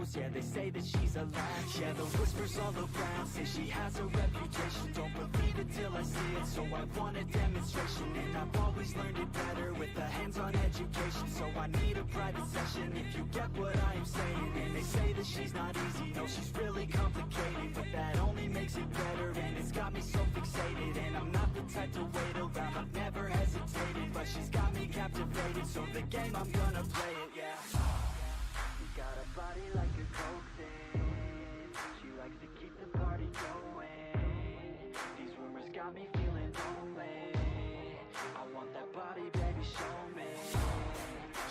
knows, yeah, they say that she's a latch. Yeah, the whispers all around say she has a reputation. Don't believe it till I see it, so I want a demonstration. And I've always learned it better with a hands-on education. So I need a private session if you get what I am saying. And they say that she's not easy, no, she's really complicated, but that only makes it better, and it's got me so fixated. And I'm not the type to wait around, I've never hesitated, but she's got me captivated, so the game, I'm gonna play it, yeah. She got a body like a coke thing, she likes to keep the party going. These rumors got me feeling lonely, I want that body, baby, show me.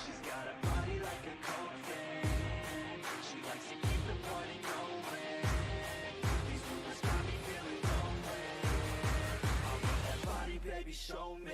She's got a body like a coke thing, she likes to keep the party going. These rumors got me feeling lonely, I want that body, baby, show me.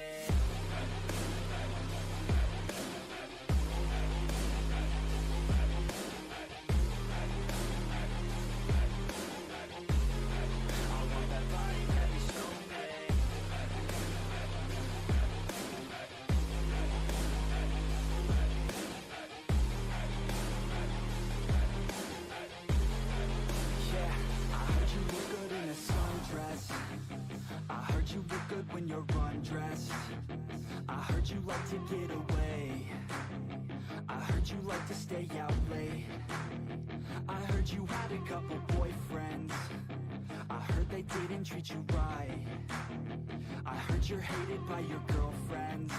When you're undressed, I heard you like to get away, I heard you like to stay out late, I heard you had a couple boyfriends, I heard they didn't treat you right, I heard you're hated by your girlfriends,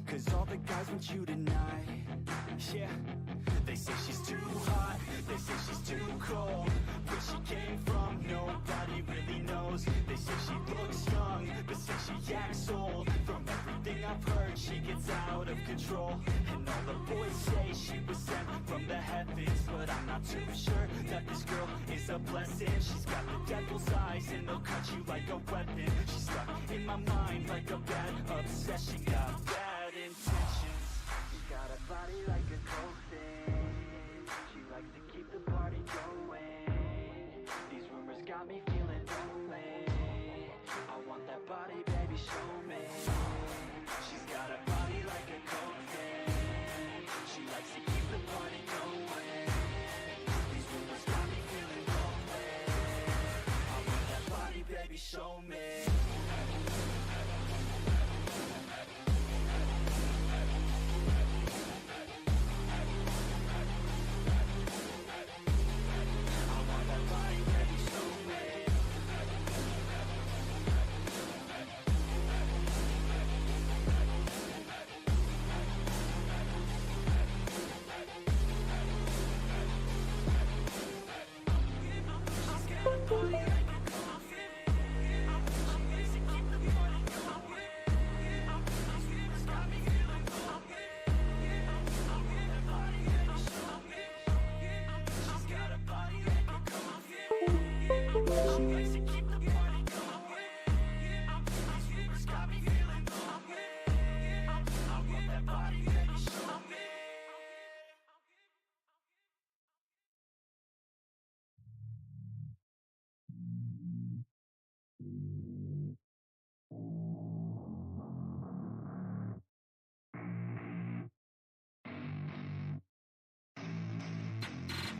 cause all the guys want you tonight. Yeah, they say she's too hot, they say she's too cold, where she came from nobody really knows. They say she looks young, but say she acts old. From everything I've heard, she gets out of control, and all the boys say she was sent from the heavens, but I'm not too sure that this girl is a blessing. She's got the devil's eyes and they'll cut you like a weapon. She's stuck in my mind like a bad obsession, got bad intentions. She's got a body like a coke thing, she likes to keep the party going. These rumors got me feeling lonely, I want that body, baby, show me. She's got a body like a coke thing, she likes to keep the party going. These rumors got me feeling lonely, I want that body, baby, show me.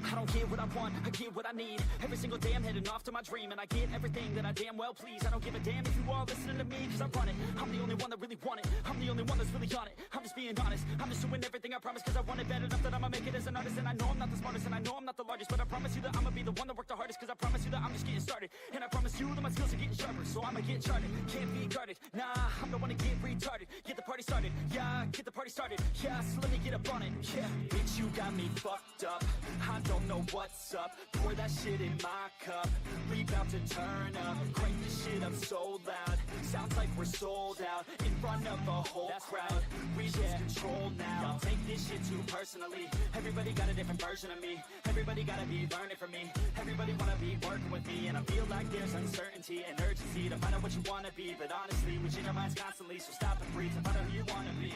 I don't get what I want, I get what I need. Every single day I'm heading off to my dream, and I get everything that I damn well please. I don't give a damn if you all listening to me, cause I run it. I'm the only one that really want it, I'm the only one that's really on it. I'm just being honest, I'm just doing everything I promise, cause I want it bad enough that I'ma make it as an artist. And I know I'm not the smartest, and I know I'm not the largest, but I promise you that I'ma be the one that worked the hardest, cause I promise you that I'm just getting started. And I promise you that my skills are getting sharper, so I'ma get charted. Can't be guarded, nah, I'm the one to get retarded. Get the party started, yeah, get the party started, yeah, so let me get up on it, yeah. Bitch, you got me fucked up, I don't know what's up. Pour that shit in my cup, we bout to turn up. Crank this shit up so loud, sounds like we're sold out. In front of a whole crowd, we lose control now. Y'all take this shit too personally, everybody got a different version of me. Everybody gotta be learning from me, everybody wanna be working with me. And I feel like there's uncertainty and urgency to find out what you wanna be. But honestly, we change our minds constantly, so stop and breathe and find out who you wanna be.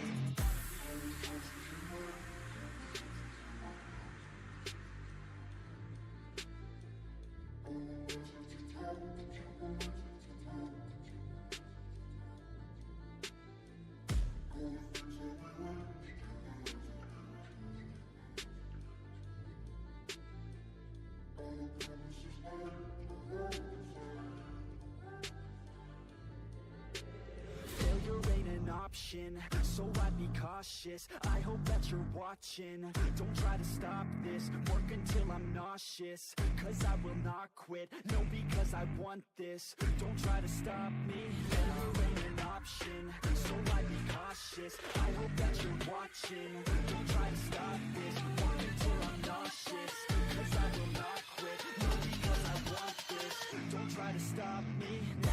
Failure ain't an option, so I'd be cautious. I hope that you're watching. Don't try to stop this, work until I'm nauseous. Cause I will not quit, no, because I want this. Don't try to stop me, failure ain't an option, so I'd be cautious. I hope that you're watching. Don't try to stop this, work until I'm nauseous. Cause I will not quit, no, because I want this. Don't try to stop me now.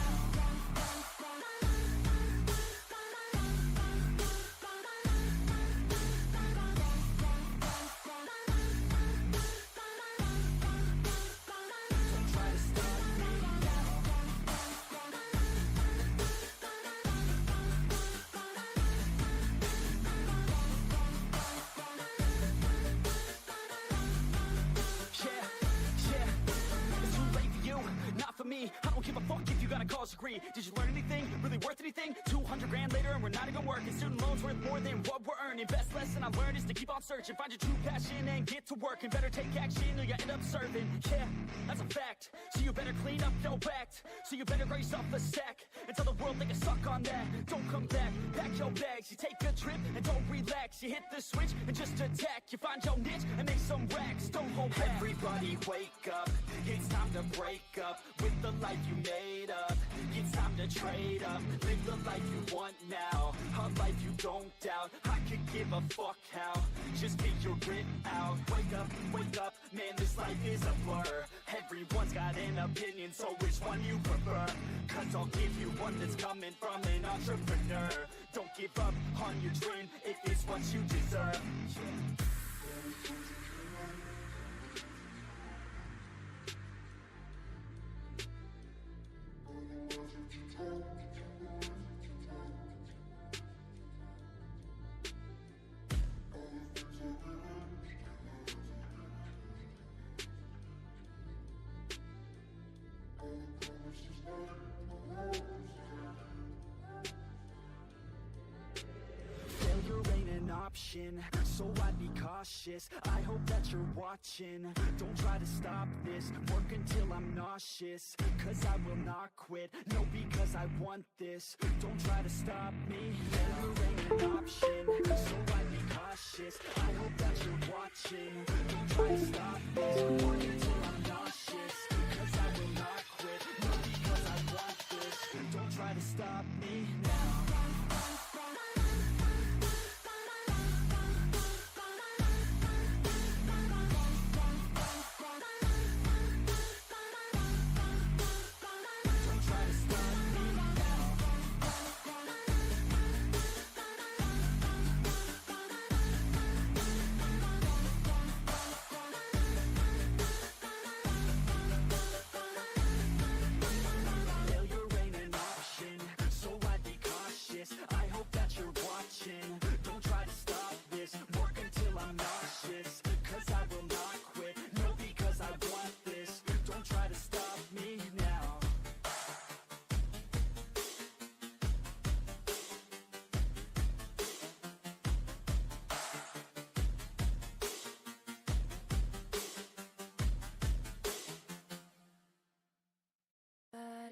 I don't give a fuck if you got a college degree. Did you learn anything? Really worth anything? 200 grand later and we're not even working. Student loans worth more than what we're earning. Best lesson I learned is to keep on searching. Find your true passion and get to work. And better take action or you end up serving. Yeah, that's a fact. So you better clean up your act. So you better raise up a sack and tell the world they can suck on that. Don't come back, pack your bags. You take a trip and don't relax. You hit the switch and just attack. You find your niche and make some racks. Don't hold back. Everybody wake up. It's time to break up with the life you made up. It's time to trade up. Live the life you want now, a life you don't doubt. I could give a fuck how. Just figure it out. Wake up, man, this life is a blur. Everyone's got an opinion, so which one you prefer? Cause I'll give you one that's coming from an entrepreneur. Don't give up on your dream if it's what you deserve. Failure ain't an option, so I'd be cautious. I hope that you're watching. Don't try to stop this, work until I'm nauseous. Cause I will not quit, no, because I want this. Don't try to stop me, failure ain't an option, so I'd be cautious. I hope that you're watching. Don't try to stop this, work until I'm nauseous. Cause I will not quit, no, because I want this. Don't try to stop me now.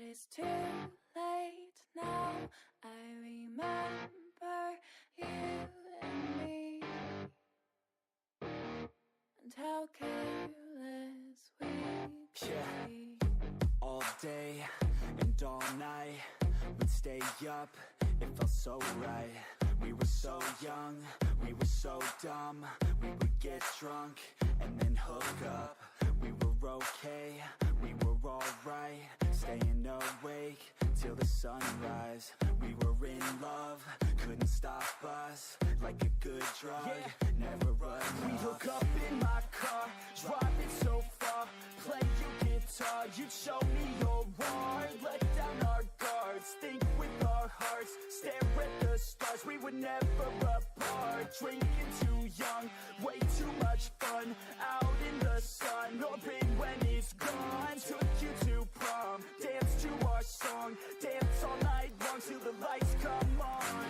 It's too late now. I remember you and me, and how careless we be. All day and all night, we'd stay up, it felt so right. We were so young, we were so dumb. We would get drunk and then hook up. We were okay, we were alright. Staying awake till the sunrise. We were in love, couldn't stop us. Like a good drug, never run. We hook up in my car, driving so far. Play your guitar, you'd show me your art. Let down our guards, think with our hearts. Stare at the stars, we were never apart. Drinking too young, way too much fun. Out in the sun, hoping when it's gone. Took you to prom, dance to our song. Dance all night long till the lights come on.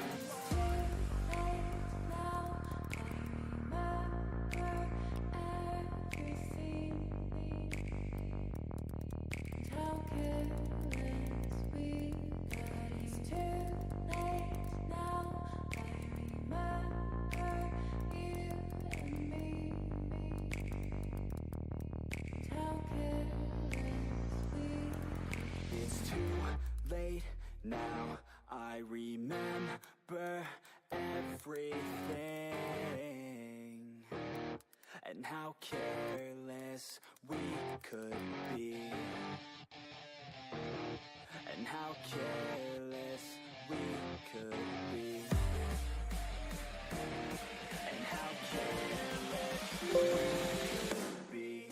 now I remember everything, and how careless we could be, and how careless we could be, and how careless we could be. And how careless we could be.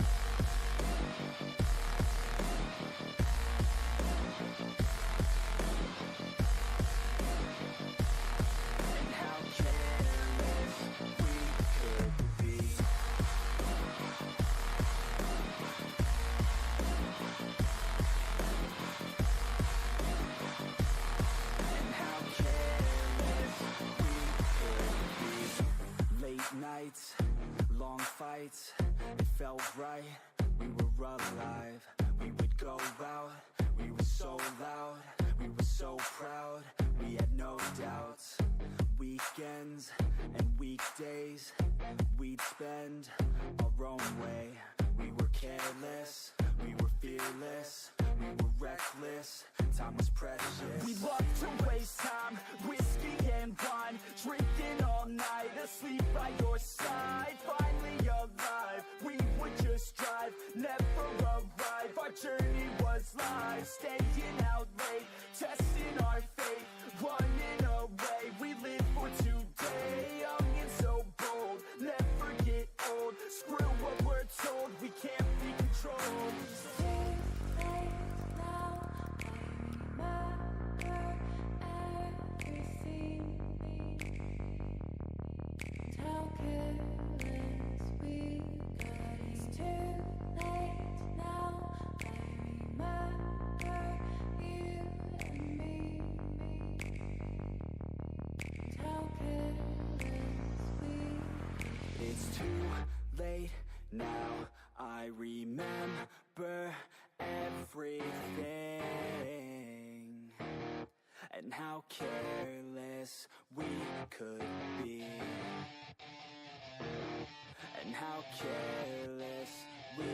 And how careless we could be. Late nights, long fights, it felt right, we were alive. We would go out, we were so loud, we were so proud, we had no doubts. Weekends and weekdays, we'd spend our own way. We were careless, we were fearless, we were reckless, time was precious. We loved to waste time, whiskey and wine, drinking all night, asleep by your side. Finally alive, we would just drive, never arrive. Our journey was live, staying out late, testing our fate, running away. We live for today, young and so bold, never get old. Screw what we're told, we can't be controlled. It's too late now, I remember everything, and how careless we could be, and how careless we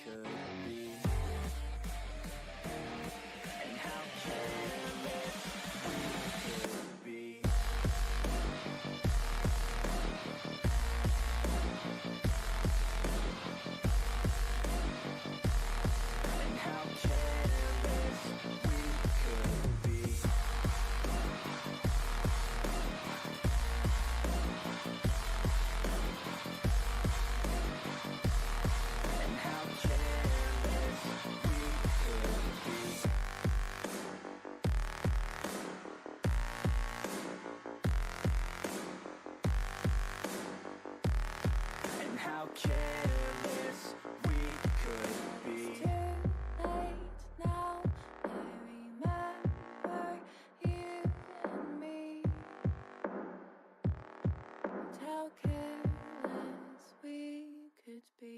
could be, and how careless we could be. And how careless we could be. And how careless we could be. And how careless we could be. Too late now, I remember you and me, and how careless we could be.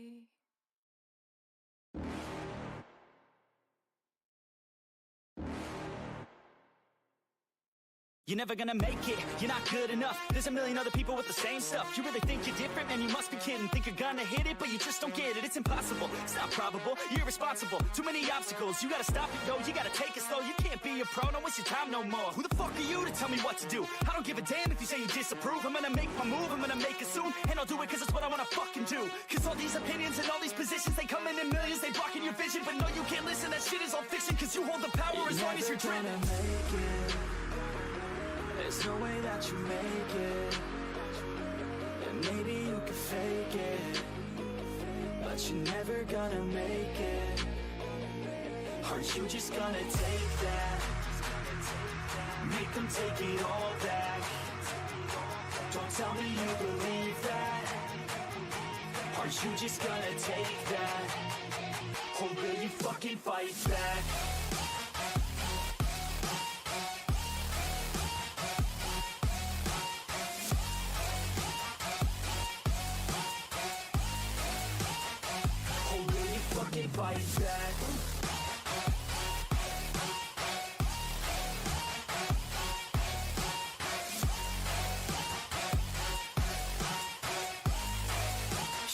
You're never gonna make it, you're not good enough. There's a million other people with the same stuff. You really think you're different? Man, you must be kidding. Think you're gonna hit it, but you just don't get it. It's impossible, it's not probable, you're irresponsible. Too many obstacles, you gotta stop it, yo. You gotta take it slow, you can't be a pro, don't waste your time no more. Who the fuck are you to tell me what to do? I don't give a damn if you say you disapprove. I'm gonna make my move, I'm gonna make it soon, and I'll do it cause it's what I wanna fucking do. Cause all these opinions and all these positions, they come in millions, they blocking your vision. But no, you can't listen, that shit is all fiction. Cause you hold the power as long as you're dreaming. There's no way that you make it, and maybe you can fake it, but you're never gonna make it. Aren't you just gonna take that? Make them take it all back. Don't tell me you believe that. Aren't you just gonna take that? Or will you fucking fight back? Fight back.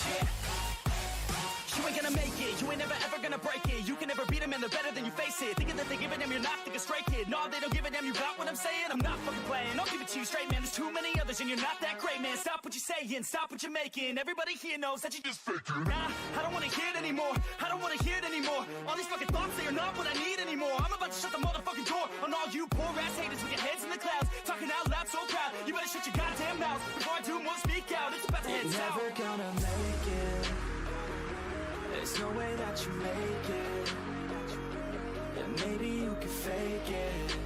Yeah. You ain't gonna make it, you ain't never ever gonna break it. it. You can never beat them and they're better than you face it. Thinking that they give a damn, you're not thinking straight, kid. No, they don't give a damn, you got what I'm saying? I'm not fucking playing, I'll give it to you straight, man. There's too many others and you're not that great, man. Stop what you're saying, stop what you're making. Everybody here knows that you just faking. Nah, I don't wanna hear it anymore, I don't wanna hear it anymore. All these fucking thoughts, they are not what I need anymore. I'm about to shut the motherfucking door on all you poor ass haters with your heads in the clouds, talking out loud so proud. You better shut your goddamn mouth before I do more, speak out. It's about to head south. Never gonna make it. There's no way that you make it. Yeah, maybe you can fake it,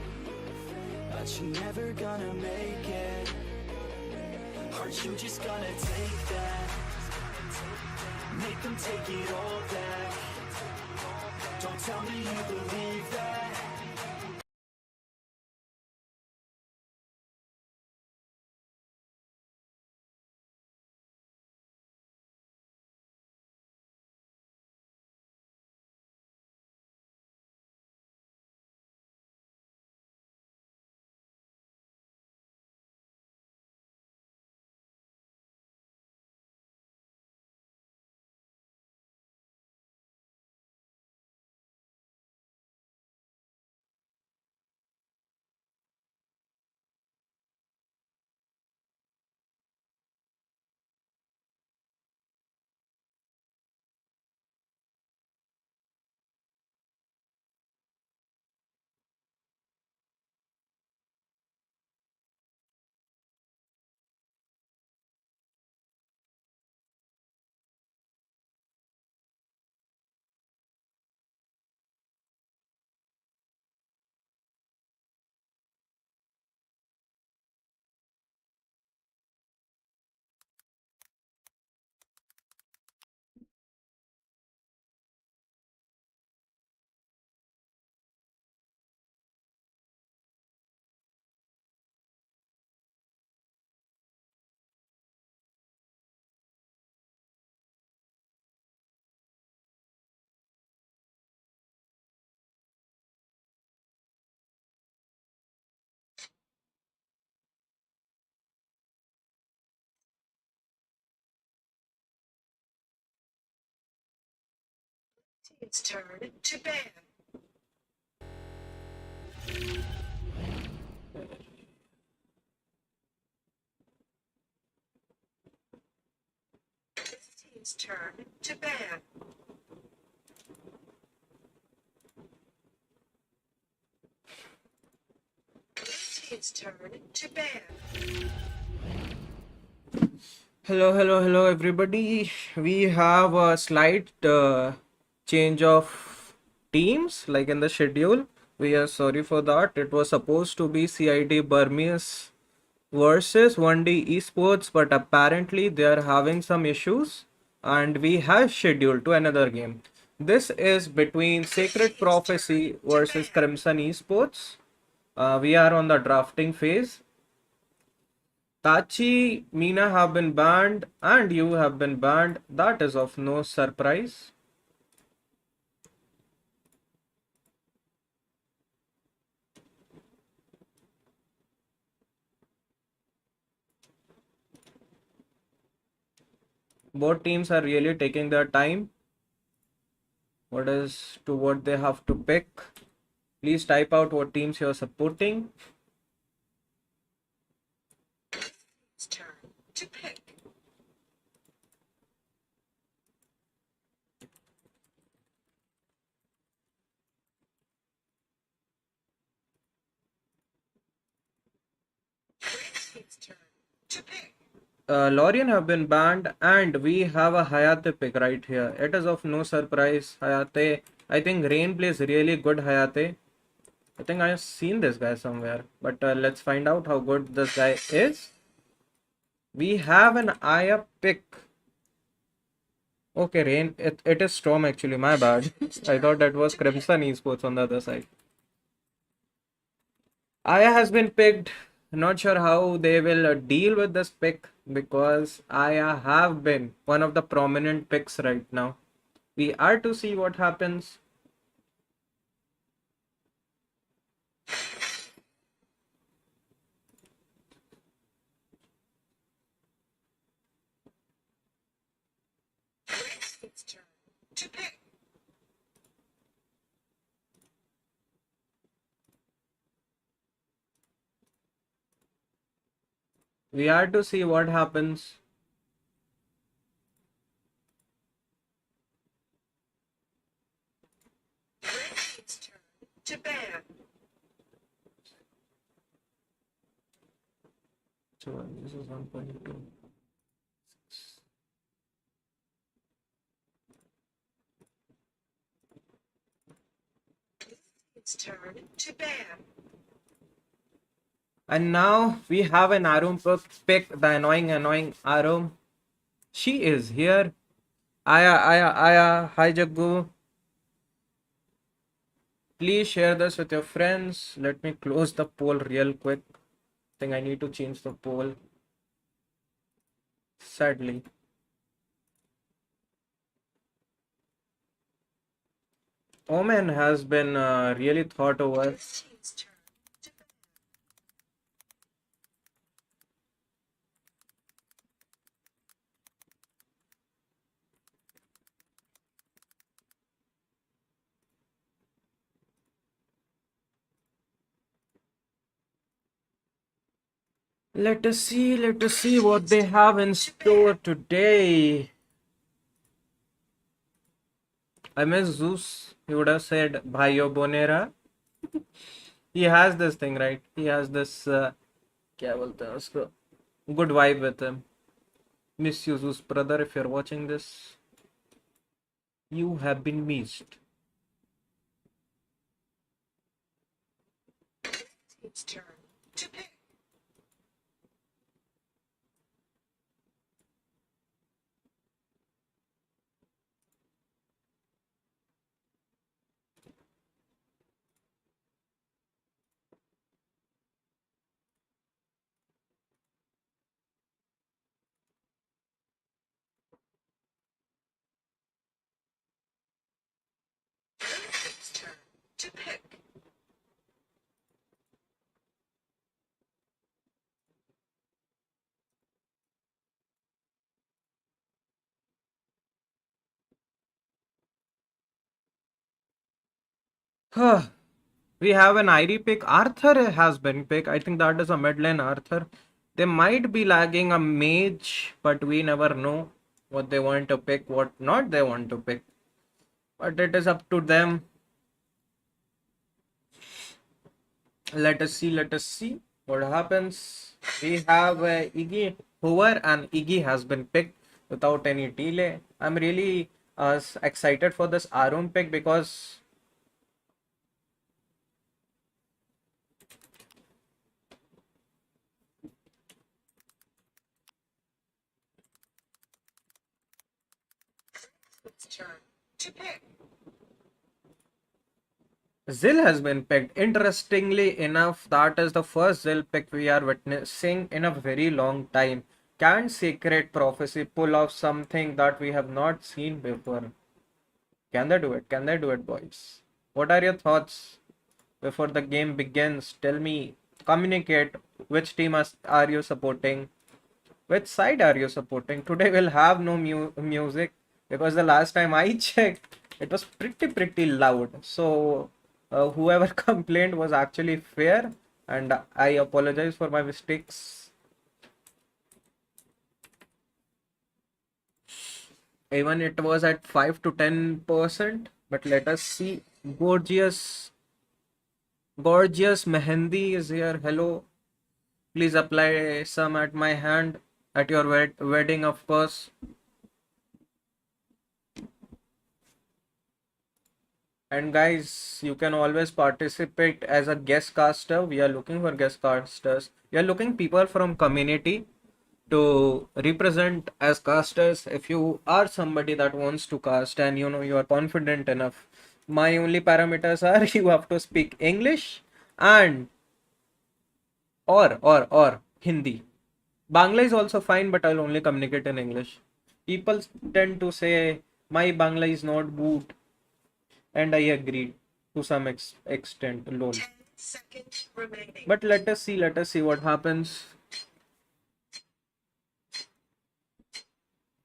but you're never gonna make it. Aren't you just gonna take that? Make them take it all back. Don't tell me you believe that. It's turn to ban. It's turn to ban. It's turn to ban. Hello, everybody. We have a slight change of teams, like in the schedule. We are sorry for that. It was supposed to be CID Burmese versus 1D Esports, but apparently they are having some issues, and we have scheduled to another game. This is between Sacred Prophecy versus Crimson Esports. We are on the drafting phase. Tachi, Mina have been banned, and you have been banned. That is of no surprise. Both teams are really taking their time. What they have to pick. Please type out what teams you are supporting. It's turn to pick. It's turn to pick. Lorien have been banned, and we have a Hayate pick right here. It is of no surprise. Hayate, I think Rain plays really good Hayate. I think I have seen this guy somewhere, but let's find out how good this guy is. We have an Aya pick. Okay, Rain, it is Storm actually, my bad. I thought that was Crimson Esports on the other side. Aya has been picked. Not sure how they will deal with this pick, because Aya have been one of the prominent picks right now. We are to see what happens. It's turn to pick. We had to see what happens. Red team's turn to ban. So this is 1.2. Team's turn to ban. And now we have an Arum pick, the annoying Arum. She is here. Aya. Hi Jaggu. Please share this with your friends. Let me close the poll real quick. I think I need to change the poll. Sadly. Omen has been really thought over. Red team's turn to ban. Let us see what they have in store today. I miss Zeus. He would have said Bhayo Bonera. He has this thing, right? He has this क्या बोलते हैं उसको, good vibe with him. Miss you, Zeus brother, if you're watching this. You have been missed. Team's turn to pick. Red team's turn to pick. We have an ID pick. Arthur has been picked. I think that is a mid lane Arthur. They might be lagging a mage, but we never know what they want to pick, what not they want to pick. But it is up to them. Let us see what happens. We have Iggy Hoover, and Iggy has been picked without any delay. I'm really excited for this Arum pick because Team's turn to pick. Zill has been picked. Interestingly enough, that is the first Zill pick we are witnessing in a very long time. Can Sacred Prophecy pull off something that we have not seen before? Can they do it? Can they do it, boys? What are your thoughts before the game begins? Tell me, communicate. Which team are you supporting? Which side are you supporting? Today we'll have no music because the last time I checked, it was pretty loud. So whoever complained was actually fair, and I apologize for my mistakes. Even it was at 5 to 10%, but let us see. Gorgeous Mehendi is here. Hello. Please apply some at my hand at your wedding, of course. And guys, you can always participate as a guest caster. We are looking for guest casters. We are looking people from community to represent as casters. If you are somebody that wants to cast and you know you are confident enough, my only parameters are you have to speak English and or Hindi. Bangla is also fine, but I'll only communicate in English. People tend to say my Bangla is not good, and I agree to some extent. Lol. 10 seconds remaining. But let us see what happens.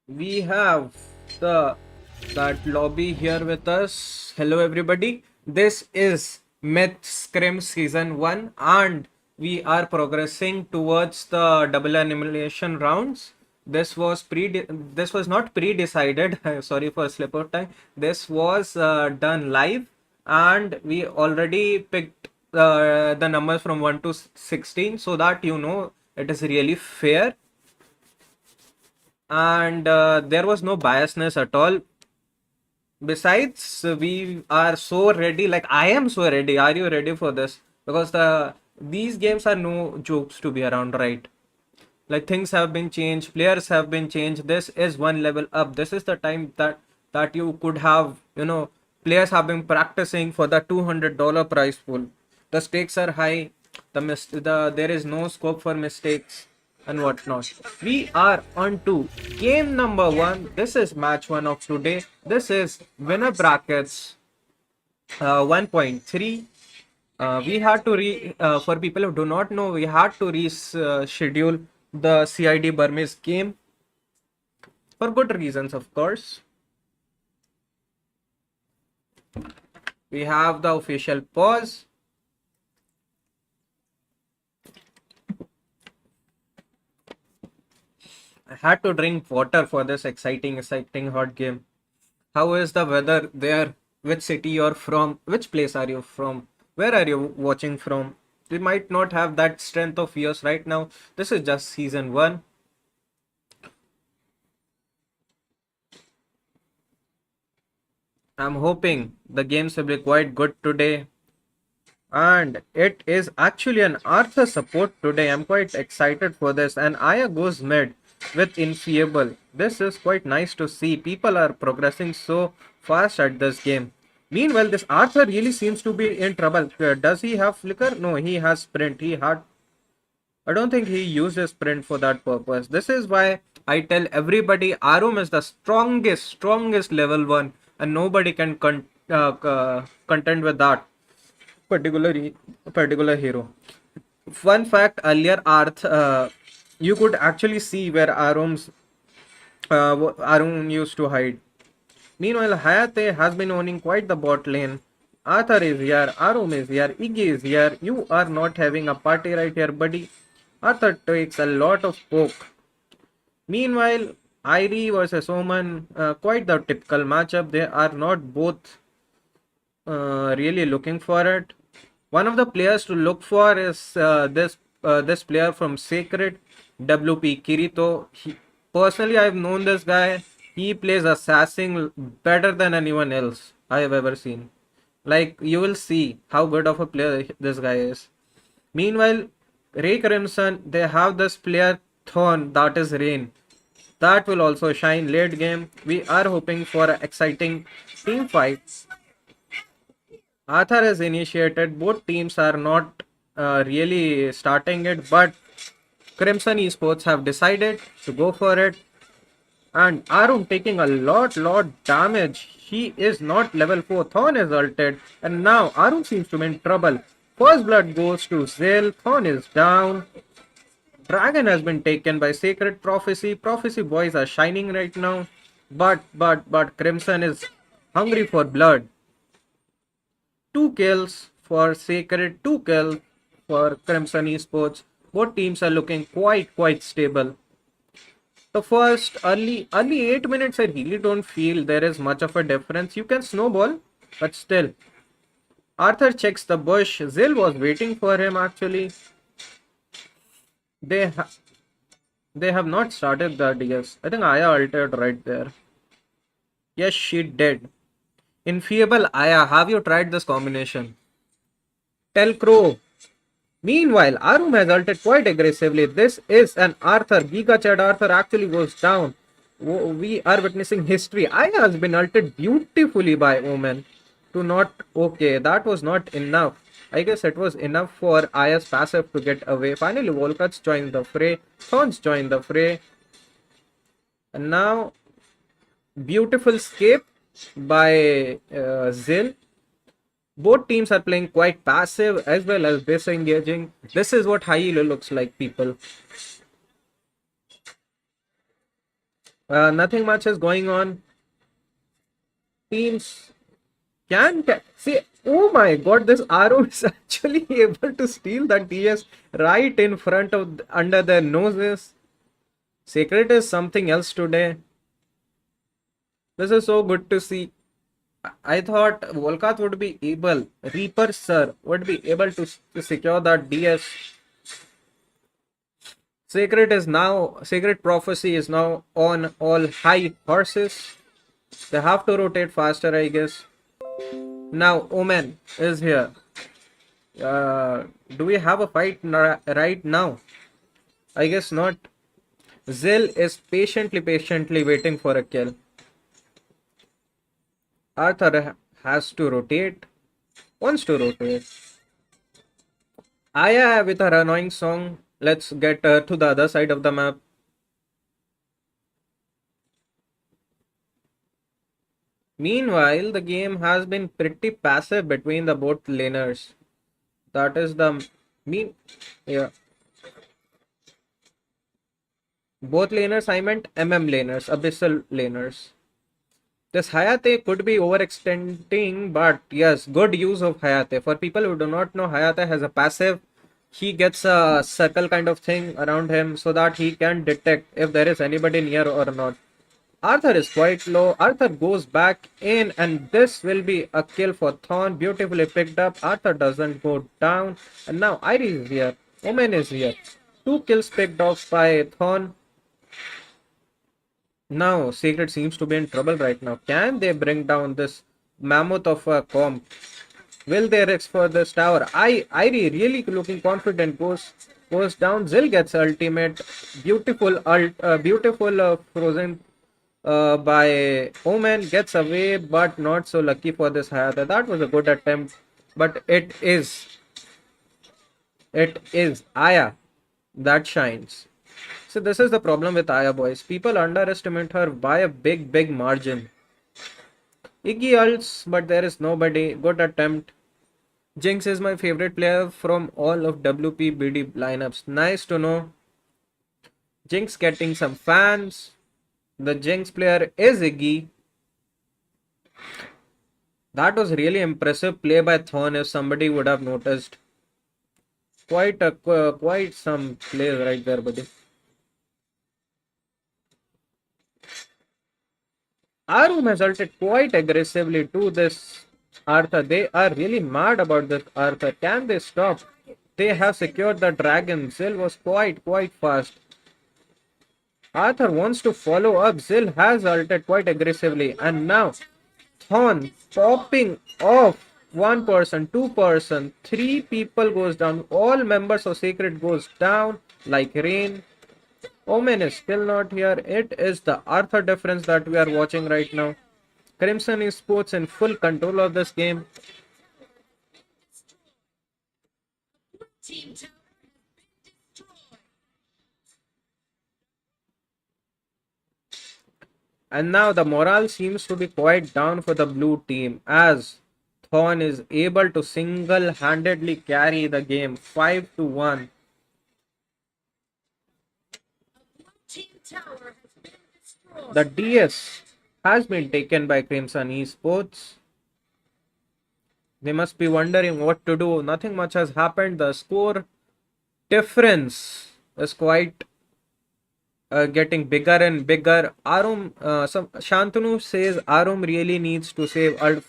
We have that lobby here with us. Hello everybody. This is Myth Scrim season 1, and we are progressing towards the double elimination rounds. This was not pre-decided. Sorry for slip of tongue. This was done live, and we already picked the numbers from 1 to 16, so that you know it is really fair, and there was no biasness at all. Besides, we are so ready. Like, I am so ready. Are you ready for this? Because these games are no jokes to be around, right? Like, things have been changed, players have been changed. This is one level up. This is the time that you could have, players have been practicing for the $200 prize pool. The stakes are high. There is no scope for mistakes and whatnot. We are on to game number one. This is match one of today. This is winner brackets 1.3. We had to for people who do not know, we had to reschedule the CID Burmese game for good reasons, of course. We have the official pause. I had to drink water for this exciting hot game. How is the weather there? Which city you're from? Which place are you from? Where are you watching from? We might not have that strength of yours right now. This is just season 1. I'm hoping the games will be quite good today. And it is actually an Arthur support today. I'm quite excited for this. And Aya goes mid with Infiable. This is quite nice to see. People are progressing so fast at this game. Meanwhile, this Arthur really seems to be in trouble. Does he have flicker? No, he has sprint. I don't think he used his sprint for that purpose. This is why I tell everybody Arum is the strongest level 1, and nobody can contend with that particular hero. Fun fact: earlier, you could actually see where Arum used to hide. Meanwhile, Hayate has been owning quite the bot lane. Arthur is here, Arum is here, Iggy is here. You are not having a party right here, buddy. Arthur takes a lot of poke. Meanwhile, Irie versus Omen, quite the typical matchup. They are not both really looking for it. One of the players to look for is this player from Sacred, WP Kirito. Personally, I've known this guy. He plays assassin better than anyone else I have ever seen. Like, you will see how good of a player this guy is. Meanwhile, Ray Crimson, they have this player Thorn, that is Rain. That will also shine late game. We are hoping for an exciting team fight. Arthur has initiated. Both teams are not really starting it, but Crimson Esports have decided to go for it. And Arum taking a lot damage. He is not level 4. Thorn is ulted. And now Arum seems to be in trouble. First blood goes to Zil. Thorn is down. Dragon has been taken by Sacred Prophecy. Prophecy boys are shining right now. But Crimson is hungry for blood. 2 kills for Sacred, 2 kills for Crimson Esports. Both teams are looking quite stable. The first early 8 minutes, I really don't feel there is much of a difference. You can snowball, but still. Arthur checks the bush. Zil was waiting for him actually. They have not started the DS. I think Aya altered right there. Yes, she did. Infiable Aya, have you tried this combination? Tell Crow. Meanwhile, Arum has ulted quite aggressively. This is an Arthur. Giga Chad Arthur actually goes down. We are witnessing history. Aya has been ulted beautifully by Omen. Okay, that was not enough. I guess it was enough for Aya's passive to get away. Finally, Volkats joined the fray. Thorns joined the fray. And now, beautiful escape by Zil. Both teams are playing quite passive as well as disengaging. This is what high elo looks like, people. Nothing much is going on. Teams can see. Oh my god, this arrow is actually able to steal the DS right in front of under their noses. Secret is something else today. This is so good to see. I thought Volkath would be able, Reaper Sir would be able to secure that DS. Sacred Prophecy is now on all high horses. They have to rotate faster, I guess. Now Omen is here. Do we have a fight right now? I guess not. Zill is patiently waiting for a kill. Arthur has to rotate. Wants to rotate. Aya with her annoying song. Let's get to the other side of the map. Meanwhile, the game has been pretty passive between the both laners. That is the mean. Yeah. Both laners, I meant laners, abyssal laners. This Hayate could be overextending, but yes, good use of Hayate. For people who do not know, Hayate has a passive. He gets a circle kind of thing around him so that he can detect if there is anybody near or not. Arthur is quite low. Arthur goes back in, and this will be a kill for Thorn. Beautifully picked up. Arthur doesn't go down. And now Iris is here. Omen is here. 2 kills picked off by Thorn. Now, Secret seems to be in trouble right now. Can they bring down this mammoth of a comp? Will they risk for this tower? Irie really looking confident. Goes down. Zill gets ultimate. Beautiful frozen by Omen. Gets away, but not so lucky for this Hayata. That was a good attempt, but it is Aya that shines. So this is the problem with Aya, boys. People underestimate her by a big margin. Iggy ults, but there is nobody. Good attempt. Jinx is my favorite player from all of WPBD lineups. Nice to know. Jinx getting some fans. The Jinx player is Iggy. That was really impressive play by Thorn if somebody would have noticed. Quite some plays right there, buddy. Arum has ulted quite aggressively to this Arthur. They are really mad about this Arthur. Can they stop? They have secured the dragon. Zill was quite fast. Arthur wants to follow up. Zill has ulted quite aggressively. And now Thorn popping off 1 person, 2 person, 3 people goes down. All members of Sacred goes down like rain. Omen is still not here. It is the Arthur difference that we are watching right now. Crimson Esports in full control of this game. And now the morale seems to be quite down for the blue team as Thorn is able to single-handedly carry the game 5-1. The DS has been taken by Crimson Esports. They must be wondering what to do. Nothing much has happened. The score difference is quite getting bigger and bigger. Shantanu says Arum really needs to save ult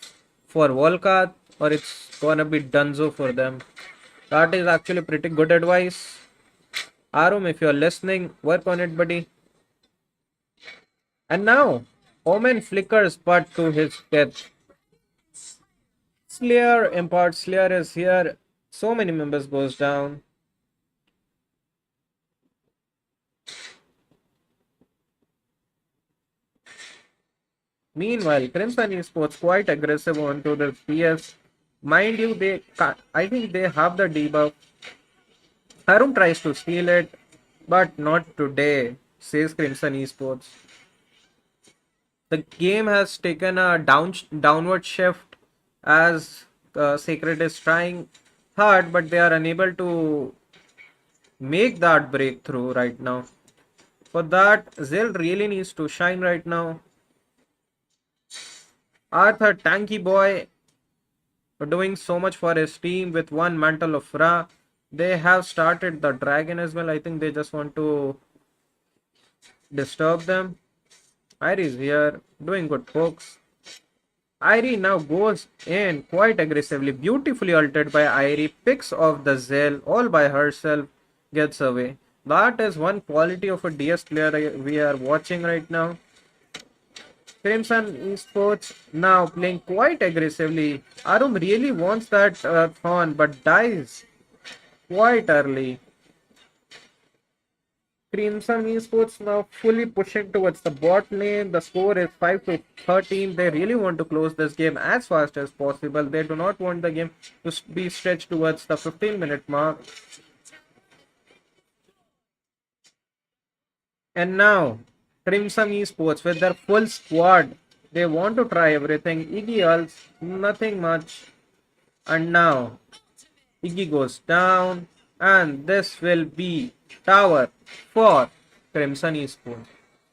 for Volkath or it's gonna be dunzo for them. That is actually pretty good advice. Arum, if you're listening, work on it, buddy. And now, Omen flickers but to his death. Slayer imparts. Slayer is here. So many members goes down. Meanwhile, Crimson Esports quite aggressive onto the PS. Mind you, I think they have the debuff. Harum tries to steal it, but not today, says Crimson Esports. The game has taken a downward shift as Sacred is trying hard, but they are unable to make that breakthrough right now. For that, Zill really needs to shine right now. Arthur, tanky boy, doing so much for his team with one mantle of Ra. They have started the dragon as well. I think they just want to disturb them. Iris here, doing good pokes. Irie now goes in quite aggressively, beautifully altered by Irie, picks off the Zell all by herself, gets away. That is one quality of a DS player we are watching right now. Crimson Esports now playing quite aggressively. Arum really wants that Thorn but dies quite early. Crimson Esports now fully pushing towards the bot lane. The score is 5 to 13. They really want to close this game as fast as possible. They do not want the game to be stretched towards the 15-minute mark. And now, Crimson Esports with their full squad. They want to try everything. Iggy else, nothing much. And now, Iggy goes down. And this will be tower for Crimson Esports.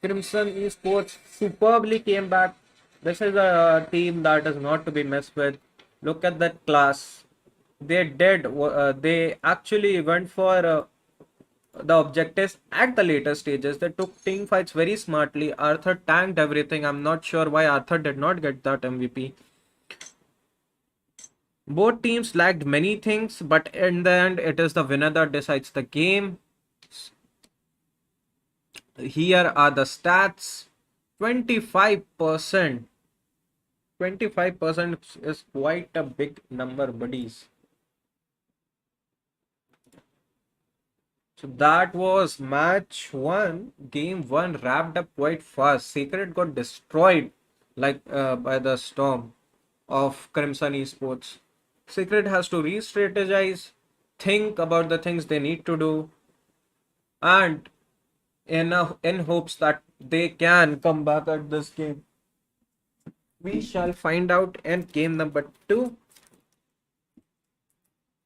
Crimson Esports superbly came back. This is a team that is not to be messed with. Look at that class. They actually went for the objectives at the later stages. They took team fights very smartly. Arthur tanked everything. I'm not sure why Arthur did not get that MVP. Both teams lacked many things, but in the end, it is the winner that decides the game. Here are the stats. 25%. 25% is quite a big number, buddies. So that was match 1. Game 1 wrapped up quite fast. Secret got destroyed by the storm of Crimson Esports. Secret has to re-strategize, think about the things they need to do, and in hopes that they can come back at this game. We shall find out in game number 2.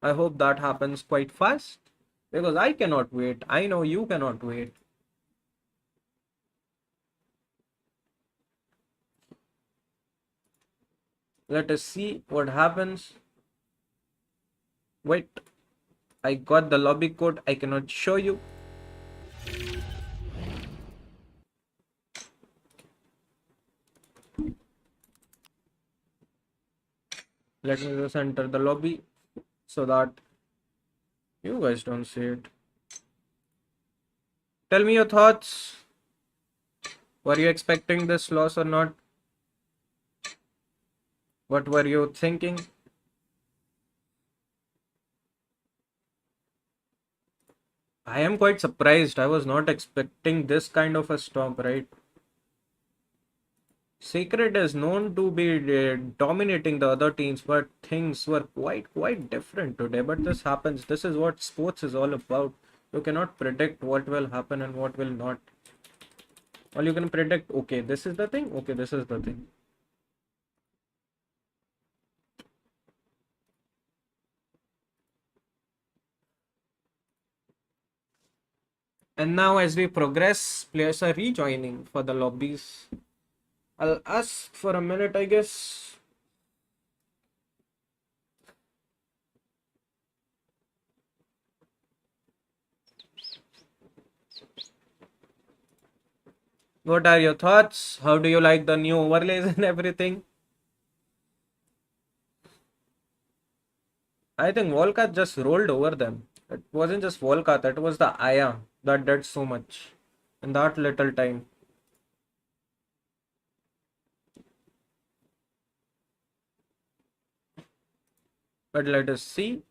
I hope that happens quite fast because I cannot wait. I know you cannot wait. Let us see what happens. Wait, I got the lobby code. I cannot show you. Let me just enter the lobby so that you guys don't see it. Tell me your thoughts. Were you expecting this loss or not? What were you thinking? I am quite surprised. I was not expecting this kind of a stomp, right? Secret is known to be dominating the other teams, but things were quite different today. But this happens. This is what sports is all about. You cannot predict what will happen and what will not. All you can predict, okay, this is the thing. Okay, this is the thing. And now as we progress, players are rejoining for the lobbies. I'll ask for a minute, I guess. What are your thoughts? How do you like the new overlays and everything? I think Volcat just rolled over them. It wasn't just Volcat, it was the Aya that did so much in that little time. But let us see.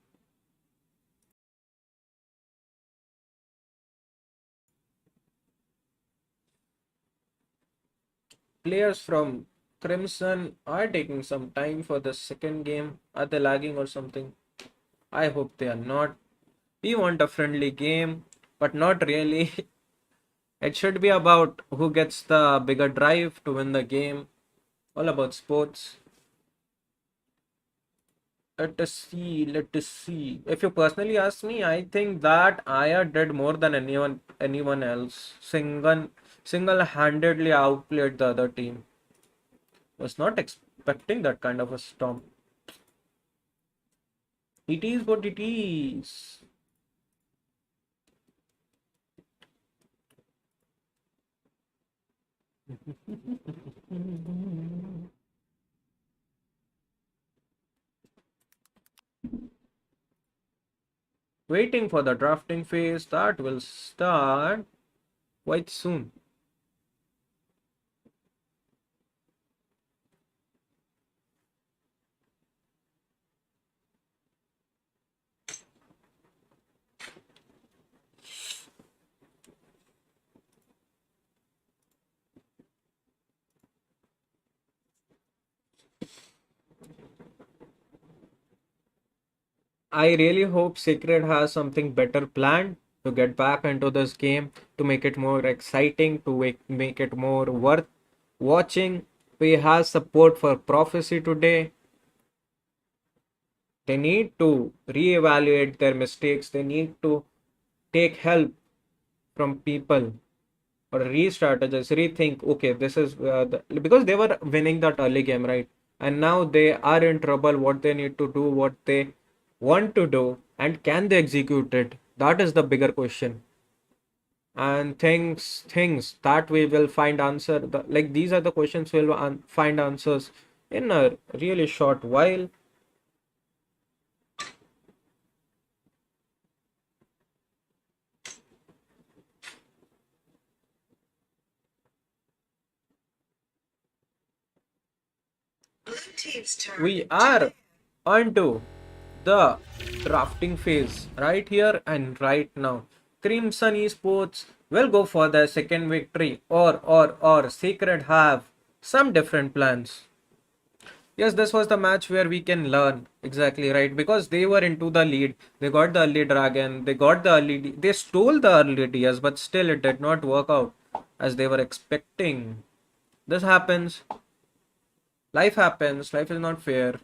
Players from Crimson are taking some time for the second game. Are they lagging or something? I hope they are not. We want a friendly game, but not really. It should be about who gets the bigger drive to win the game. All about sports. Let us see. Let us see. If you personally ask me, I think that Aya did more than anyone else. Single-handedly outplayed the other team. Was not expecting that kind of a storm. It is what it is. Waiting for the drafting phase that will start quite soon. I really hope Secret has something better planned to get back into this game, to make it more exciting, to make it more worth watching. We have support for Prophecy today. They need to reevaluate their mistakes. They need to take help from people or re-strategize, rethink. Okay, this is because they were winning that early game, right? And now they are in trouble. What they need to do, what they want to do, and can they execute it? That is the bigger question. And things that we will find answer. Like these are the questions we'll find answers in a really short while. Blue team's turn We to are pick. onto the drafting phase right here and right now. Crimson Esports will go for their second victory, or Secret have some different plans. Yes, this was the match where we can learn exactly right because they were into the lead. They got the early dragon, they got the early, they stole the early DS, but still it did not work out as they were expecting. This happens. Life happens. Life is not fair.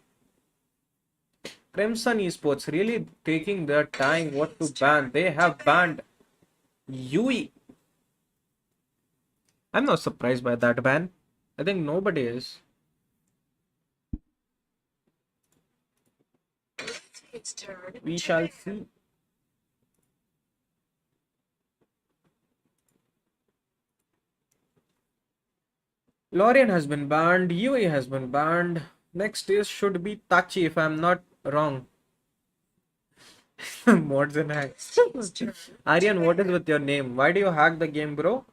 Crimson Esports really taking their time what to ban. They have banned Yui. I'm not surprised by that ban. I think nobody is. Blue team's turn We to shall pick. see. Lorian has been banned. Yui has been banned. Next is should be Tachi if I'm not wrong. Mods and hacks. Team's turn to Aryan, what is pick. with your name? Why do you hack the game, bro?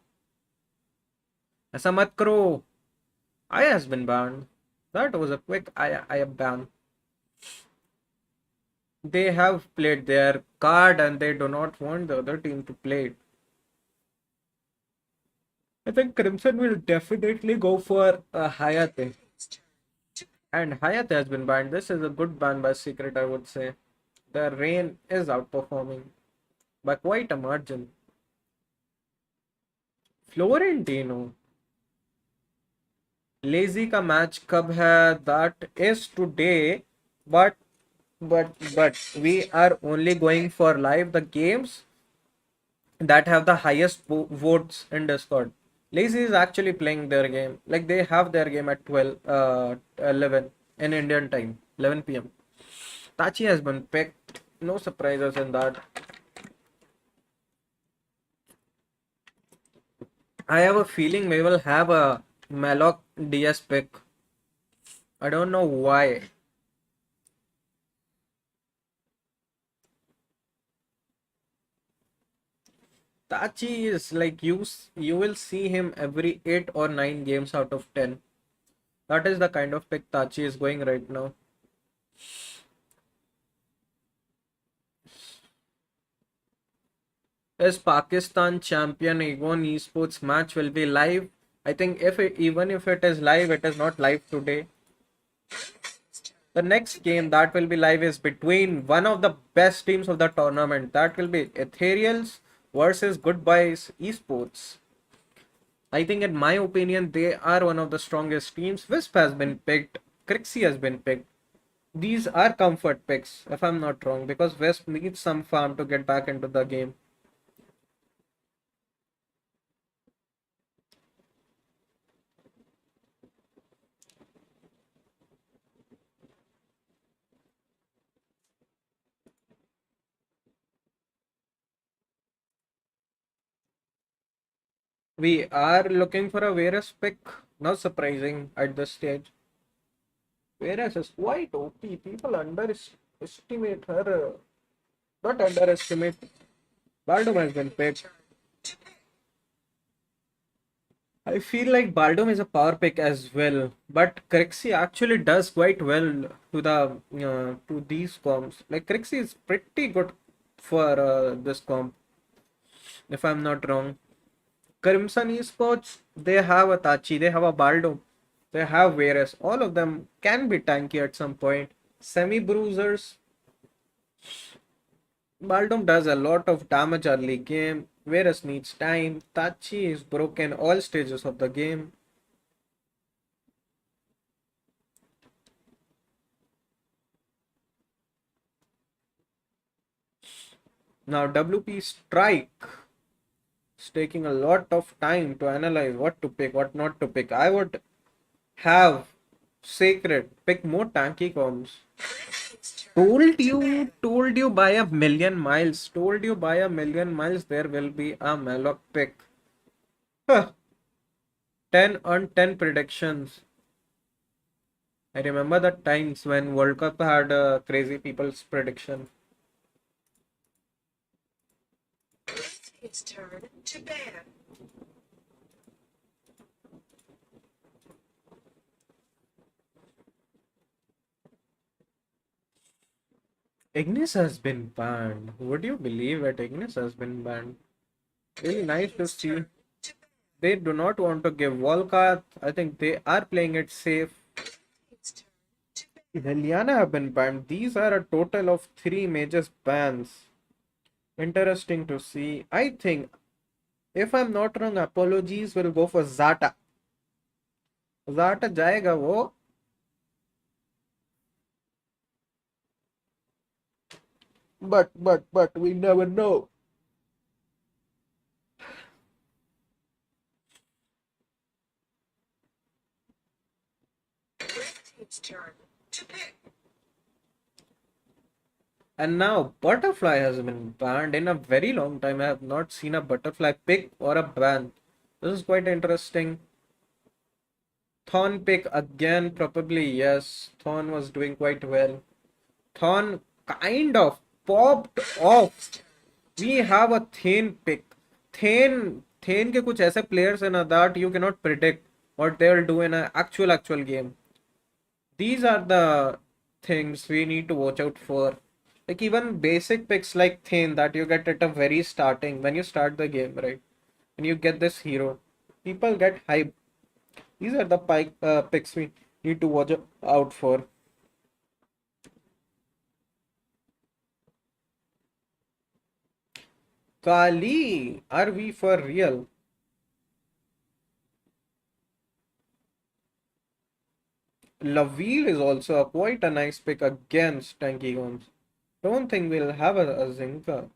ऐसा मत करो. I has been banned. That was a quick I ban. They have played their card and they do not want the other team to play it. I think Crimson will definitely go for Hayate. Team's turn to pick. And Hayate has been banned. This is a good ban by Secret, I would say. The Rain is outperforming by quite a margin. Florentino. Lazy का match कब है? That is today, but but we are only going for live the games that have the highest votes in Discord. Lazy is actually playing their game. Like they have their game at 12, 11 in Indian time, 11 p.m. Tachi has been picked. No surprises in that. I have a feeling we will have a Malok DS pick. I don't know why. Tachi is like you will see him every 8 or 9 games out of 10. That is the kind of pick Tachi is going right now. Is Pakistan champion Egon esports match will be live? I think even if it is live, it is not live today. The next game that will be live is between one of the best teams of the tournament. That will be Ethereals versus Goodbyes Esports. I think, in my opinion, they are one of the strongest teams. Wisp has been picked. Crixie has been picked. These are comfort picks, if I'm not wrong, because Wisp needs some farm to get back into the game. We are looking for a Varus pick. Not surprising at this stage. Varus is quite OP. People underestimate her. Not underestimate. Baldom has been picked. I feel like Baldom is a power pick as well, but Crixie actually does quite well to to these comps. Like Crixie is pretty good for this comp, if I'm not wrong. Crimson Esports, they have a Tachi, they have a Baldo, they have Varus. All of them can be tanky at some point. Semi bruisers, Baldom does a lot of damage early game. Varus needs time. Tachi is broken all stages of the game. Now WP Strike is taking a lot of time to analyze what to pick, what not to pick. I would have Sacred pick more tanky comms. Told you by a million miles. Told you by a million miles there will be a Malok pick. Huh. 10 on 10 predictions. I remember the times when World Cup had crazy people's prediction. It's turn to ban. Ignis has been banned. Would you believe it? Ignis has been banned. Really nice to see. They do not want to give Volkath. I think they are playing it safe. Heliana have been banned. These are a total of 3 major bans. Interesting to see. I think, if I'm not wrong, Apologies will go for Zata. Zata जाएगा वो. But we never know. It's turn to pick. And now Butterfly has been banned in a very long time. I have not seen a Butterfly pick or a ban. This is quite interesting. Thorn pick again, probably yes. Thorn was doing quite well. Thorn kind of popped off. We have a Thane pick. Thane के कुछ ऐसे players हैं ना that you cannot predict what they'll do in an actual game. These are the things we need to watch out for. Like even basic picks like Thane that you get at the very starting when you start the game, right? When you get this hero, people get hype. These are the picks we need to watch out for. Kali, are we for real? Laville is also quite a nice pick against Tanky Guns. Don't think we'll have a Zinka.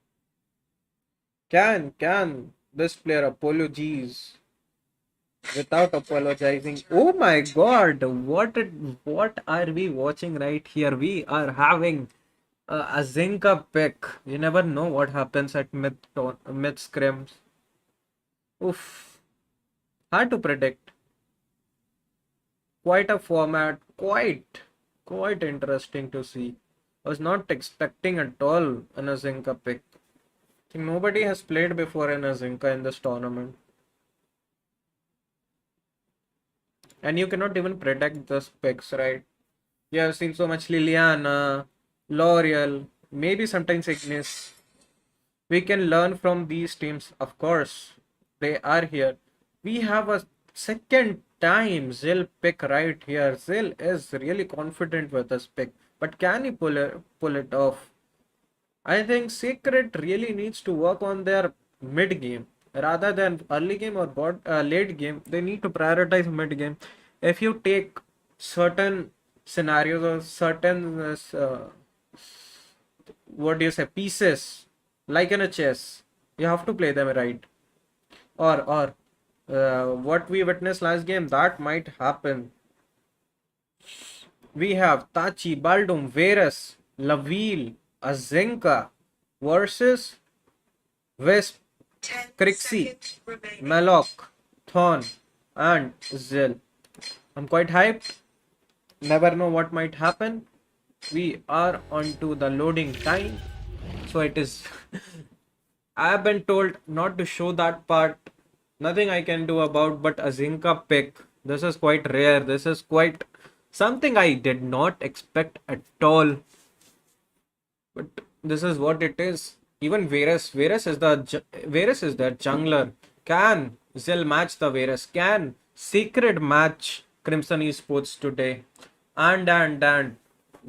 Can this player apologies without apologizing? Oh my god, what are we watching right here? We are having a Zinka pick. You never know what happens at mid scrims. Oof. Hard to predict. Quite a format, quite interesting to see. I was not expecting at all an Azinka pick. I think nobody has played before an Azinka in this tournament. And you cannot even predict the picks, right? You have seen so much Liliana, L'Oreal, maybe sometimes Ignis. We can learn from these teams, of course. They are here. We have a second time Zil pick right here. Zil is really confident with this pick, but can he pull it off? I think Secret really needs to work on their mid game rather than early game or late game. They need to prioritize mid game. If you take certain scenarios or certain what do you say pieces like in a chess, you have to play them right. Or what we witnessed last game, that might happen. We have Tachi, Baldum, Varus, Laville, Azinka versus Wisp, 10 Crixie, seconds remaining. Malok. Thorn, and Zill. I'm quite hyped. Never know what might happen. We are onto the loading time. So it is. I have been told not to show that part. Nothing I can do about but a Zinka pick. This is quite rare. This is quite something I did not expect at all. But this is what it is. Even Varus is the jungler. Can Zell match the Varus? Can Secret match Crimson Esports today? And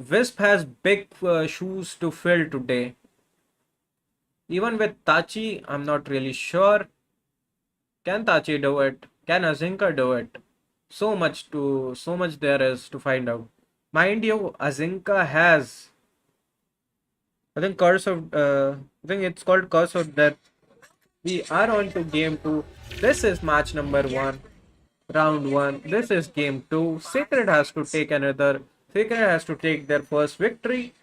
Wisp has big shoes to fill today. Even with Tachi, I'm not really sure. Can Tachi do it? Can Azinka do it? So much there is to find out. Mind you, Azinka has I think it's called Curse of Death. We are on to game 2. This is match number 1. Round 1. This is game 2. Secret has to take their first victory.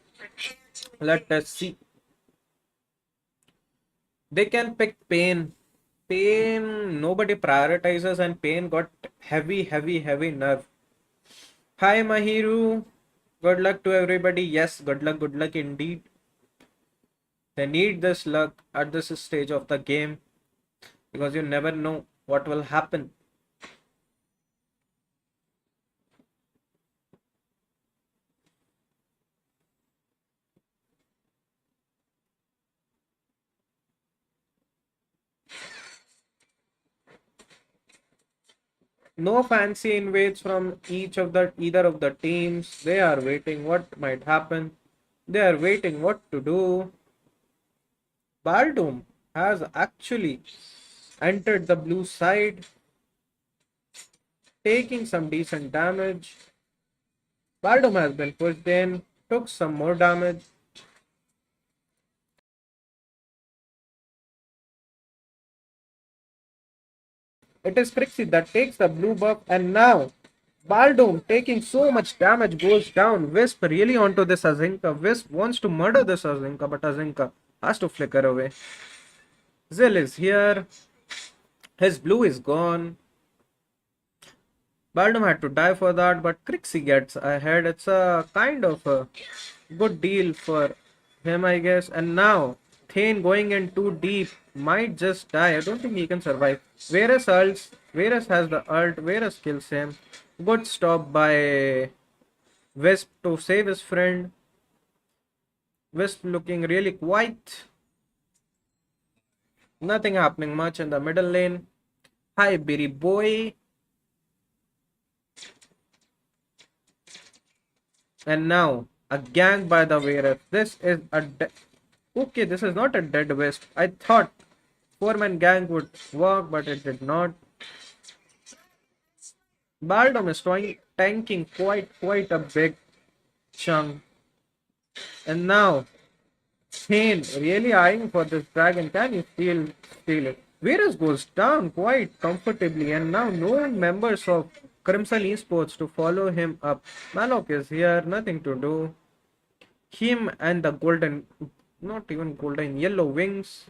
Let us see. They can pick Pain. Pain, nobody prioritizes, and Pain got heavy nerve. Hi, Mahiru. Good luck to everybody. Yes, good luck indeed. They need this luck at this stage of the game because you never know what will happen. No fancy invades from either of the teams. They are waiting what might happen. They are waiting what to do. Baldum has actually entered the blue side, taking some decent damage. Baldum has been pushed in, took some more damage. It is Crixie that takes the blue buff, and now Baldum taking so much damage goes down. Wisp really onto this Azinka. Wisp wants to murder this Azinka, but Azinka has to flicker away. Zill is here. His blue is gone. Baldum had to die for that, but Crixie gets ahead. It's a kind of a good deal for him, I guess. And now, Thane going in too deep might just die. I don't think he can survive. Varus ults. Varus has the ult. Varus kills him. Good stop by Wisp to save his friend. Wisp looking really quiet. Nothing happening much in the middle lane. Hi, Biri boy. And now, a gang by the Varus. This is a okay, this is not a dead Wisp. I thought 4-man gang would work, but it did not. Baldom is tanking quite a big chunk. And now, Thane really eyeing for this dragon. Can you steal it? Varus goes down quite comfortably, and now no members of Crimson Esports to follow him up. Malok is here, nothing to do. Him and the golden, not even golden, yellow wings.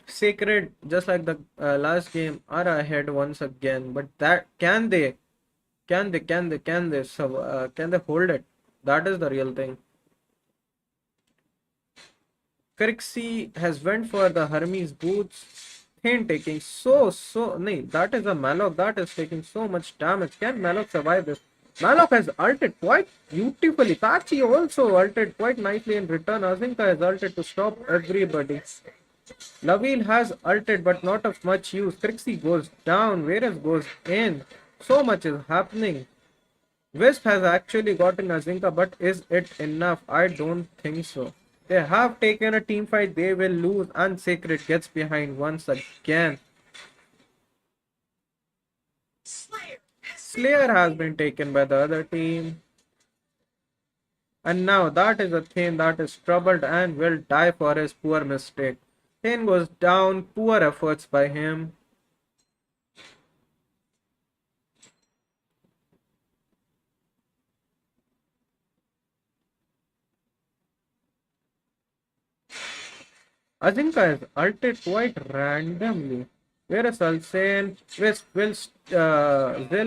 Sacred, just like the last game, are ahead once again. But that can they can they hold it? That is the real thing. Crixie has went for the Hermes boots. Thane taking no, that is a Malok that is taking so much damage. Can Malok survive this? Malok has ulted quite beautifully. Tachi also ulted quite nicely in return. Azinka has ulted to stop everybody. Laville has ulted but not of much use. Crixie goes down. Varus goes in. So much is happening. Wisp has actually gotten Azinka, but is it enough? I don't think so. They have taken a team fight. They will lose, and Sacred gets behind once again. Slayer has been taken by the other team. And now that is a Thane that is troubled and will die for his poor mistake. Thane goes down. Poor efforts by him. Azinka is ulted quite randomly. Whereas Alsen Zil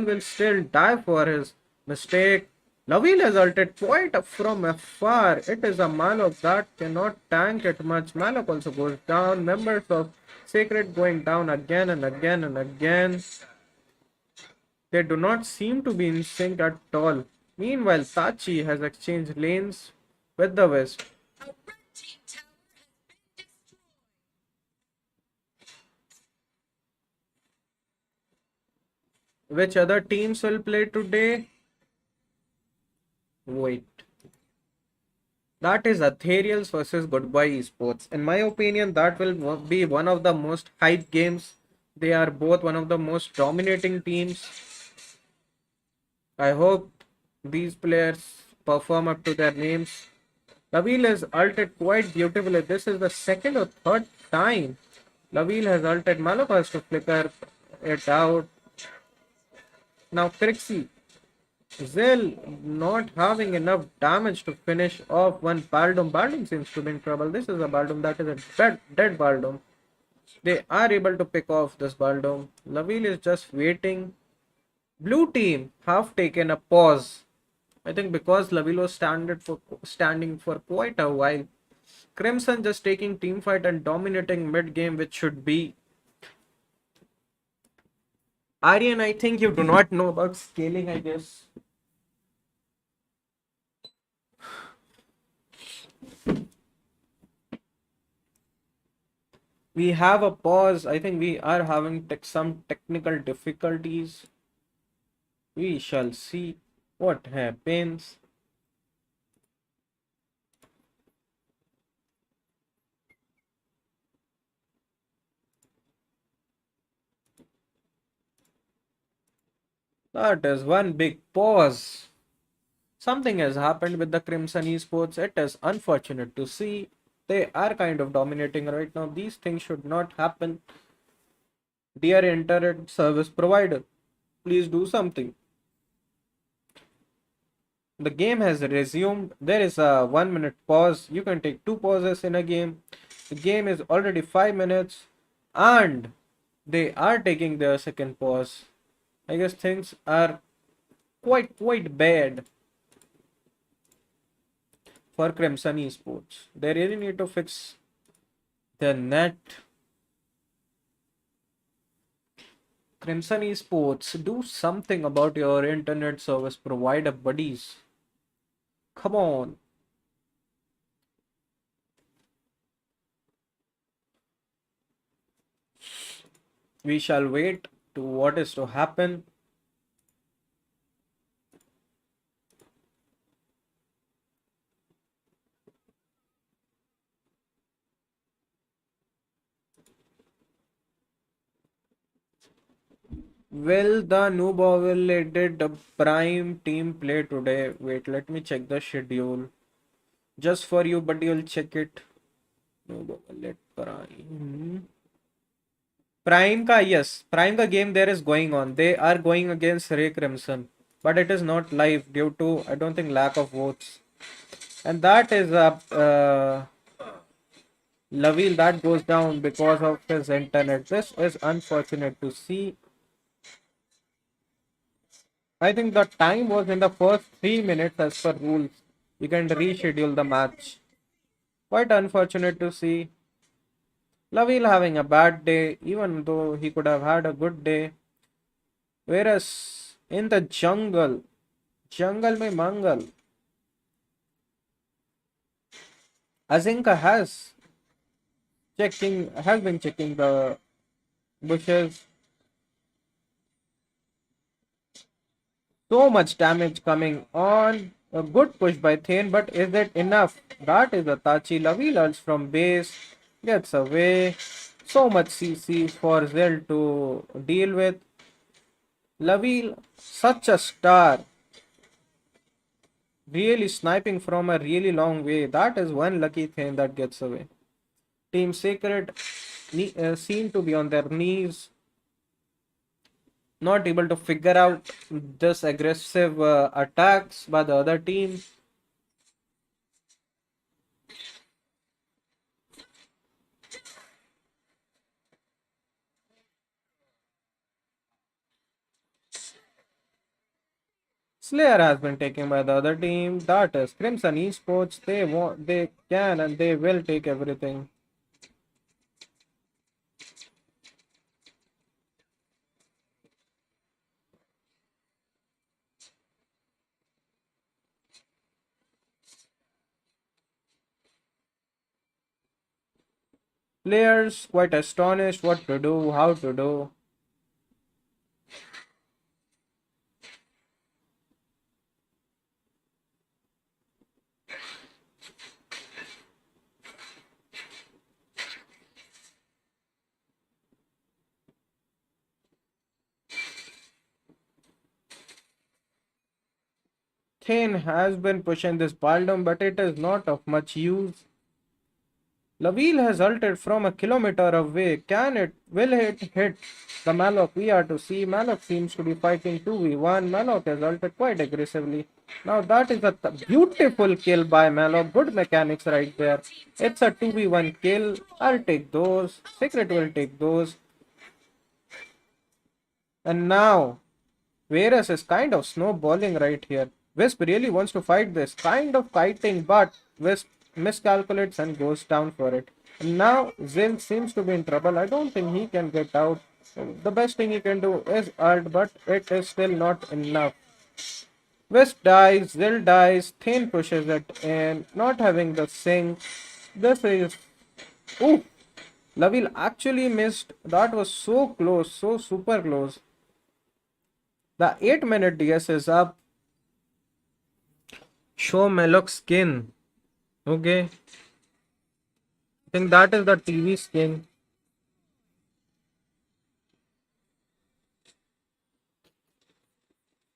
will still die for his mistake. Laville has ulted quite from afar. It is a Malok that cannot tank it much. Malok also goes down. Members of Sacred going down again and again and again. They do not seem to be in sync at all. Meanwhile, Tachi has exchanged lanes with the West. A red team tower has been destroyed. Which other teams will play today? Wait. That is Ethereals versus Goodbye Esports. In my opinion, that will be one of the most hype games. They are both one of the most dominating teams. I hope these players perform up to their names. Laville has ulted quite beautifully. This is the second or third time Laville has ulted. Malok has to flicker it out. Now Crixie. Zell not having enough damage to finish off one Baldum. Baldum seems to be in trouble. This is a Baldum that is a dead Baldum. They are able to pick off this Baldum. Laville is just waiting. Blue team have taken a pause. I think because Laville was standing for quite a while. Crimson just taking team fight and dominating mid game, which should be. Aryan, I think you do not know about scaling, I guess. We have a pause. I think we are having some technical difficulties. We shall see what happens. That is one big pause. Something has happened with the Crimson Esports. It is unfortunate to see. They are kind of dominating right now. These things should not happen. Dear internet service provider, please do something. The game has resumed. There is a 1 minute pause. You can take 2 pauses in a game. The game is already 5 minutes and they are taking their second pause. I guess things are quite bad for Crimson Esports. They really need to fix the net. Crimson Esports, do something about your internet service provider buddies. Come on. We shall wait to what is to happen. Will the Noob Overlated Prime team play today? Wait, let me check the schedule. Just for you, but you'll check it. Noob Overlated Prime. Prime ka, yes. Prime ka game there is going on. They are going against Ray Crimson. But it is not live due to, I don't think, lack of votes. And that is Laville that goes down because of his internet. This is unfortunate to see. I think the time was in the first 3 minutes as per rules. You can reschedule the match. Quite unfortunate to see. Laville having a bad day, even though he could have had a good day. Whereas in the jungle mein mangal, Azinka has been checking the bushes. So much damage coming on. A good push by Thane, but is it enough? That is a Tachi. Laville ults from base. Gets away. So much CC for Zell to deal with. Laville, such a star. Really sniping from a really long way. That is one lucky thing that gets away. Team Sacred seem to be on their knees. Not able to figure out this aggressive attacks by the other team. Slayer has been taken by the other team. That is Crimson Esports. They can, and they will take everything. Players quite astonished what to do, how to do. Thane has been pushing this Baldom, but it is not of much use. Laville has ulted from a kilometer away. Will it hit the Malok? We are to see. Malok seems to be fighting 2v1. Malok has ulted quite aggressively. Now that is a beautiful kill by Malok. Good mechanics right there. It's a 2v1 kill. I'll take those. Secret will take those. And now Varus is kind of snowballing right here. Wisp really wants to fight this, kind of fighting, but Wisp miscalculates and goes down for it. And now Zil seems to be in trouble. I don't think he can get out. The best thing he can do is ult, but it is still not enough. Wisp dies, Zil dies, Thane pushes it in, not having the sync. This is... Ooh! Laville actually missed. That was so close, so super close. The 8-minute DS is up. Show Melok skin. Okay. I think that is the TV skin.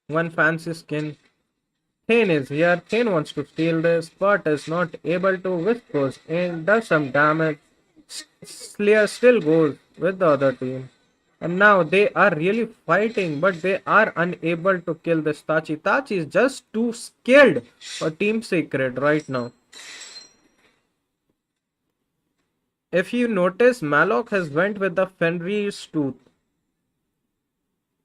One fancy skin. Thane is here. Thane wants to steal this, but is not able to. Wisp goes in, does some damage. Slayer still goes with the other team. And now they are really fighting, but they are unable to kill this Tachi. Tachi is just too skilled for Team Secret right now. If you notice, Malok has went with the Fenrir's Tooth.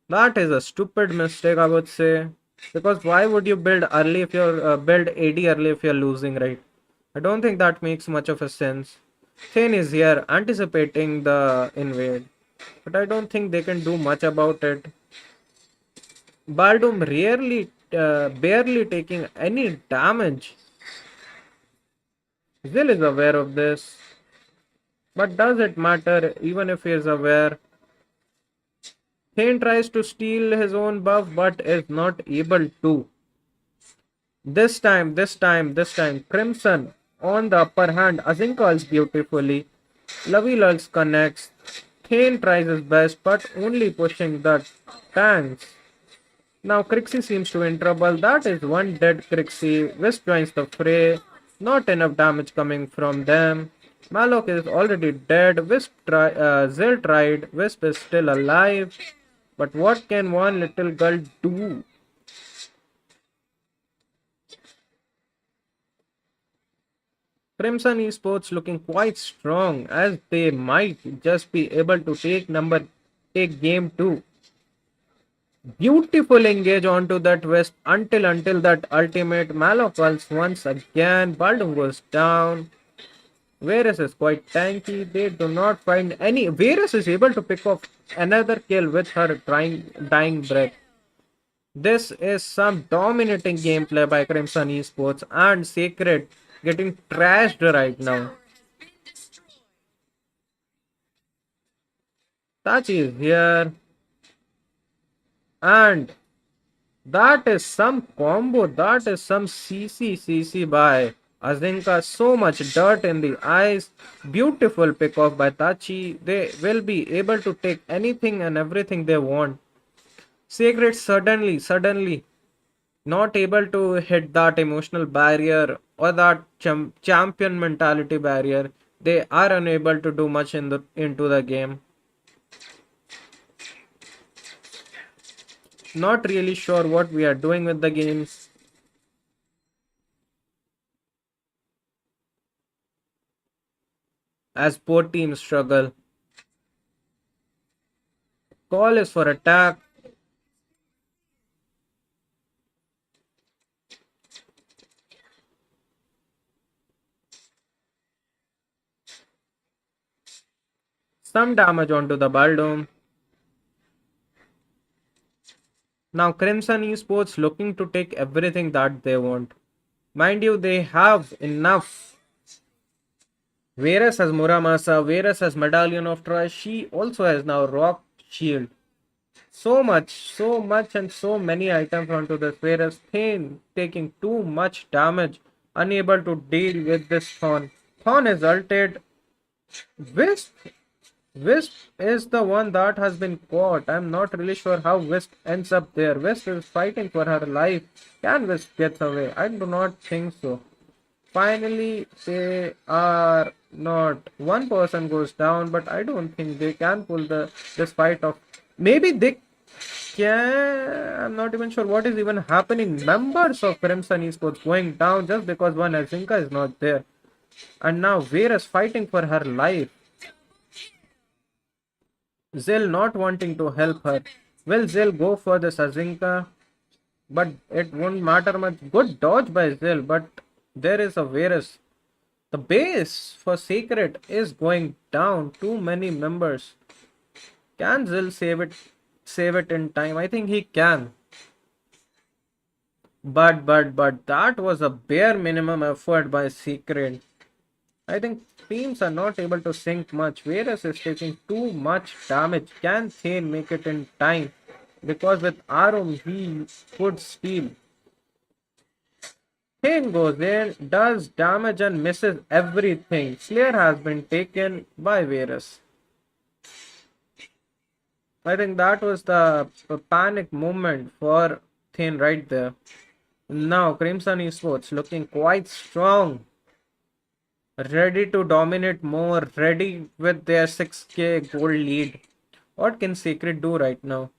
That is a stupid mistake, I would say. Because why would you build early if you're build AD early if you're losing, right? I don't think that makes much of a sense. Thane is here, anticipating the invade. But I don't think they can do much about it. Baldum barely taking any damage. Zil is aware of this. But does it matter even if he is aware? Thane tries to steal his own buff but is not able to. This time, Crimson on the upper hand. Azin calls beautifully. Laville connects. Thane tries his best but only pushing the tanks. Now Crixie seems to be in trouble. That is one dead Crixie. Wisp joins the fray. Not enough damage coming from them. Malok is already dead. Zil tried. Wisp is still alive. But what can one little girl do? Crimson Esports looking quite strong as they might just be able to take game 2. Beautiful engage onto that Wisp until that ultimate. Malok calls once again. Baldum goes down. Varus is quite tanky. They do not find any. Varus is able to pick off another kill with her dying breath. This is some dominating gameplay by Crimson Esports and Sacred getting trashed right now. Tachi is here. And that is some combo. That is some CC by Azinka. So much dirt in the eyes. Beautiful pick off by Tachi. They will be able to take anything and everything they want. Sacred suddenly not able to hit that emotional barrier or that champion mentality barrier. They are unable to do much into the game. Not really sure what we are doing with the games. As both teams struggle. Call is for attack. some damage onto the Baldome. Now Crimson Esports looking to take everything that they want. Mind you, they have enough. Varus has Muramasa, Varus has Medallion of Troy. She also has now Rock Shield. So much and so many items onto this Varus. Thane taking too much damage. Unable to deal with this Thorn. Thorn is ulted. Wisp. Wisp is the one that has been caught. I'm not really sure how Wisp ends up there. Wisp is fighting for her life. Can Wisp get away? I do not think so. Finally, they are not. One person goes down, but I don't think they can pull this fight off. Maybe they can. I'm not even sure what is even happening. Members of Crimson Esports going down just because one Azinka is not there. And now Varus fighting for her life. Zill not wanting to help her. Will Zill go for this Azinka? But it won't matter much. Good dodge by Zill, but there is a Varus. The base for Secret is going down. Too many members. Can Zill save it in time? I think he can. But that was a bare minimum effort by Secret. I think teams are not able to sync much. Varus is taking too much damage. Can Thane make it in time? Because with Arum he could steal. Thane goes in, does damage and misses everything. Slayer has been taken by Varus. I think that was the panic moment for Thane right there. Now Crimson Esports looking quite strong. Ready to dominate more. Ready with their 6k gold lead. What can Secret do right now?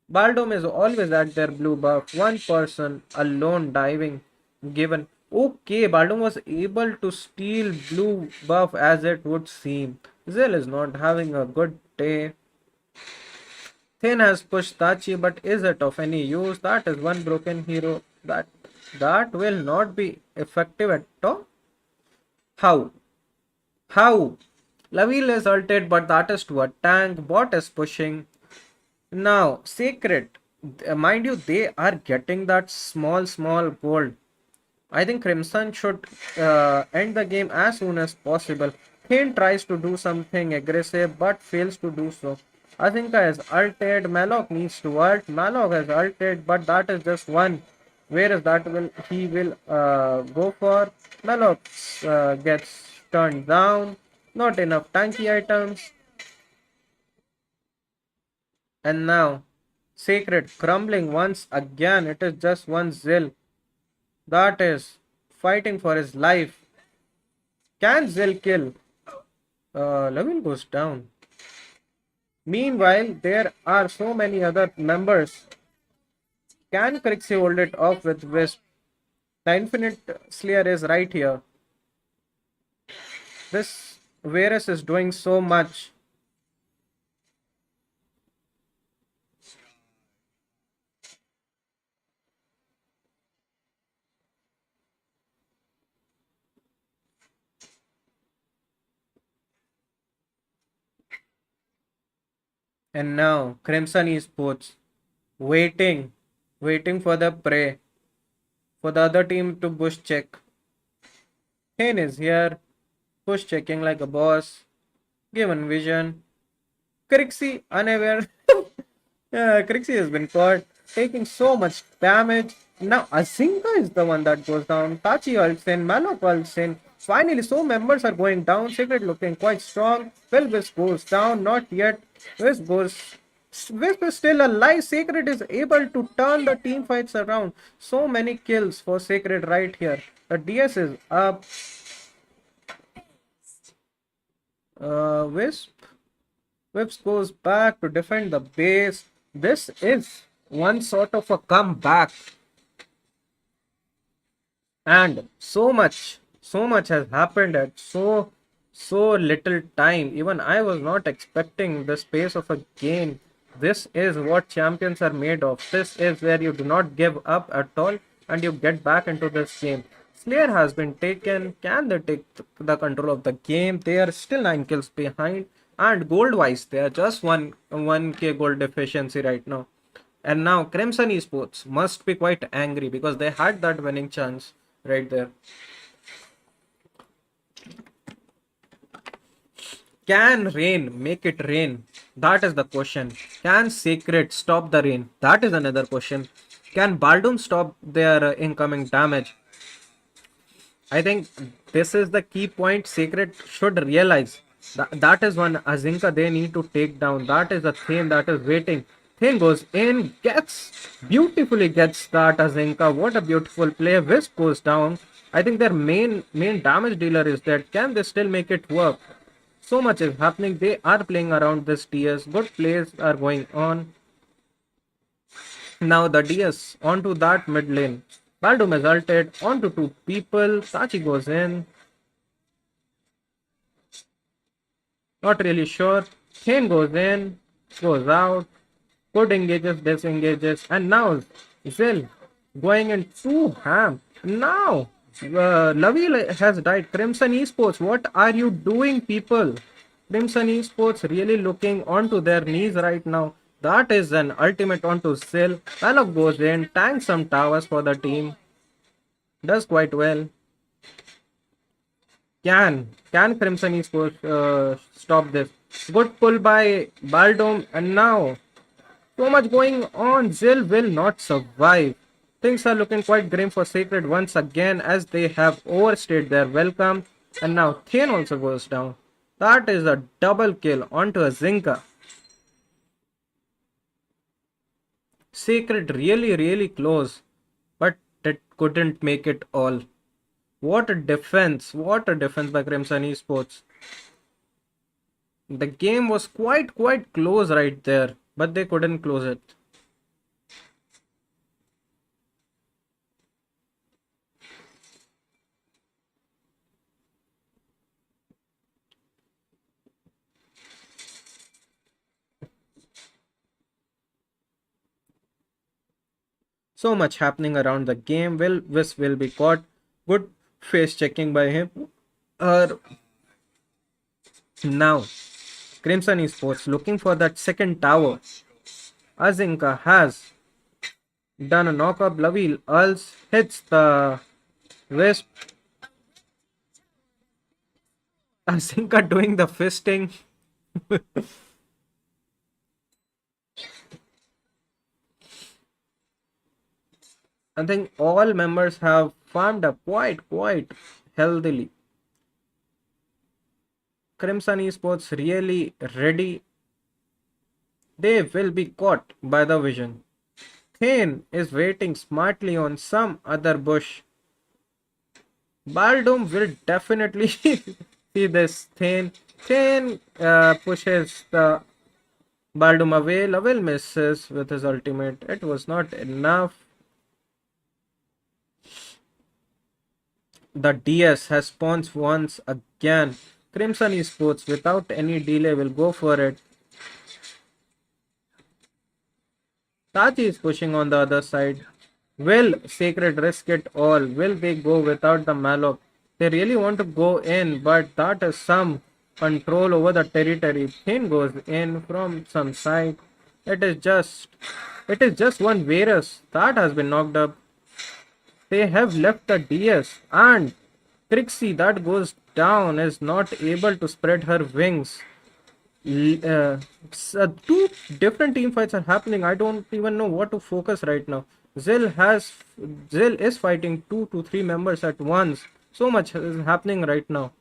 Baldome is always at their blue buff. One person alone diving. Given. Okay, Baldome was able to steal blue buff as it would seem. Zill is not having a good day. Thane has pushed Tachi, but is it of any use? That is one broken hero. That will not be effective at all. How? Laville is ulted, but that is to a tank. Bot is pushing. Now, Secret. Mind you, they are getting that small gold. I think Crimson should end the game as soon as possible. Thane tries to do something aggressive, but fails to do so. Azinka is ulted. Malok needs to ult. Malok has ulted, but that is just one. Whereas he will go for. Malok gets turned down. Not enough tanky items. And now Secret crumbling once again. It is just one Zill that is fighting for his life. Can Zill kill? Lavin goes down. Meanwhile, there are so many other members. Can Crixie hold it off with Wisp? The Infinite Slayer is right here. This Varus is doing so much. And now Crimson Esports waiting for the prey, for the other team to push check. Thane is here, push checking like a boss, given vision. Crixie unaware. Crixie has been caught, taking so much damage. Now Azinka is the one that goes down. Tachi ults in, Malok ults in. Finally, so members are going down. Secret looking quite strong. Well, Wisp goes down, not yet. Wisp is still alive. Secret is able to turn the team fights around. So many kills for Secret right here. The DS is up. Wisp goes back to defend the base. This is one sort of a comeback. And so much has happened at so little time. Even I was not expecting the space of a game. This is what champions are made of. This is where you do not give up at all and you get back into this game. Slayer has been taken. Can they take the control of the game? They are still 9 kills behind. And gold wise, they are just 1k gold deficiency right now. And now Crimson Esports must be quite angry because they had that winning chance right there. Can rain make it rain? That is the question. Can Sacred stop the rain? That is another question. Can Baldum stop their incoming damage? I think this is the key point Sacred should realize. That is one Azinka they need to take down. That is the theme that is waiting. Thane goes in, beautifully gets that Azinka. What a beautiful play. Wisp goes down. I think their main damage dealer is dead. Can they still make it work? So much is happening. They are playing around this DS. Good plays are going on. Now the DS onto that mid lane. Baldum is ulted onto two people. Sachi goes in. Not really sure. Thane goes in. Goes out. Good engages, disengages. And now Zill going in too ham. Now Laville has died. Crimson Esports, what are you doing, people? Crimson Esports really looking onto their knees right now. That is an ultimate onto Zill. Malok goes in, tanks some towers for the team. Does quite well. Can Crimson Esports stop this? Good pull by Baldom, and now so much going on. Zill will not survive. Things are looking quite grim for Sacred once again as they have overstayed their welcome. And now Thane also goes down. That is a double kill onto a Zinka. Sacred really close, but it couldn't make it all. What a defense. What a defense by Crimson Esports. The game was quite close right there, but they couldn't close it. So much happening around the game. This will be caught. Good face checking by him. Now, Crimson Esports looking for that second tower. Azinka has done a knockup. Laville ults, hits the Wisp. Azinka doing the fisting. I think all members have farmed up quite healthily. Crimson Esports really ready. They will be caught by the vision. Thane is waiting smartly on some other bush. Baldum will definitely see this Thane. Thane pushes the Baldum away. Lavelle misses with his ultimate. It was not enough. The DS has spawns once again. Crimson Esports without any delay will go for it. Tachi is pushing on the other side. Will Sacred risk it all? Will they go without the Malok? They really want to go in, but that is some control over the territory. Thane goes in from some side. It is just one Varus that has been knocked up. They have left the DS, and Trixie that goes down is not able to spread her wings. Two different team fights are happening. I don't even know what to focus right now. Zill is fighting 2 to 3 members at once. So much is happening right now.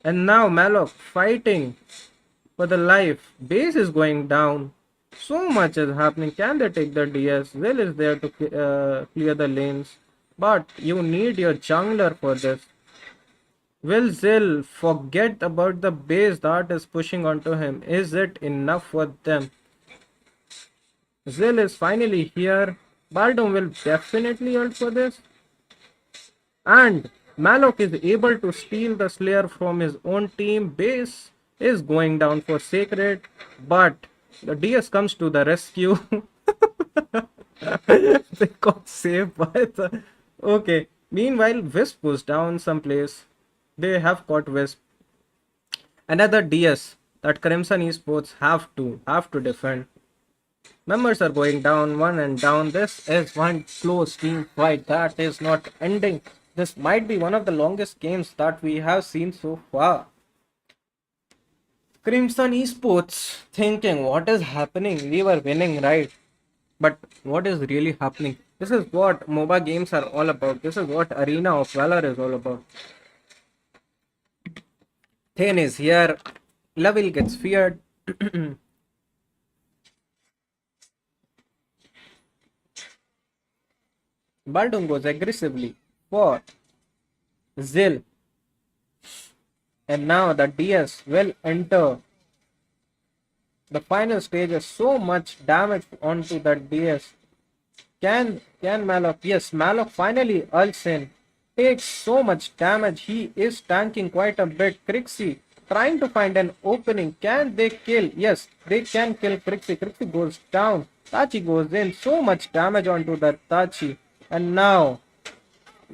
And now Malok fighting for the life. Base is going down. So much is happening. Can they take the DS? Zill is there to clear the lanes. But you need your jungler for this. Will Zill forget about the base that is pushing onto him? Is it enough for them? Zill is finally here. Baldum will definitely ult for this. And Malok is able to steal the Slayer from his own team. Base is going down for Sacred. But the DS comes to the rescue. They got saved by the... Okay. Meanwhile, Wisp goes down someplace. They have caught Wisp. Another DS that Crimson Esports have to defend. Members are going down one and down. This is one close team fight that is not ending. This might be one of the longest games that we have seen so far. Crimson Esports thinking, what is happening? We were winning, right? But what is really happening? This is what MOBA games are all about. This is what Arena of Valor is all about. Thane is here. Level gets feared. Baldung goes aggressively for Zil. And now the DS will enter the final stage. So much damage onto the DS. Can Malok? Yes, Malok finally ults in. Takes so much damage. He is tanking quite a bit. Crixie trying to find an opening. Can they kill? Yes, they can kill Crixie. Crixie goes down. Tachi goes in. So much damage onto the Tachi. And now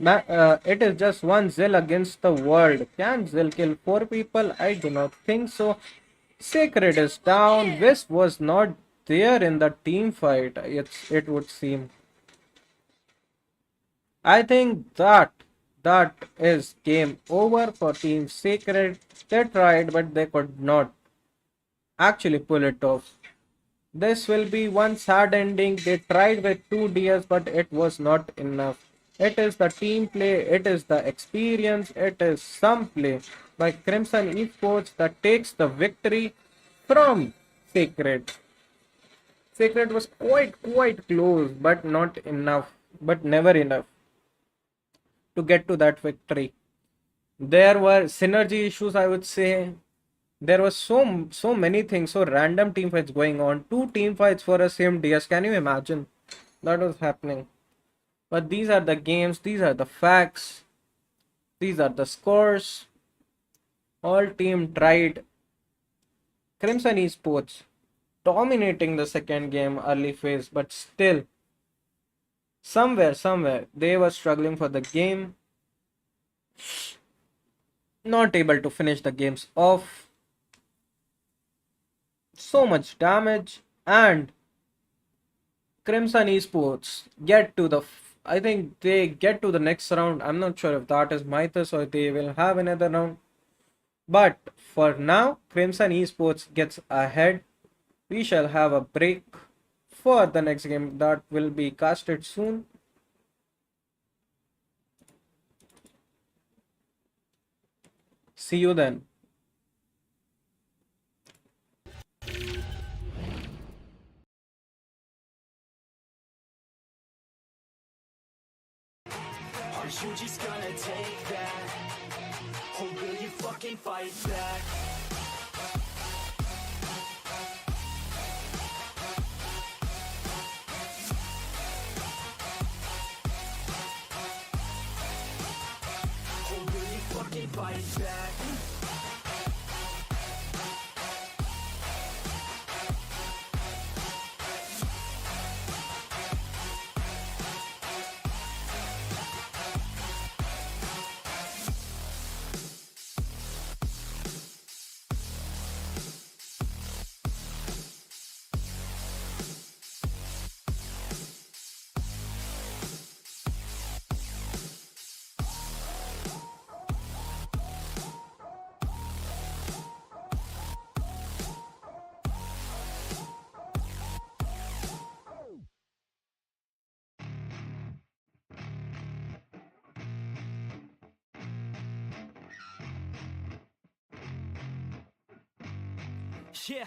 it is just one Zil against the world. Can Zil kill 4 people? I do not think so. Sacred is down. Wisp was not there in the team fight. It would seem. I think that is game over for Team Sacred. They tried, but they could not actually pull it off. This will be one sad ending. They tried with 2 DS, but it was not enough. It is the team play, it is the experience, it is some play by Crimson Esports that takes the victory from Sacred. Sacred was quite close, but not enough, but never enough to get to that victory. There were synergy issues, I would say. There was so many things, so random team fights going on. 2 team fights for a same DS. Can you imagine? That was happening. But these are the games, these are the facts, these are the scores. All team tried. Crimson Esports dominating the second game early phase, but still somewhere they were struggling for the game. Not able to finish the games off. So much damage, and Crimson Esports get to the I think they get to the next round. I'm not sure if that is Mythos or they will have another round. But for now, Crimson Esports gets ahead. We shall have a break for the next game that will be casted soon. See you then. Are you just gonna take that? Or will you fucking fight back? Or will you fucking fight back? Yeah,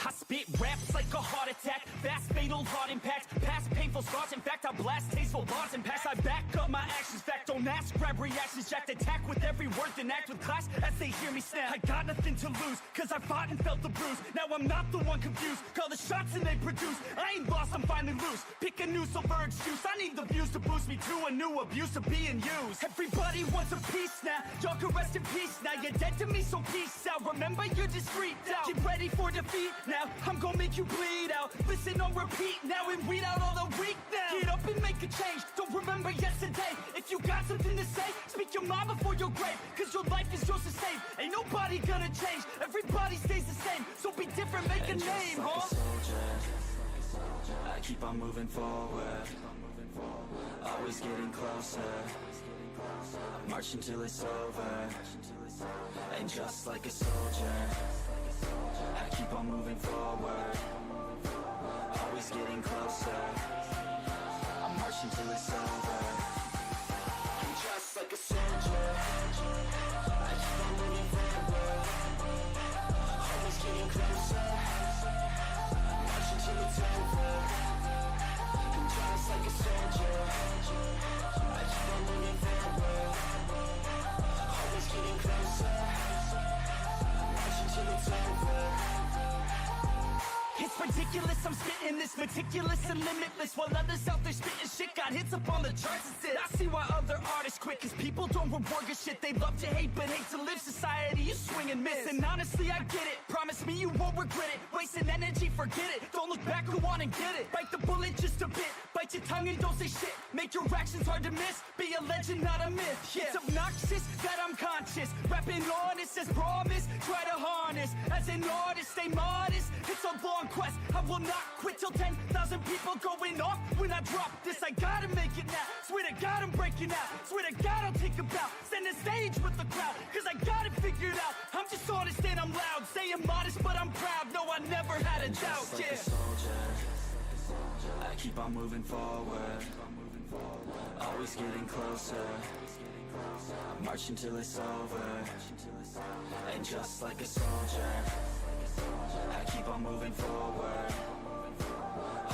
I spit raps like a heart attack. Fast, fatal, hard impact. Past painful scars. In fact, I blast tasteful bars and pass. I back up my actions. Fact, don't ask. Grab reactions. Jacked attack with every word. Then act with class as they hear me snap. I got nothing to lose, cause I fought and felt the bruise. Now I'm not the one confused. Call the shots and they produce. I ain't lost, I'm finally loose. Pick a new silver excuse. I need the views to boost me to a new abuse of being used. Everybody wants a piece now. Y'all can rest in peace now. You're dead to me, so peace out. Remember, you're discreet out. Get ready for defeat now. I'm gonna make you bleed out. Listen on repeat now and weed out all the weak now. Get up and make a change, don't remember yesterday. If you got something to say, speak your mind before your grave. Cause your life is yours to save, ain't nobody gonna change. Everybody stays the same, so be different, make a name, like huh? a soldier, I keep on moving forward, always getting closer. I march until it's over, and just like a soldier, I keep on moving forward, always getting closer. I march until it's over, and just like a soldier, I keep on moving forward, always getting closer. I march until it's over, and just like a soldier, I keep on moving forward, always getting closer. I march until it's over. It's ridiculous, I'm spitting this meticulous and limitless, while others out there spitting shit got hits up on the charts instead. I see why other artists quit, cause people don't reward good shit. They love to hate but hate to live. Society is swing and miss, and honestly I get it. Promise me you won't regret it. Wasting energy, forget it. Don't look back, go on and get it. Bite the bullet just a bit, bite your tongue and don't say shit. Make your actions hard to miss, be a legend not a myth. Yeah. It's obnoxious that I'm conscious, rapping honest as promise. Try to harness, as an artist stay modest. It's a long quest, I will not quit till 10,000 people going off when I drop this. I gotta make it now, swear to God I'm breaking out. Swear to God I'll take a bow, stand the stage with the crowd. Cause I got it figured out, I'm just honest and I'm loud. Saying modest but I'm proud, no I never had a doubt. Just like Yeah. a soldier, I keep on moving forward, always getting closer. I march until it's over, and just like a soldier, I keep on moving forward,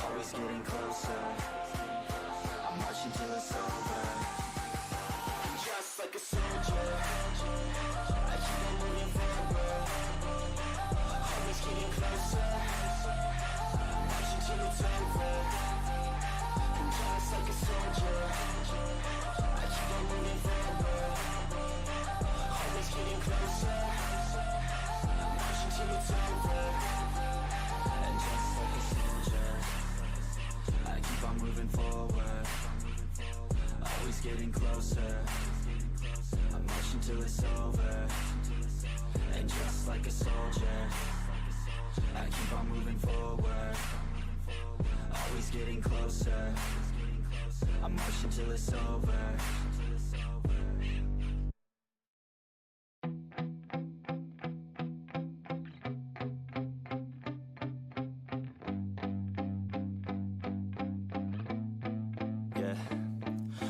always getting closer. I march until it's over, and just like a soldier, I keep on moving forward, always getting closer. I march until it's over, and just like a soldier, I keep on moving forward, always getting closer. I march until it's over, and just like a soldier, I keep on moving forward, always getting closer. I march until it's over, and just like a soldier, I keep on moving forward, always getting closer. I march until it's over. Yeah,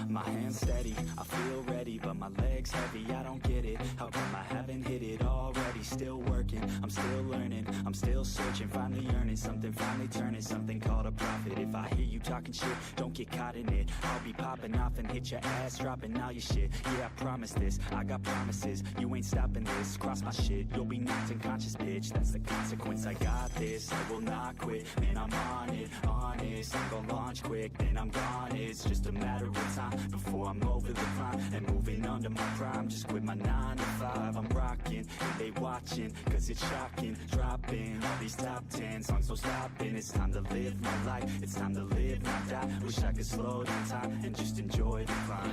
my hands steady, I feel ready, but my legs heavy, I don't get it. How come I haven't hit it already? Still working, I'm still learning, I'm still searching, finally earning something, finally turning something called a profit. If I hear you talking shit, don't get caught in it. I'll be popping off and hit your ass, dropping all your shit. Yeah, I promise this, I got promises, you ain't stopping this. Cross my shit, you'll be knocked unconscious, bitch. That's the consequence, I got this, I will not quit. Man, I'm on it, honest, I'm gonna launch quick, then I'm gone. It's just a matter of time before I'm over the climb and moving under my prime. Just quit my 9 to 5, I'm rocking, and they watching, cause it's shocking. Dropping all these top 10 songs, no stopping. It's time to live my life, it's time to live, not die. Wish I could slow down time and just enjoy the climb.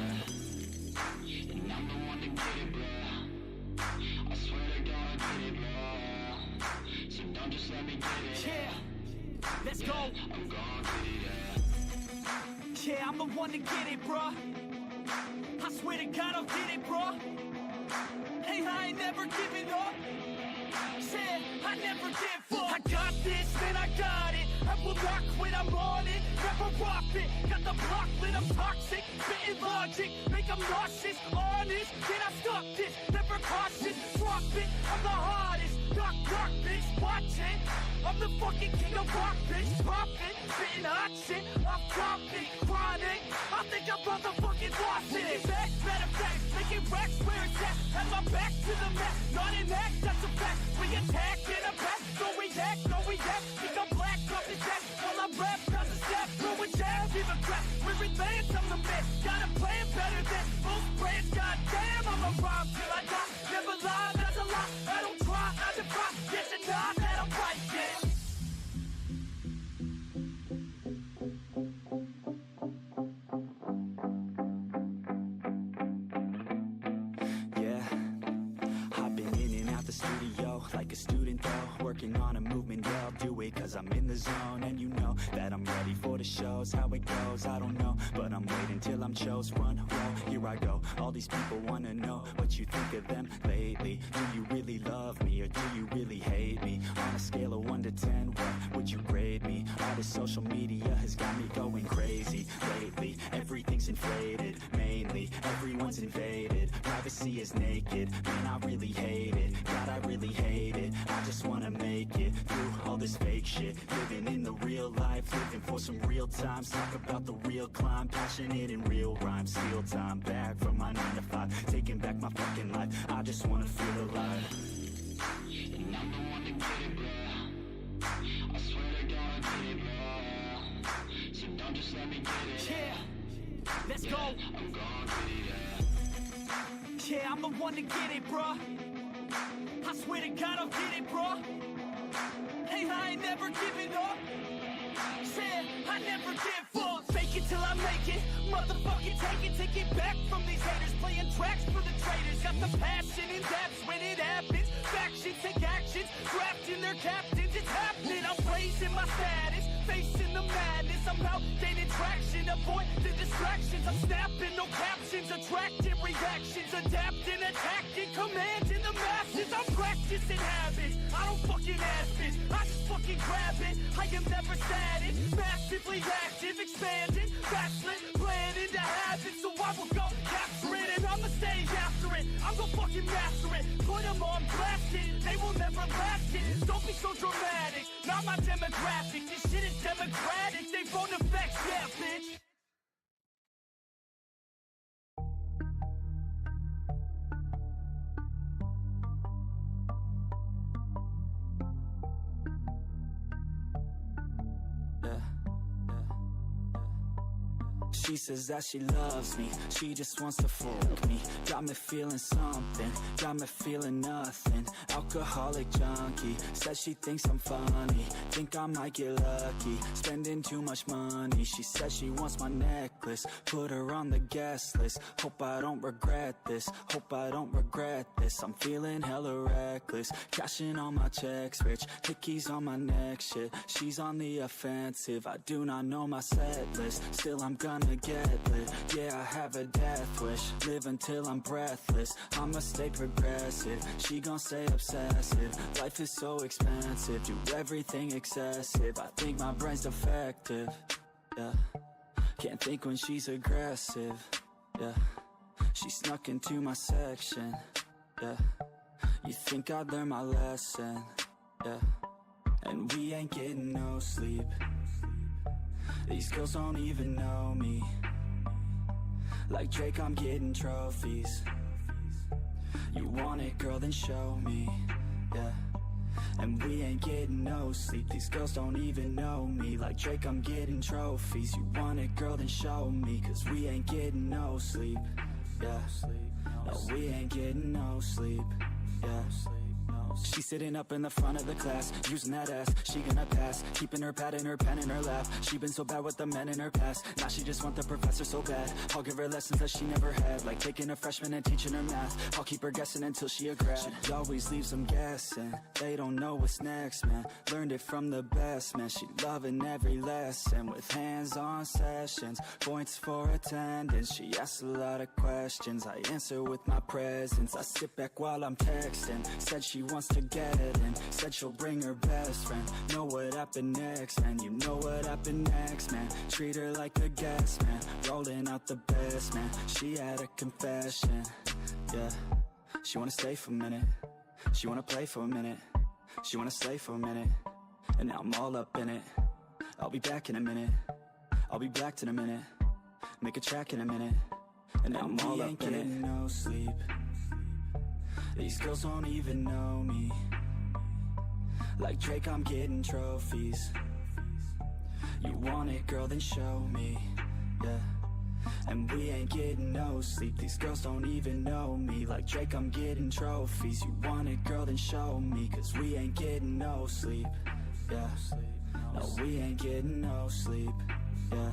And I'm the one to get it, bro. I swear to God I get it, bro. So don't just let me get it. Yeah, let's go. I'm gonna get it, yeah. Yeah, I'm the one to get it, bruh. I swear to God I'll get it, bruh. Hey, I ain't never giving up. Said I never give up. I got this, man, I got it. I will not quit, I'm on it. Never profit, got the block lit, I'm toxic. Spitting logic, make them nauseous. Honest, can I stop this? Never cautious, drop it. I'm the hardest. Knock, knock, bitch, watch it. I'm the fucking king of rock, bitch. Poppin', spitting hot shit. I'm topic, chronic. I think I'm motherfucking lost it. Making back, matter of fact, making racks where it's at. Have my back to the mat, not an act, that's a fact. We attack in a back, no react, no react. Think I'm black, up his ass. While I rap, cause it's snap, throw a jab, give a crap. We're advanced, I'm the man. Got a plan better than most brands. Goddamn, I'm a rhyme till I die. Never lie, that's a lie. I don't try, I defy. Yes and nah, that I'm right, yeah. I'm in the zone, and you know that I'm ready for the shows. How it goes, I don't know, but I'm waiting till I'm chose. Front row, here I go. All these people wanna know what you think of them lately. Do you really love me, or do you really hate me? On a scale of 1 to 10, what would you grade me? All this social media has got me going crazy lately. Everything's inflated, mainly everyone's invaded. Privacy is naked, man, I really hate it. God, I really hate it. I just wanna make it through all this fake shit. Living in the real life, living for some real times. Talk about the real climb, passionate in real rhymes. Steal time back from my 9 to 5, taking back my fucking life. I just wanna feel alive. And I'm the one to get it, bro. I swear to God I get it, bro. So don't just let me get it. Yeah, let's go. I'm gonna get it, Yeah, I'm the one to get it, bruh. I swear to God I'll get it, bruh. Hey, I ain't never giving up. Said I never give up. Fake it till I make it. Motherfucking take it back from these haters. Playing tracks for the traitors. Got the passion and that's when it happens. Factions take actions, drafting their captains. It's happening. I'm raising my status, facing the madness. I'm out gaining traction, avoid the distractions. I'm snapping, no captions, attracting reactions, adapting, attacking, commanding the masses. I'm practicing habits. I don't fucking ask bitch. I just fucking grab it. I am never static, massively active, expanding, backslid, playing into habits. So I will go capture it and I'ma stay after it. I'm gonna fucking master it. Put them on blast it. They will never last it. Don't be so dramatic. Not my demographic. This shit is democratic. They phone effects, yeah, bitch. She says that she loves me, she just wants to fuck me. Got me feeling something, got me feeling nothing. Alcoholic junkie, says she thinks I'm funny. Think I might get lucky, spending too much money. She says she wants my necklace, put her on the guest list. Hope I don't regret this, hope I don't regret this. I'm feeling hella reckless, cashing all my checks rich. Hickeys on my neck, shit, she's on the offensive. I do not know my set list, still I'm gonna get lit. Yeah, I have a death wish, live until I'm breathless. I'ma stay progressive, she gon' stay obsessive. Life is so expensive, do everything excessive. I think my brain's defective, yeah. Can't think when she's aggressive, yeah. She snuck into my section, yeah. You think I'd learn my lesson, yeah. And we ain't getting no sleep. These girls don't even know me. Like Drake, I'm getting trophies. You want it, girl, then show me, yeah. And we ain't getting no sleep. These girls don't even know me. Like Drake, I'm getting trophies. You want it, girl, then show me. Cause we ain't getting no sleep, yeah. No, we ain't getting no sleep, yeah. She's sitting up in the front of the class, using that ass, she gonna pass. Keeping her pad and her pen in her lap. She been so bad with the men in her past. Now she just want the professor so bad. I'll give her lessons that she never had, like taking a freshman and teaching her math. I'll keep her guessing until she a grad. She always leaves them guessing, they don't know what's next, man. Learned it from the best, man. She loving every lesson, with hands-on sessions, points for attendance. She asks a lot of questions, I answer with my presence. I sit back while I'm texting, said she wants to get in, said she'll bring her best friend. Know what happened next, man. You know what happened next, man. Treat her like a guest, man. Rolling out the best, man. She had a confession, yeah. She wanna stay for a minute, she wanna play for a minute, she wanna slay for a minute. And now I'm all up in it. I'll be back in a minute, I'll be back in a minute. Make a track in a minute. And now I'm all up in it. No sleep. These girls don't even know me. Like Drake, I'm getting trophies. You want it, girl, then show me, yeah. And we ain't getting no sleep. These girls don't even know me. Like Drake, I'm getting trophies. You want it, girl, then show me. Cause we ain't getting no sleep, yeah. No, we ain't getting no sleep, yeah.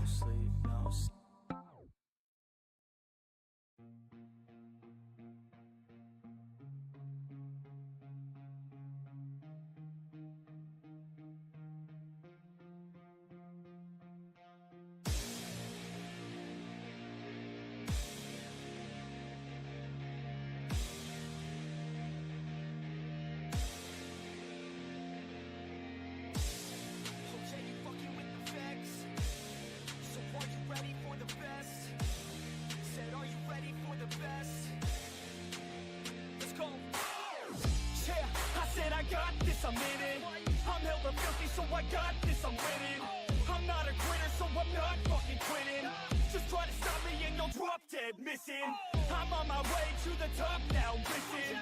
I'm in it. I'm hella filthy, so I got this, I'm winning. I'm not a quitter, so I'm not fucking quitting. Just try to stop me and you'll drop dead missing. I'm on my way to the top now, listen.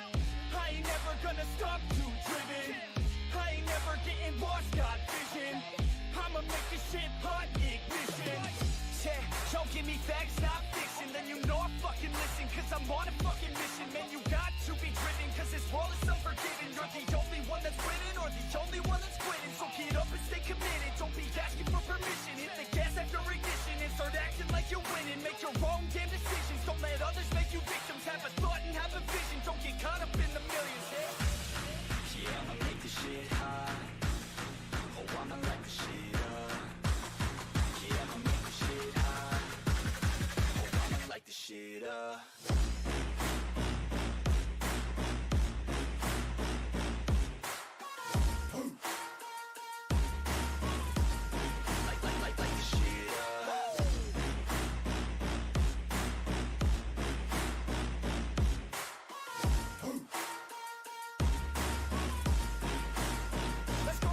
I ain't never gonna stop, too driven. I ain't never getting lost, got vision. I'ma make this shit hot, ignition. Yeah, don't give me facts, not fiction. Then you know I fucking listen, cause I'm on a fucking mission. Man, you got to be driven, cause this world is unforgiving. You're the only one that's winning, or the only one that's quitting. So get up and stay committed, don't be asking for permission. Hit the gas after ignition and start acting like you're winning. Make your own damn decisions, don't let others make you victims. Have a thought and have a vision, don't get caught up in the millions. Yeah, I'ma make this shit hot. Oh, I'ma light the shit up. Yeah, I'ma make this shit hot. Oh, I'ma light the shit up. Light the shit up. Let's go!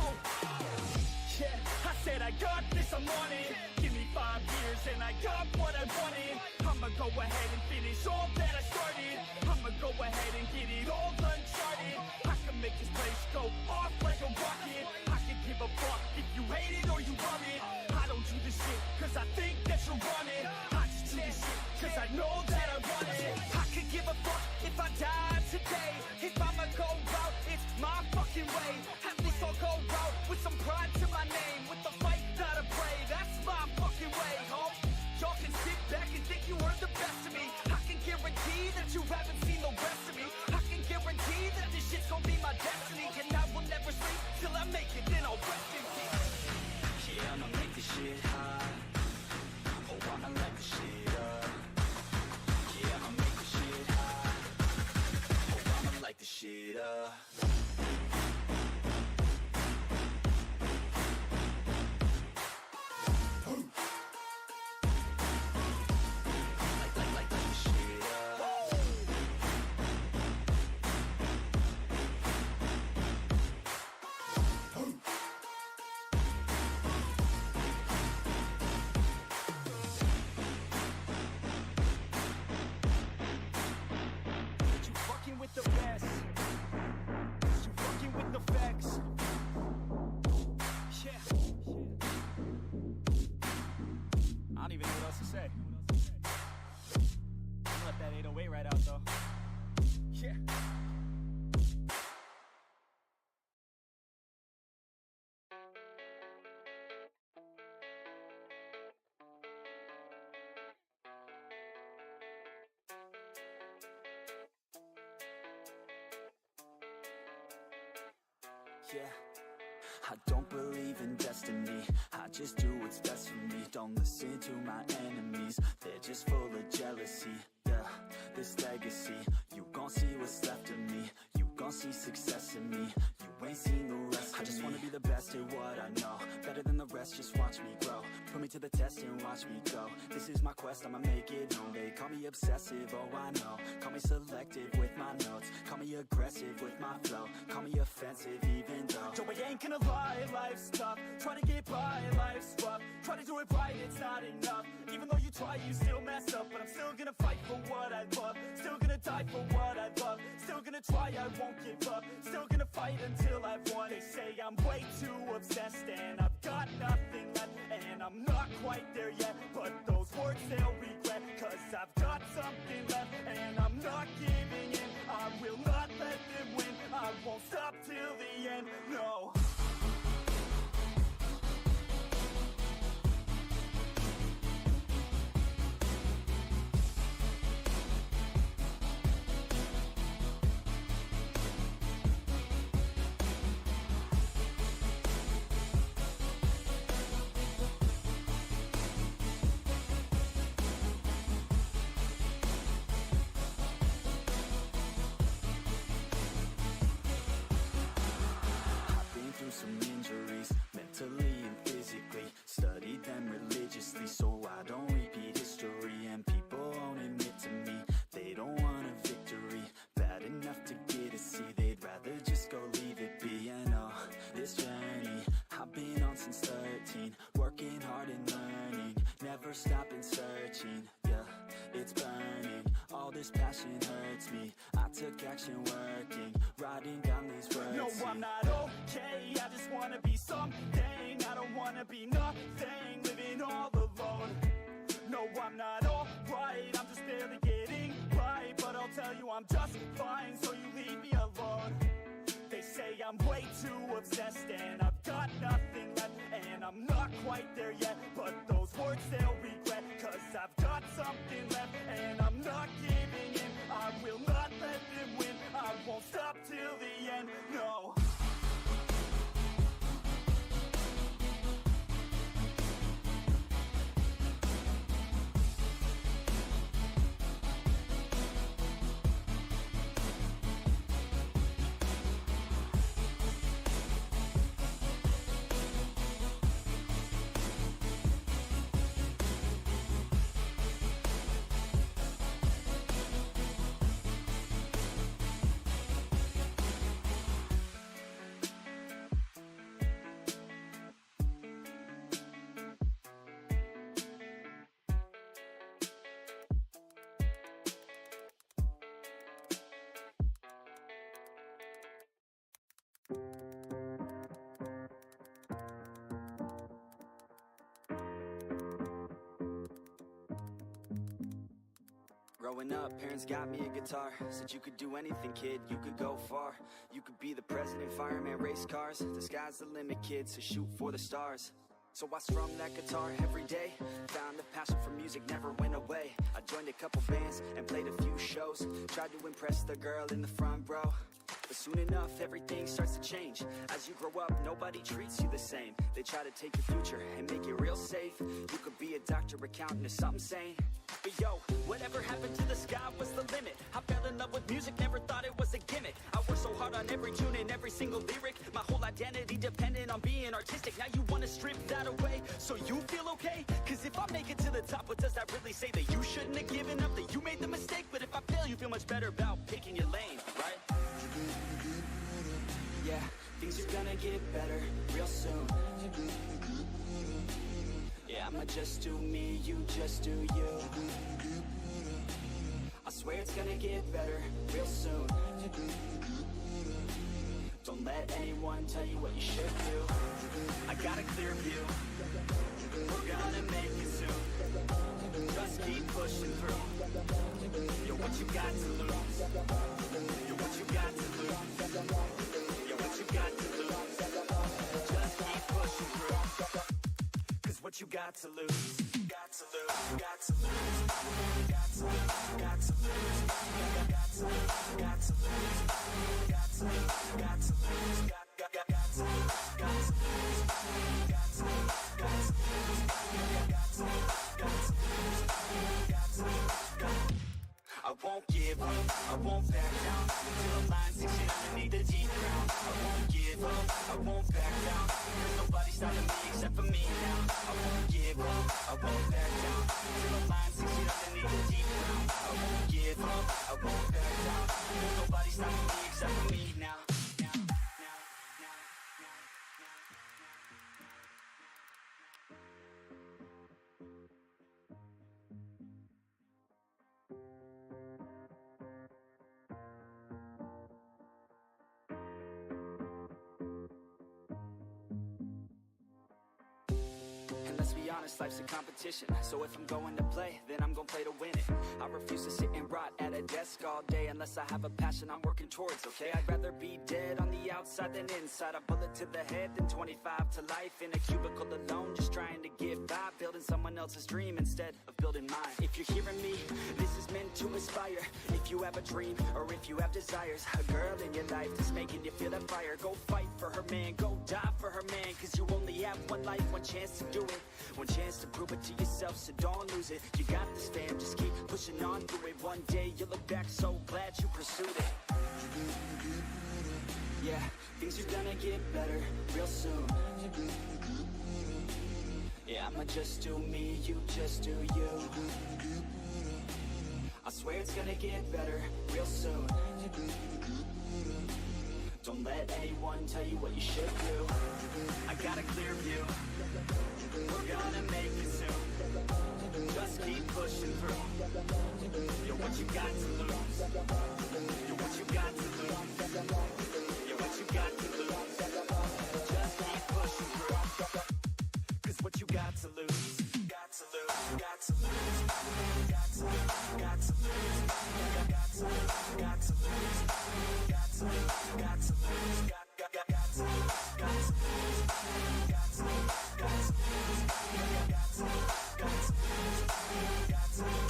Yeah, I said I got this, I'm on it. Give me 5 years and I got what I wanted. I'ma go ahead and finish all that I started. I'ma go ahead and get it all uncharted. I can make this place go off like a rocket. I can give a fuck if you hate it or you love it. I don't do this shit cause I think that you're on it. I just do this shit cause I know that I want it. I could give a fuck if I die today. If I'ma go out, it's my fucking way. At least I'll go out with some pride to my name. With the fight that I pray, that's my fucking way, home. Y'all can sit back and think you heard the best of me. I can guarantee that you haven't seen the rest of me. I can guarantee that this shit's gonna be my destiny. And I will never sleep till I make it, then I'll rest in peace. Yeah, I'ma make this shit hot. Oh, I'ma light the shit up. Yeah, I'ma make this shit hot. Oh, I'ma light the shit up. Light the shit up. You fucking with the best. You fucking with the facts. Yeah. I don't even know what else to say. I'm let that 808 right out though. Yeah. Yeah, I don't believe in destiny. I just do what's best for me. Don't listen to my enemies, they're just full of jealousy. Yeah, this legacy, you gon' see what's left of me. You gon' see success in me. You ain't seen the rest of me. I just wanna be the best at what I know. Better than the rest, just watch me grow. Put me to the test and watch me go. This is my quest, I'ma make it known. They call me obsessive, oh I know. Call me selective with my notes. Call me aggressive with my flow. Call me offensive even though Joe, I ain't gonna lie, life's tough. Try to get by, life's rough. Try to do it right, it's not enough. Even though you try, you still mess up. But I'm still gonna fight for what I love. Still gonna die for what I love. Still gonna try, I won't give up. Still gonna fight until I've won. They say I'm way too obsessed and I've got nothing left. And I'm not quite there yet, but those words they'll regret. Cause I've got something left and I'm not giving in. I will not let them win. I won't stop till the end, no. since 13, working hard and learning, never stopping searching, yeah, it's burning, all this passion hurts me, I took action working, writing down these words. No, I'm not okay, I just wanna be something, I don't wanna be nothing, living all alone. No, I'm not alright, I'm just barely getting by, but I'll tell you I'm just fine, so you leave me alone. They say I'm way too obsessed and I've got nothing left, and I'm not quite there yet, but those words they'll regret, cause I've got something left and I'm not giving in. I will not let them win, I won't stop till the end, no. Growing up, parents got me a guitar. Said you could do anything, kid, you could go far. You could be the president, fireman, race cars. The sky's the limit, kid, so shoot for the stars. So I strummed that guitar every day. Found a passion for music, never went away. I joined a couple bands and played a few shows. Tried to impress the girl in the front row. But soon enough, everything starts to change. As you grow up, nobody treats you the same. They try to take your future and make it real safe. You could be a doctor, accountant, or something sane. But yo, whatever happened to the sky was the limit. I fell in love with music, never thought it was a gimmick. I worked so hard on every tune and every single lyric. My whole identity depended on being artistic. Now you wanna strip that away, so you feel okay? Cause if I make it to the top, what does that really say? That you shouldn't have given up, that you made the mistake? But if I fail, you feel much better about picking your lane, right? Yeah, things are gonna get better real soon. Yeah, I'ma just do me, you just do you. I swear it's gonna get better real soon. Don't let anyone tell you what you should do. I got a clear view, we're gonna make it soon. Just keep pushing through. You're what you got to lose. You're what you got to lose. You're what you got to lose. Just keep pushing through. Cause what you got to lose, got to lose, got to lose, got to lose, got to lose, got to lose, got to lose, got to lose, got to lose, got to lose, got to lose, got to lose, got to lose, got to lose, got to lose, got to lose. I won't give up, I won't back down till the line sinks in underneath the deep ground. I won't give up, I won't back down. There's nobody stopping me except for me now. I won't give up, I won't back down till the line sinks in underneath the deep ground. I won't give up, I won't back down. There's nobody stopping me except for me now. Let's be honest, life's a competition. So if I'm going to play, then I'm gonna play to win it. I refuse to sit and rot at a desk all day unless I have a passion I'm working towards, okay? I'd rather be dead on the outside than inside. A bullet to the head than 25 to life in a cubicle alone, just trying to get by, building someone else's dream instead of building mine. If you're hearing me, this is meant to inspire. If you have a dream or if you have desires, a girl in your life that's making you feel that fire, go fight for her, man, go die for her, man. Cause you only have one life, one chance to do it, one chance to prove it to yourself, so don't lose it. You got this, fam, just keep pushing on through it. One day you'll look back so glad you pursued it. Yeah, things are gonna get better real soon. Yeah, I'ma just do me, you just do you. I swear it's gonna get better real soon. Don't let anyone tell you what you should do. I got a clear view, we're gonna make it soon. Just keep pushing through. You're what you got to lose. You're what you got to lose. You're what you got to lose. Just keep pushing through. Cause what you got to lose, got to lose, got to lose, got to lose, got to lose, got to lose, got to lose, got to lose, got to lose, got to lose, got to lose, got to lose, got to lose, got to lose, got to lose, got to lose.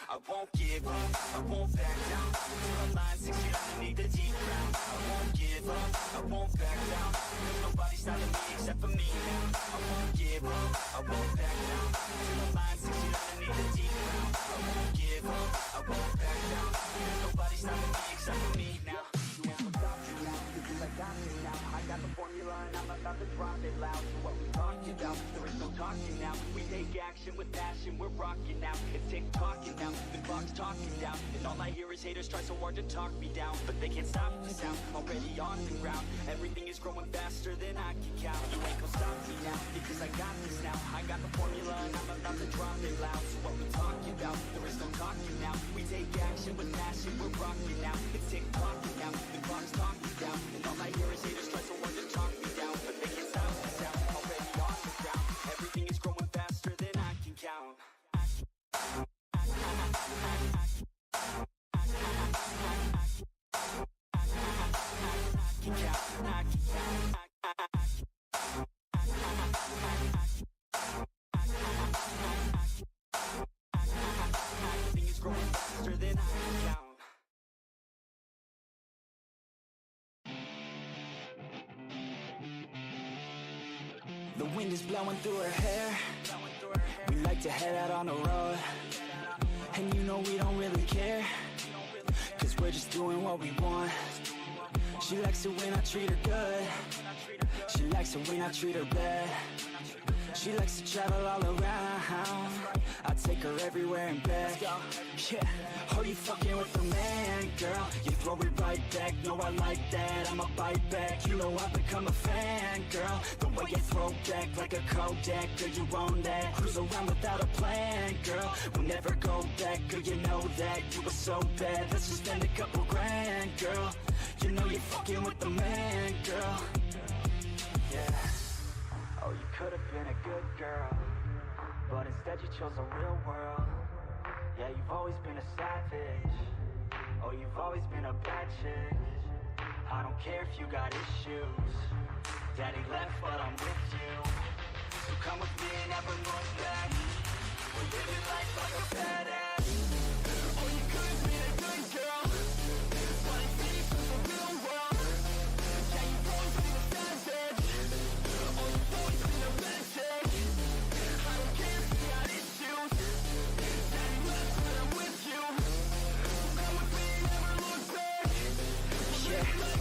I won't give up, I won't back down. Till the line 6 feet underneath the deep ground. I won't give up, I won't back down. There's nobody stopping me except for me now. I won't give up, I won't back down. Till the line 6 feet underneath the deep ground. I won't give up, I won't back down. There's nobody stopping me except for me now. You won't stop me now, because I got you now. I got the formula and I'm about to drop it loud. So what we talking about? There is no talking now. We take action with passion, we're rocking now. It's tick-tocking now, the clock's talking down. And all I hear is haters try so hard to talk me down. But they can't stop the sound, already on the ground. Everything is growing faster than I can count. You ain't gon' stop me now, because I got this now. I got the formula and I'm about to drop it loud. So what we talking about? There is no talking now. We take action with passion, we're rocking now. It's tick-tocking now, the clock's talking down. And all I hear is haters try so hard to talk me down. But they can't stop the sound, already on the ground. Everything is growing faster than I can count. Everything is growing faster than I can count. The wind is blowing through her hair. We like to head out on the road. And you know we don't really care, cause we're just doing what we want. She likes it when I treat her good. She likes it when I treat her bad. She likes to travel all around. I take her everywhere and back. Yeah, oh, you fucking with the man, girl. You throw it right back, no, I like that. I'ma bite back, you know I've become a fan, girl. The way you throw back like a Kodak, girl, you own that. Cruise around without a plan, girl. We'll never go back, girl, you know that. You were so bad, let's just spend a couple grand, girl. You know you're fucking with the man, girl. Yeah. Oh, you could've been a good girl, but instead you chose a real world. Yeah, you've always been a savage. Oh, you've always been a bad chick. I don't care if you got issues. Daddy left, but I'm with you. So come with me and never look back. We're living life like a badass. Oh, you could've been a good girl, but instead you chose a real world. Yeah, you've always been a savage. Oh, you've always been a bad chick. I don't care if you got issues. Daddy left, but I'm with you. So come with me and never look back. We're living life like a badass.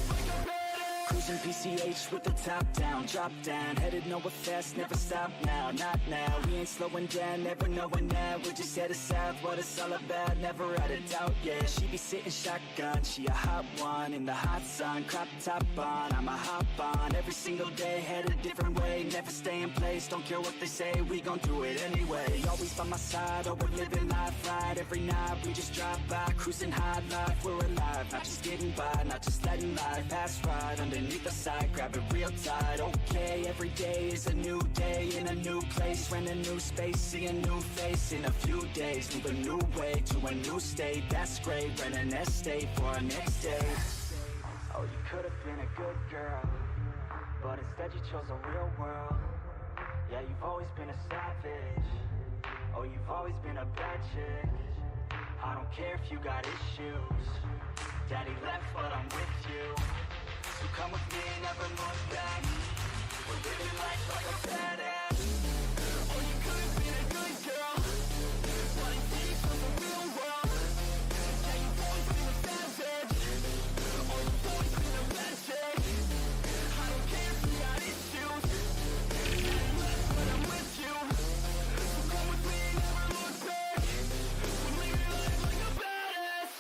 Cruising PCH with the top down, drop down, headed nowhere fast, never stop now, not now. We ain't slowing down, never knowing that. We're just headed south, what it's all about, never out of doubt, yeah. She be sitting shotgun, she a hot one, in the hot sun, crop top on. I'ma hop on, every single day, head a different way. Never stay in place, don't care what they say, we gon' do it anyway. Always by my side, oh, we're living life right. Every night, we just drive by, cruising high life, we're alive. Not just getting by, not just letting life pass right underneath the side, grab it real tight. Okay, every day is a new day in a new place, rent a new space, see a new face in a few days. Move a new way to a new state, that's great. Rent an estate for our next day. Oh, you could've been a good girl, but instead you chose a real world. Yeah, you've always been a savage. Oh, you've always been a bad chick. I don't care if you got issues. Daddy left, but I'm with you. So come with me and never look back. We're living life like a badass. Oh, you could've been a good girl, but instead you chose a real world. Yeah, you've always been a savage. Oh, you've always been a bad chick. I don't care if you got issues. Daddy left, but I'm with you. So come with me and never look back. We're living life like a badass.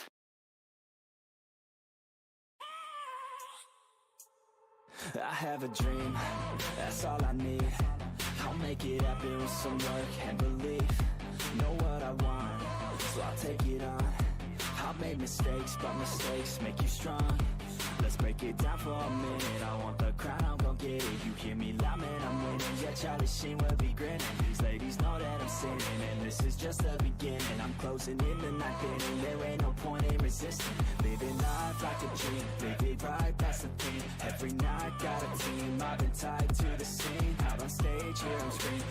I have a dream, that's all I need. I'll make it happen with some work and belief. Know what I want, so I'll take it on. I've made mistakes, but mistakes make you strong. Let's break it down for a minute. I want the crown, I'm gon' get it. You hear me loud, man, I'm winning. Yeah, Charlie Sheen will be grinning. These ladies know that I'm sinning, and this is just the beginning. I'm closing in the night inning. There ain't no point in resisting. Living life like a dream, live it right, that's the thing. Every night got a team, I've been tied to the scene. Out on stage, here I'm screaming.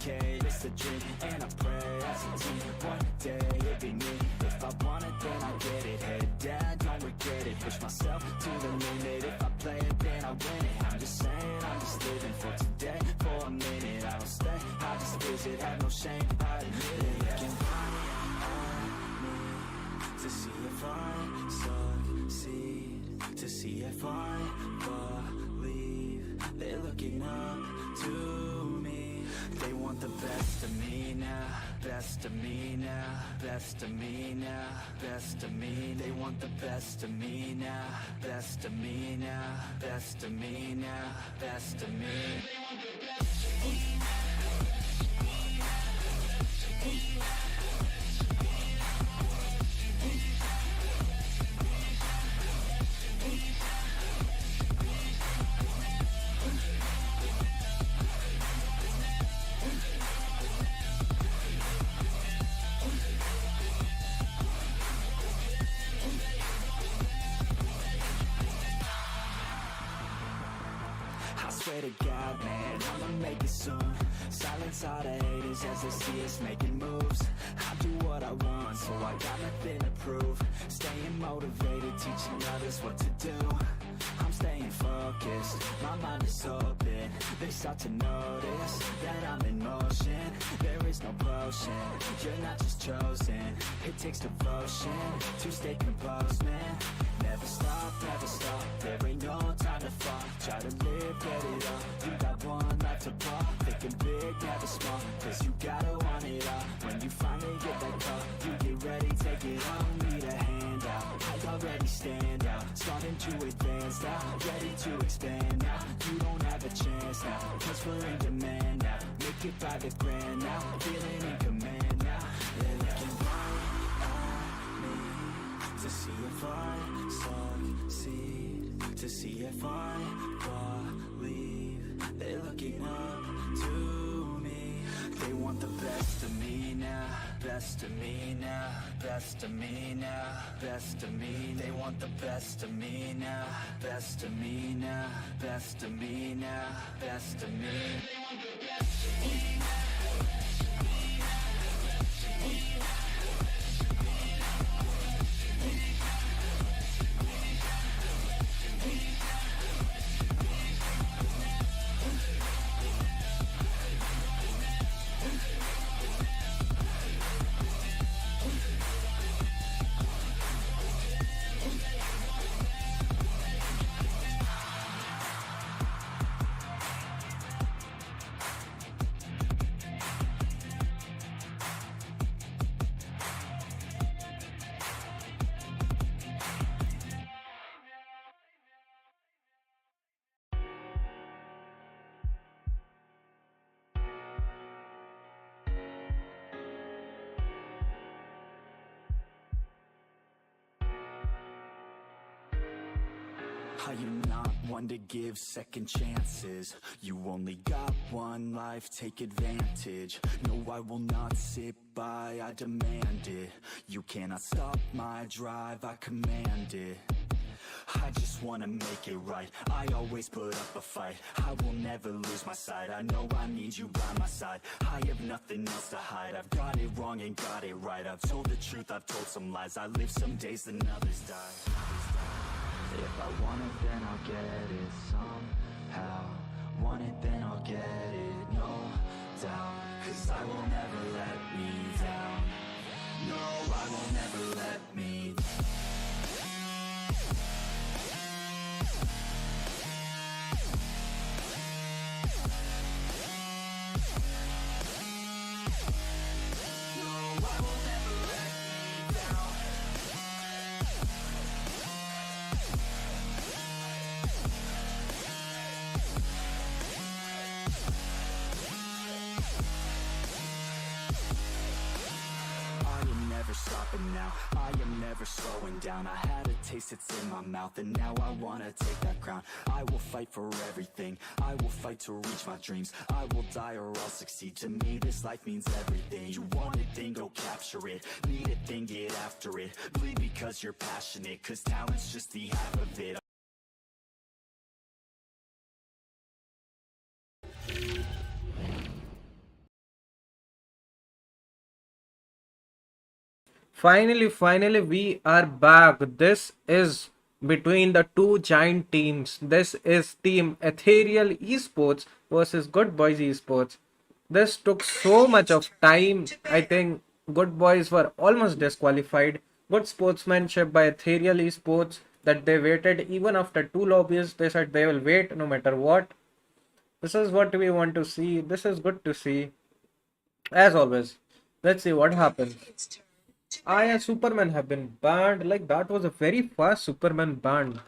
Okay, it's a dream, and I pray as a team. One day it'll be me. If I want it, then I get it. Head down, don't regret it. Push myself to the limit. If I play it, then I win it. I'm just saying, I'm just living for today. For a minute, I don't stay, I just visit. Have no shame, I admit it. Looking on me to see if I succeed, to see if I believe. They're looking up to me. They want the best of me now, best of me now, best of me now, best of me. They want the best of me now, best of me now, best of me now, best of me. They want the best of me. Swear to God, man, I'ma make it soon. Silence all the haters as they see us making moves. I do what I want, so I got nothing to prove. Staying motivated, teaching others what to do. I'm staying focused, my mind is open. They start to notice that I'm in motion. There is no potion, you're not just chosen. It takes devotion to stay composed, man. Never stop, there ain't no time to fall. Try to live, get it up, you got one life to pop. Thinking big, never small, cause you gotta want it all. When you finally get that call, you get ready, take it on. Need a handout, I already stand out. Starting to advance now, ready to expand now. You don't have a chance now, cause we're in demand now. Make it by the grand now, feeling in command now. They're looking right at me to see if I succeed, to see if I believe. They're looking up to me. They want the best of me now, best of me now, best of me now, best of me. They want the best of me now, best of me now, best of me now, best of me. They want the best of me now. I am not one to give second chances. You only got one life, take advantage. No, I will not sit by, I demand it. You cannot stop my drive, I command it. I just wanna make it right, I always put up a fight. I will never lose my sight, I know I need you by my side. I have nothing else to hide, I've got it wrong and got it right. I've told the truth, I've told some lies. I live some days, then others die. If I want it, then I'll get it somehow. Want it, then I'll get it, no doubt. Cause I will never let me down. No, I will never let me down. And now I am never slowing down. I had a taste, it's in my mouth, and now I wanna take that crown. I will fight for everything, I will fight to reach my dreams. I will die or I'll succeed, to me this life means everything. You want it, then go capture it. Need it, then get after it. Bleed because you're passionate, cause talent's just the half of it. Finally, we are back. This is between the two giant teams. This is Team Ethereal Esports versus Good Boys Esports. This took so much of time. I think Good Boys were almost disqualified. Good sportsmanship by Ethereal Esports that they waited even after two lobbies. They said they will wait no matter what. This is what we want to see. This is good to see. As always, let's see what happens. Yeah, Superman have been banned. Like that was a very fast Superman ban.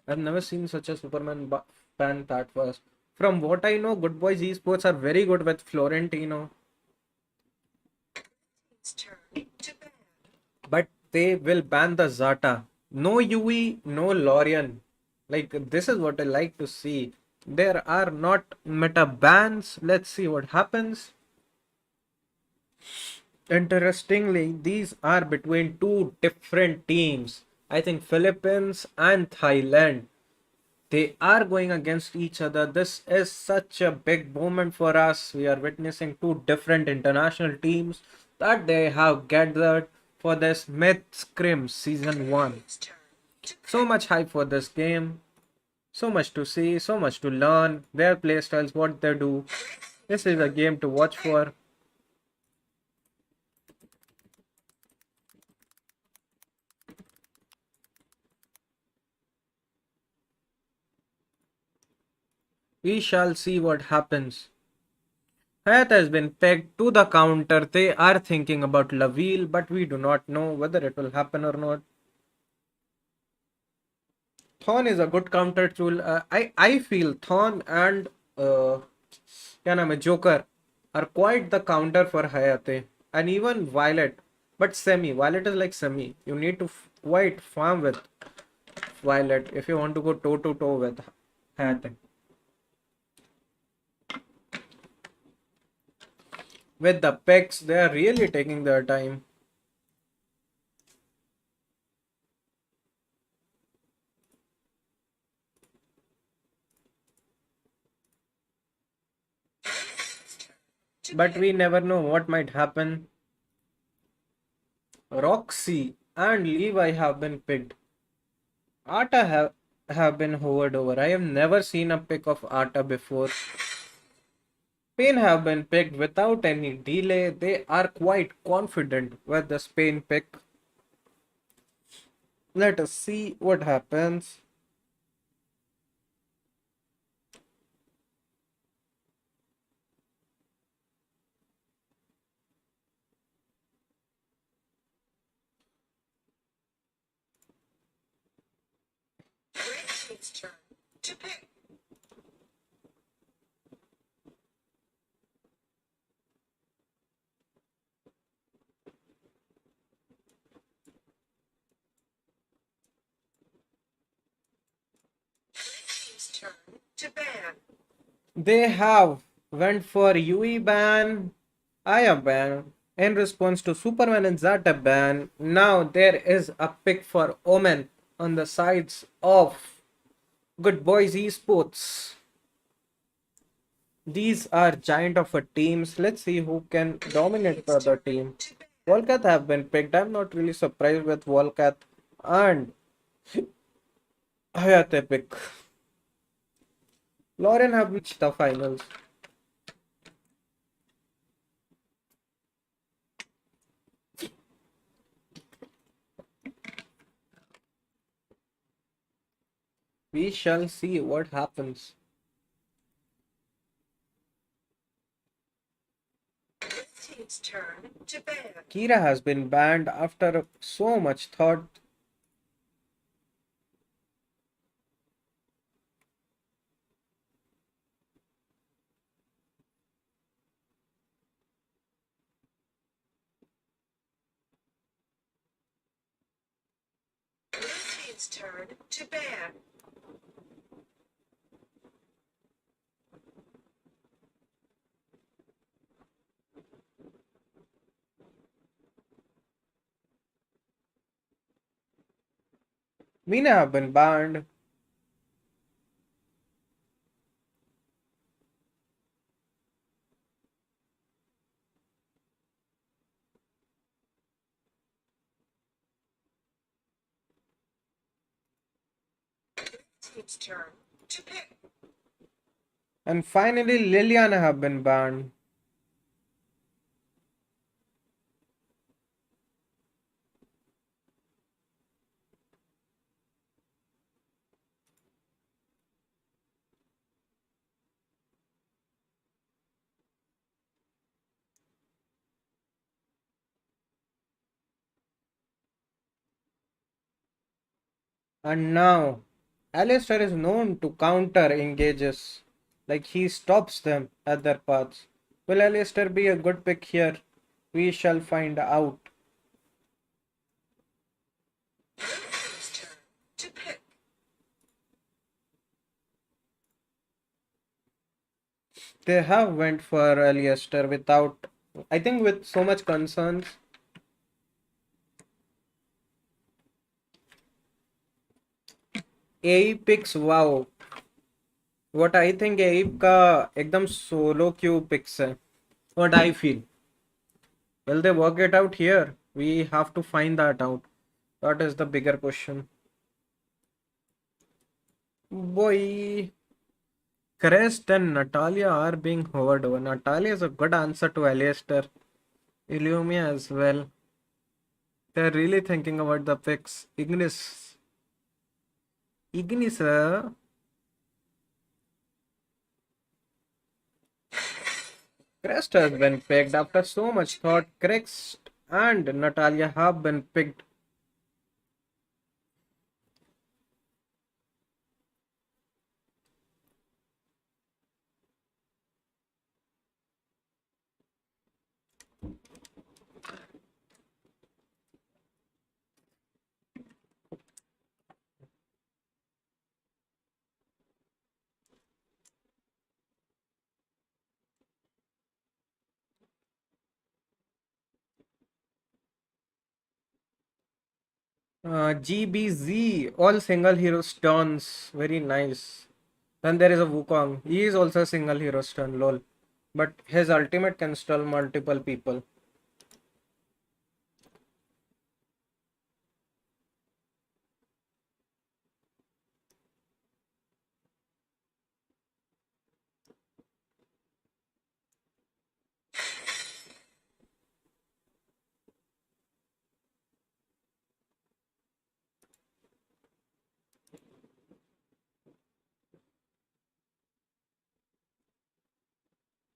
I've never seen such a ban that fast. From what I know, Good Boys Esports are very good with Florentino, but they will ban the Zata. No UE, no Lorian. Like this is what I like to see. There are not meta bans. Let's see what happens. Interestingly, these are between two different teams. I think Philippines and Thailand. They are going against each other. This is such a big moment for us. We are witnessing two different international teams that they have gathered for this Myth Scrim Season 1. So much hype for this game. So much to see, so much to learn. Their playstyles, what they do. This is a game to watch for. We shall see what happens. Hayat has been pegged to the counter. They are thinking about Laville, but we do not know whether it will happen or not. Thorn is a good counter tool. I feel Thorn and क्या नाम है Joker are quite the counter for Hayate, and even Violet, but semi. Violet is like semi. You need to quite farm with Violet if you want to go toe to toe with Hayate. With the picks, they are really taking their time. But we never know what might happen. Roxy and Levi have been picked. Arta have been hovered over. I have never seen a pick of Arta before. Spain have been picked without any delay. They are quite confident with the Spain pick. Let us see what happens. It's turn to pick. It's turn to ban. They have went for UE ban, Aya ban, in response to Superman and Zata ban. Now there is a pick for Omen on the sides of Good Boys Esports. These are giant of a teams. Let's see who can dominate the other team. Volkath have been picked. I'm not really surprised with Volkath and Hayate pick. Lauren have reached the finals. We shall see what happens. It's turn to ban. Kira has been banned after so much thought. team's turn to ban. Mina have been banned. Team's turn to pick. And finally, Liliana have been banned. And now, Alistair is known to counter engages. Like he stops them at their paths. Will Alistair be a good pick here? We shall find out. Team's turn to pick. They have went for Alistair without, I think, with so much concerns. A picks, wow. What I think Abe का एकदम solo queue picks है. What I feel. Will they work it out here? We have to find that out. That is the bigger question. Boy, Crest and Natalia are being hovered over. Natalia is a good answer to Alistair. Illumia as well. They're really thinking about the picks. Ignis. Ignis, Crest has been picked after so much thought. Crest and Natalia have been picked. GBZ, all single hero stuns. Very nice. Then there is a Wukong. He is also a single hero stun, lol. But his ultimate can stun multiple people.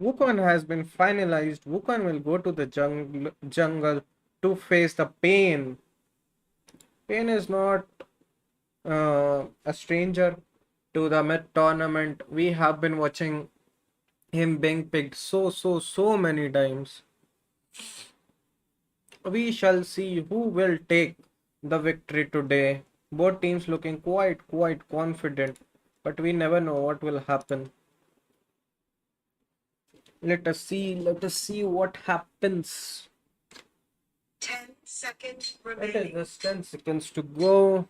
Wukong has been finalized. Wukong will go to the jungle to face the Pain. Pain is not a stranger to the mid tournament. We have been watching him being picked so many times. We shall see who will take the victory today. Both teams looking quite confident, but we never know what will happen. Let us see what happens. 10 seconds It is remaining. just 10 seconds to go.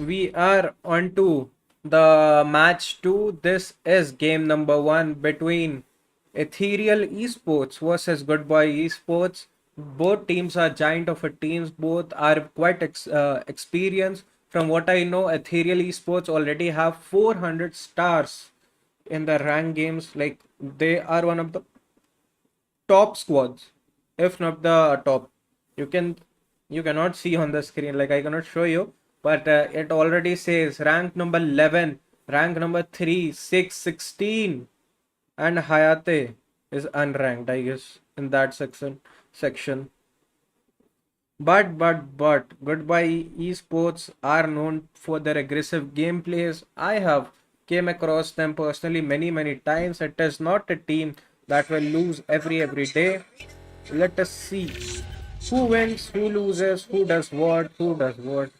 We are on to the match 2. This is game number 1 between Ethereal Esports versus Goodbye Esports. Both teams are giant of a teams. Both are quite experienced. From what I know, Ethereal Esports already have 400 stars in the rank games. Like they are one of the top squads, if not the top. You can you cannot see on the screen, like I cannot show you, but it already says rank number 11, rank number 3, 6, 16, and Hayate is unranked, I guess, in that section. But Goodbye Esports are known for their aggressive gameplays. I have came across them personally many times. It is not a team that will lose every day. Let us see who wins, who loses, who does what, who does what.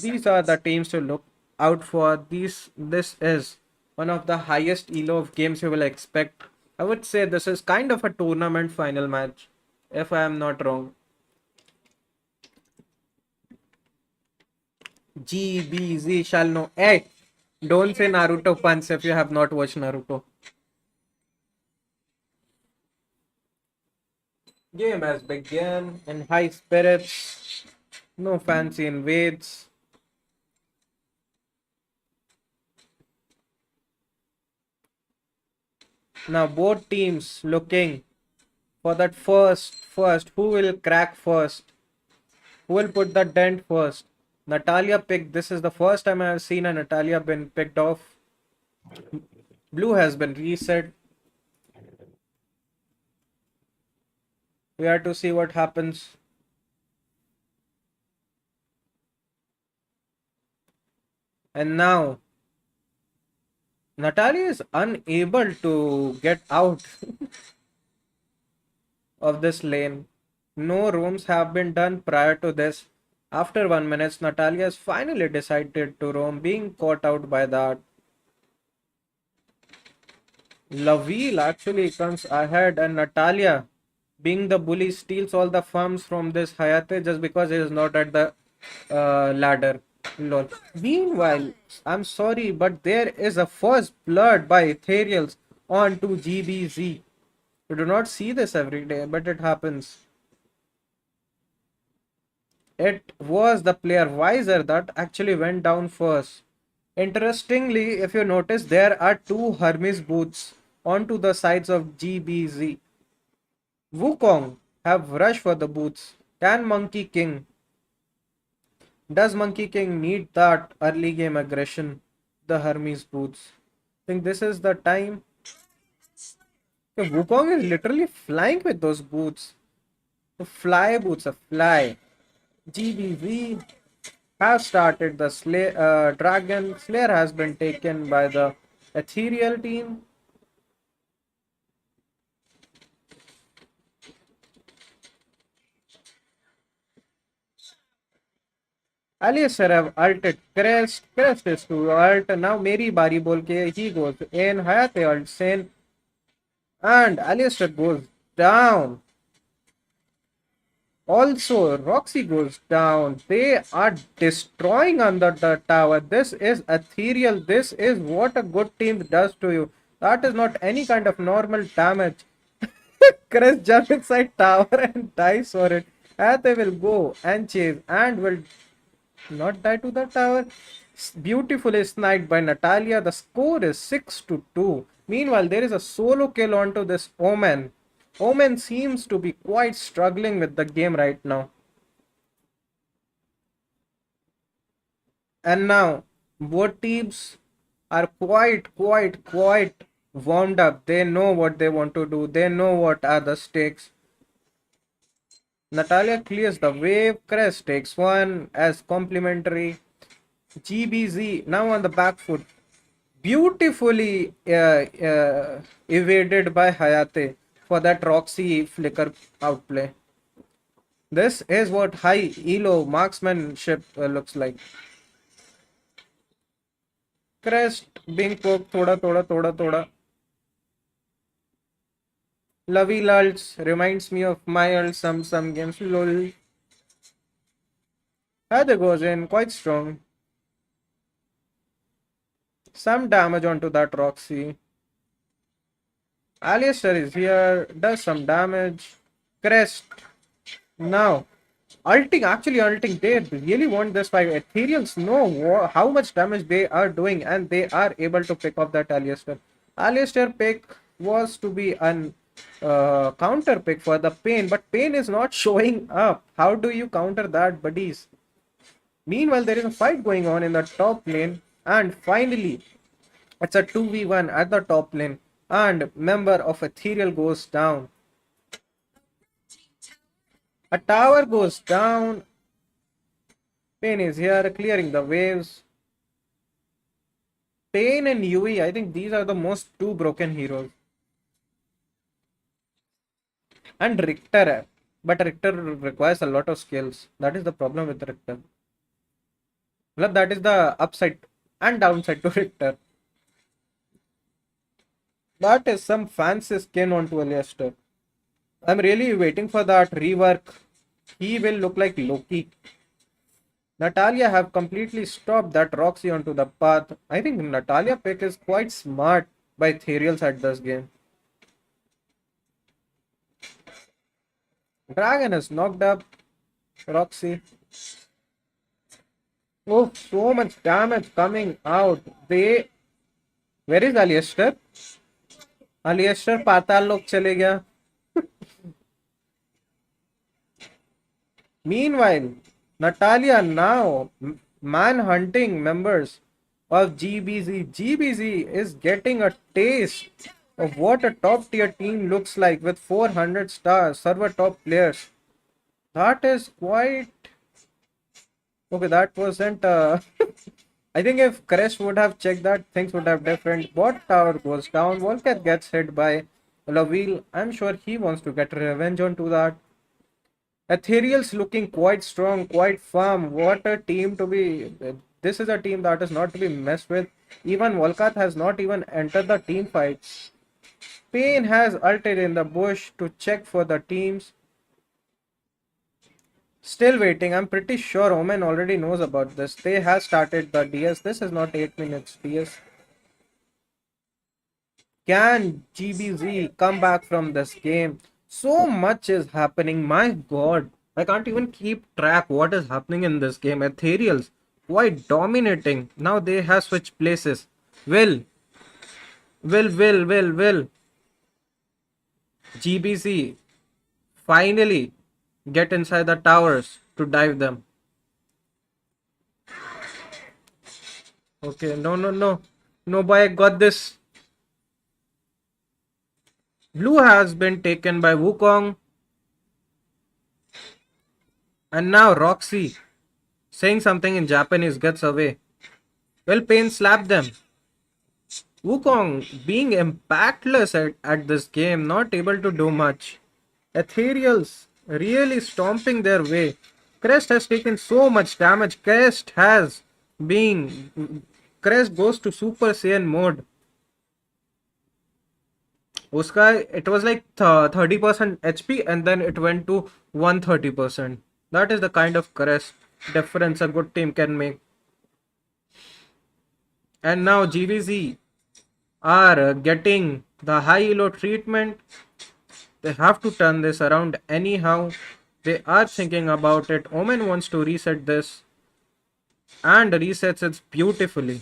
These are the teams to look out for. This is one of the highest elo of games you will expect. I would say this is kind of a tournament final match, if I am not wrong. GBZ shall know. Hey, don't say Naruto puns if you have not watched Naruto. Game has begun in high spirits. No fancy invades. Now both teams looking for that first. Who will crack first? Who will put the dent first? Natalia picked. This is the first time I have seen a Natalia been picked off. Blue has been reset. We have to see what happens. And now Natalia is unable to get out of this lane. No roams have been done prior to this. After 1 minute, Natalia has finally decided to roam, being caught out by that. Laville actually comes ahead, and Natalia, being the bully, steals all the farms from this Hayate just because he is not at the ladder. Lol. Meanwhile, I'm sorry, but there is a first blood by Ethereals onto GBZ. You do not see this every day, but it happens. It was the player Wiser that actually went down first. Interestingly, if you notice, there are two Hermes boots onto the sides of GBZ. Wukong have rushed for the boots. Can Monkey King? Does Monkey King need that early game aggression? The Hermes boots. I think this is the time. Wukong is literally flying with those boots. The fly boots, a fly. GBV has started the Dragon. Slayer has been taken by the Ethereal team. Alistair have ulted Crest. Crest is to ult. Now Meri Bari bolke he goes in. Hayate ults in. And Alistair goes down. Also, Roxy goes down. They are destroying under the tower. This is ethereal. This is what a good team does to you. That is not any kind of normal damage. Chris jumps inside tower and dies for it. And they will go and chase and will not die to the tower. Beautifully sniped by Natalia. The score is 6-2. Meanwhile, there is a solo kill onto this Omen. Omen seems to be quite struggling with the game right now. And now, both teams are quite warmed up. They know what they want to do. They know what are the stakes. Natalia clears the wave. Crest takes one as complimentary. GBZ now on the back foot. Beautifully evaded by Hayate for that Roxy flicker outplay. This is what high elo marksmanship looks like. Crest being poked thoda. Lovey lults reminds me of my ult some games. Lol. Heather goes in quite strong. Some damage onto that Roxy. Alistair is here, does some damage. Crest. Now, actually ulting. They really want this fight. Ethereals know how much damage they are doing, and they are able to pick off that Alistair. Alistair pick was to be an counter pick for the Pain, but Pain is not showing up. How do you counter that, buddies? Meanwhile, there is a fight going on in the top lane, and finally, it's a 2v1 at the top lane, and member of Ethereal goes down. A tower goes down. Pain is here, clearing the waves. Pain and Yui, I think these are the most two broken heroes. And Richter, but Richter requires a lot of skills. That is the problem with Richter. Well, that is the upside and downside to Richter. That is some fancy skin onto Alistair. I'm really waiting for that rework. He will look like Loki. Natalia have completely stopped that Roxy onto the path. I think Natalia pick is quite smart by Ethereals at this game. Dragon is knocked up. Roxy. Oh, so much damage coming out. Where is Alistair? Alistair पाताल लोक चले गया. Meanwhile, Natalia now man-hunting members of GBZ. GBZ is getting a taste of what a top-tier team looks like with 400 stars, server top players. That is quite... Okay, that wasn't... I think if Crest would have checked that, things would have different. Bot tower goes down, Volcat gets hit by Laville. I'm sure he wants to get revenge onto that. Ethereal's looking quite strong, quite firm. What a team to be. This is a team that is not to be messed with. Even Volkath has not even entered the team fights. Payne has ulted in the bush to check for the teams. Still waiting. I'm pretty sure Omen already knows about this. They have started the DS. This is not 8 minutes DS. Can GBZ come back from this game? So much is happening. My god. I can't even keep track what is happening in this game. Ethereals quite dominating. Now they have switched places. Will. GBZ finally get inside the towers to dive them. Okay, no. No boy, I got this. Blue has been taken by Wukong. And now Roxy, saying something in Japanese, gets away. Well, Payne slapped them. Wukong being impactless at this game, not able to do much. Ethereals really stomping their way. Crest has taken so much damage. Crest goes to Super Saiyan mode. Uska, it was like 30% HP and then it went to 130%. That is the kind of Crest difference a good team can make. And now GVZ are getting the high elo treatment. They have to turn this around anyhow. They are thinking about it. Omen wants to reset this and resets it beautifully.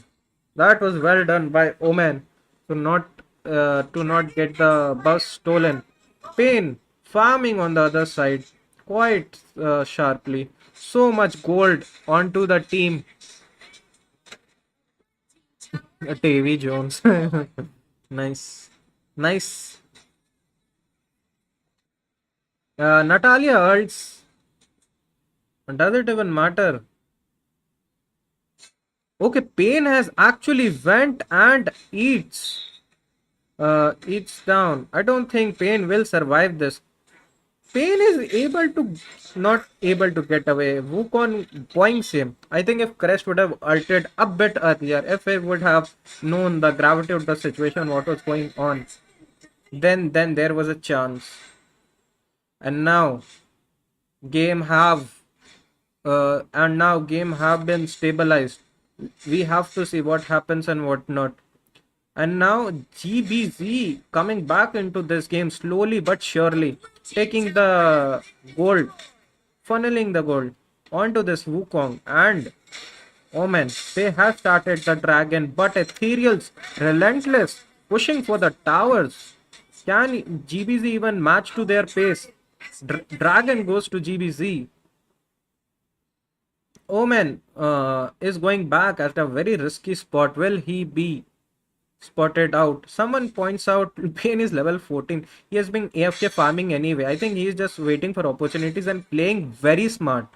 That was well done by Omen to not get the bus stolen. Payne farming on the other side quite sharply. So much gold onto the team. Davy Jones. Nice. Natalia ults. Does it even matter? Okay, Payne has actually went and eats down. I don't think Payne will survive this. Payne is not able to get away. Wukong boings him. I think if Crest would have ulted a bit earlier, if he would have known the gravity of the situation, what was going on, then there was a chance. And now game have been stabilized. We have to see what happens and what not. And now GBZ coming back into this game slowly but surely, taking the gold, funneling the gold onto this Wukong and Omen. They have started the dragon, but Ethereals relentless, pushing for the towers. Can GBZ even match to their pace? Dragon goes to GBZ. Omen is going back at a very risky spot. Will he be spotted out? Someone points out Payne is level 14. He has been AFK farming anyway. I think he is just waiting for opportunities and playing very smart.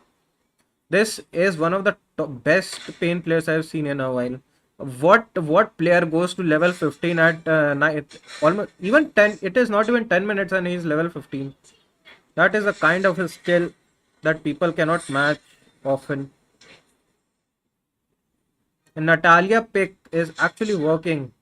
This is one of the best Payne players I have seen in a while. What player goes to level 15 at night? Almost even 10. It is not even 10 minutes and he is level 15. That is a kind of a skill that people cannot match often. And Natalia pick is actually working.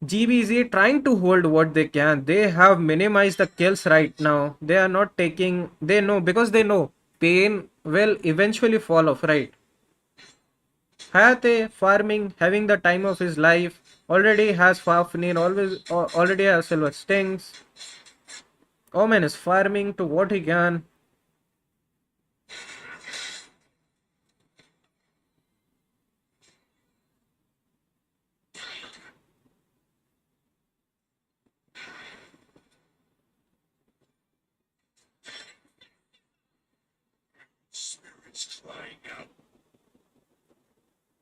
GBZ trying to hold what they can. They have minimized the kills right now. They are not taking. They know, because they know pain will eventually fall off, right? Hayate farming, having the time of his life. Already has Fafnir. Already has Silver Stings. Omen is farming to what he can.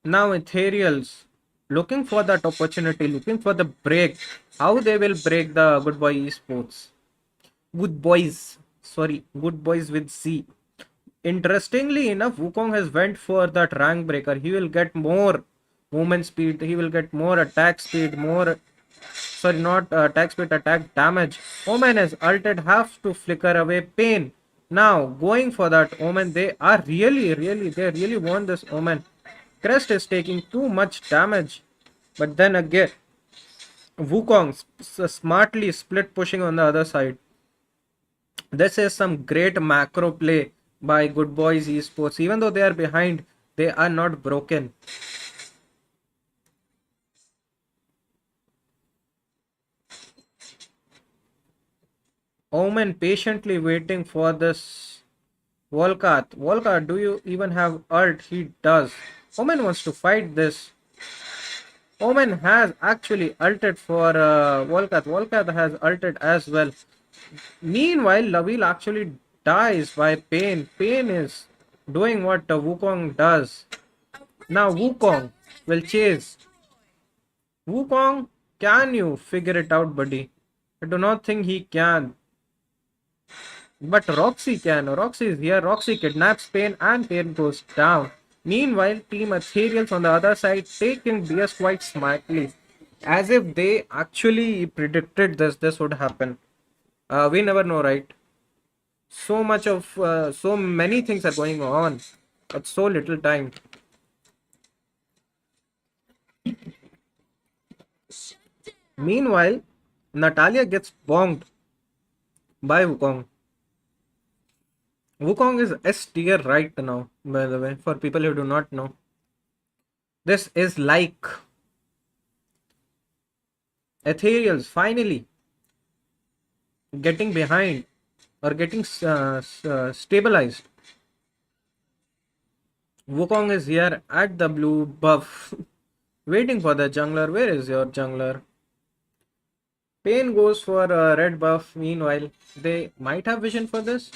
Now Ethereals looking for that opportunity, looking for the break. How they will break the Good Boy Esports. Good Boys. Sorry, Good Boys with C. Interestingly enough, Wukong has went for that rank breaker. He will get more movement speed. He will get more attack speed. More, sorry, not attack speed, attack damage. Omen has ulted, have to flicker away pain. Now going for that Omen. They are they really want this Omen. Crest is taking too much damage. But then again, Wukong smartly split pushing on the other side. This is some great macro play by Good Boys Esports. Even though they are behind, they are not broken. Omen patiently waiting for this Volkath. Volkath, do you even have ult? He does. Omen wants to fight this. Omen has actually ulted for Volkath. Volkath has ulted as well. Meanwhile, Laville actually dies by Pain. Pain is doing what Wukong does. Now Wukong will chase. Wukong, can you figure it out, buddy? I do not think he can. But Roxy can. Roxy is here. Roxy kidnaps Pain and Pain goes down. Meanwhile, Team Ethereals on the other side taking DS quite smartly. As if they actually predicted this would happen. We never know, right? So many things are going on, but so little time. Meanwhile, Natalia gets bonked by Wukong. Wukong is S tier right now, by the way, for people who do not know. This is like Ethereals finally getting behind or getting stabilized. Wukong is here at the blue buff, waiting for the jungler. Where is your jungler? Pain goes for a red buff. Meanwhile, they might have vision for this.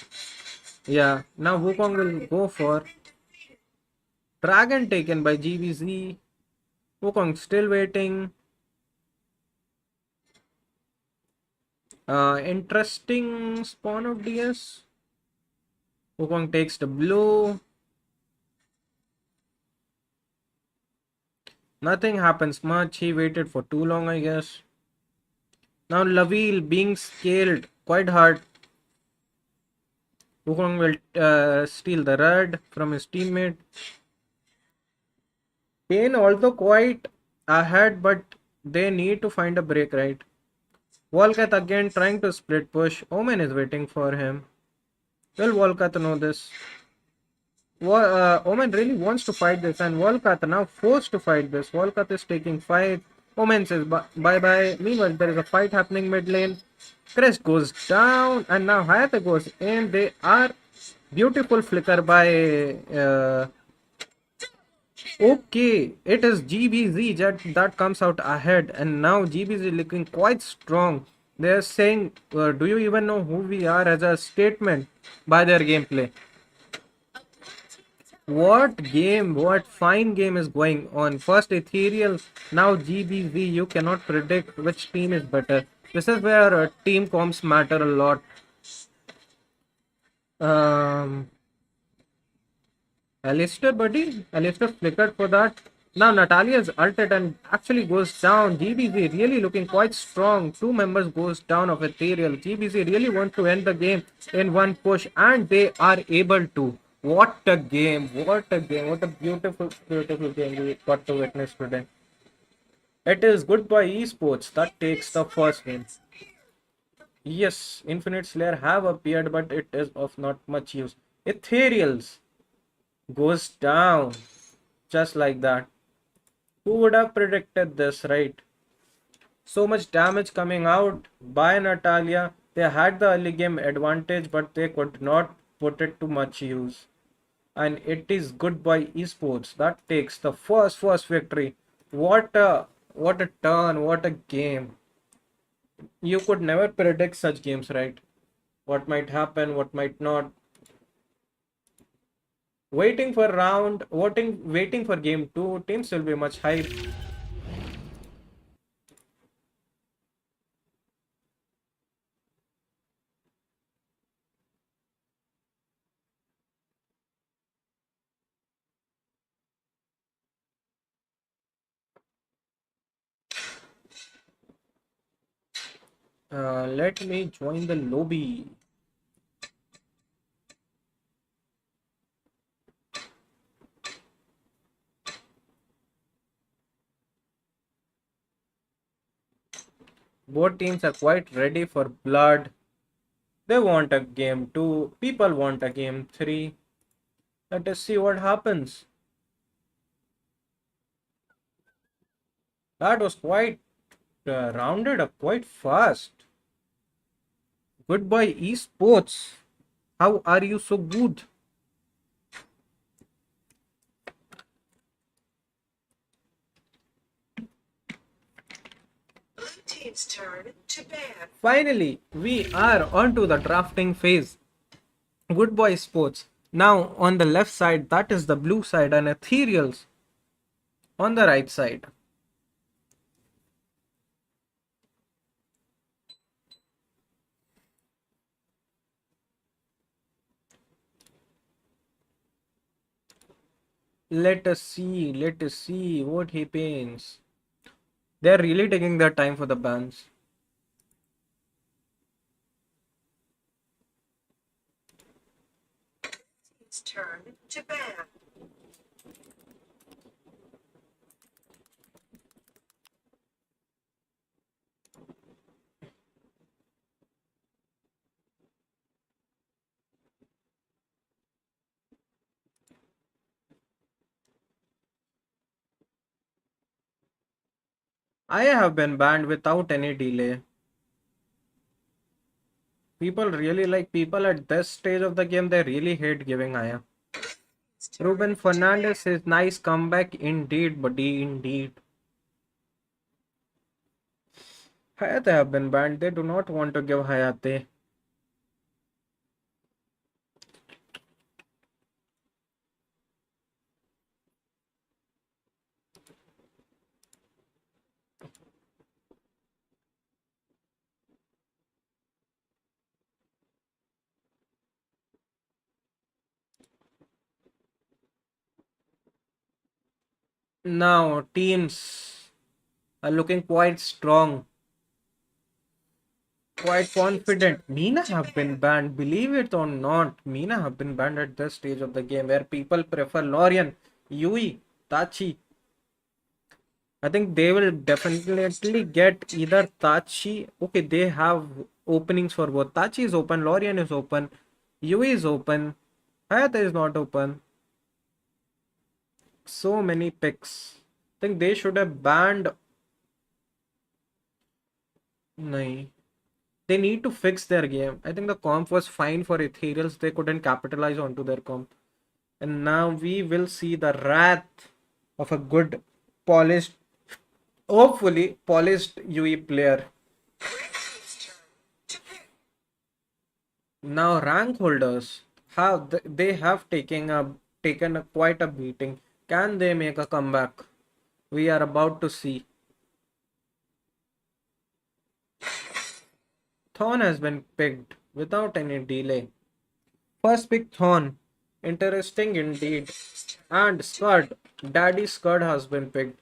Yeah, now Wukong will go for Dragon taken by GBZ. Wukong still waiting. Interesting spawn of DS. Wukong takes the blue. Nothing happens much. He waited for too long, I guess. Now Laville being scaled quite hard. Wukong will steal the red from his teammate. Pain although quite ahead, but they need to find a break, right? Volkath again trying to split push. Omen is waiting for him. Will Volkath know this? Omen really wants to fight this, and Volkath now forced to fight this. Volkath is taking fight. Omen says bye bye. Meanwhile, there is a fight happening mid lane. Crest goes down, and now Hayate goes in. They are beautiful flicker by. Okay, it is GBZ that comes out ahead, and now GBZ looking quite strong. They are saying, "Do you even know who we are?" as a statement by their gameplay. What fine game is going on? First Ethereal, now GBV. You cannot predict which team is better. This is where team comps matter a lot. Alistair, buddy? Alistair flickered for that. Now Natalia's ulted and actually goes down. GBZ really looking quite strong. Two members goes down of Ethereal. GBZ really want to end the game in one push and they are able to. What a game. What a game. What a beautiful, beautiful game we got to witness today. It is Goodbye Esports that takes the first win. Yes, Infinite Slayer have appeared but it is of not much use. Ethereals goes down just like that. Who would have predicted this, right? So much damage coming out by Natalia. They had the early game advantage, but they could not put it to much use. And it is Goodbye Esports that takes the first victory. What a turn, what a game. You could never predict such games, right? What might happen, what might not. Waiting for game 2, teams will be much hype. Let me join the lobby. Both teams are quite ready for blood. They want a game 2. People want a game 3. Let us see what happens. That was quite rounded up quite fast. Goodbye esports. How are you so good? Blue team's turn to ban. Finally, we are onto the drafting phase. Goodbye sports. Now on the left side, that is the blue side, and ethereals on the right side. Let us see what happens. They're really taking their time for the bans. Team's turn to ban. I have been banned without any delay. People at this stage of the game, they really hate giving Aya. Team's turn Ruben to ban. Fernandez is nice comeback indeed, buddy, indeed. Hayate have been banned. They do not want to give Hayate. Now teams are looking quite strong, quite confident. Mina have been banned, believe it or not. Mina have been banned at this stage of the game where people prefer Lorian, Yui, Tachi. I think they will definitely get either Tachi. Okay, they have openings for both. Tachi is open, Lorian is open, Yui is open, Hayate is not open. So many picks. I think they should have banned. No. They need to fix their game. I think the comp was fine for Ethereals. They couldn't capitalize onto their comp. And now we will see the wrath of a good, polished, hopefully polished UE player. Red team's turn to pick. Now rank holders they have taken quite a beating. Can they make a comeback? We are about to see. Thorn has been picked without any delay. First pick Thorn. Interesting indeed. And Scud. Daddy Scud has been picked.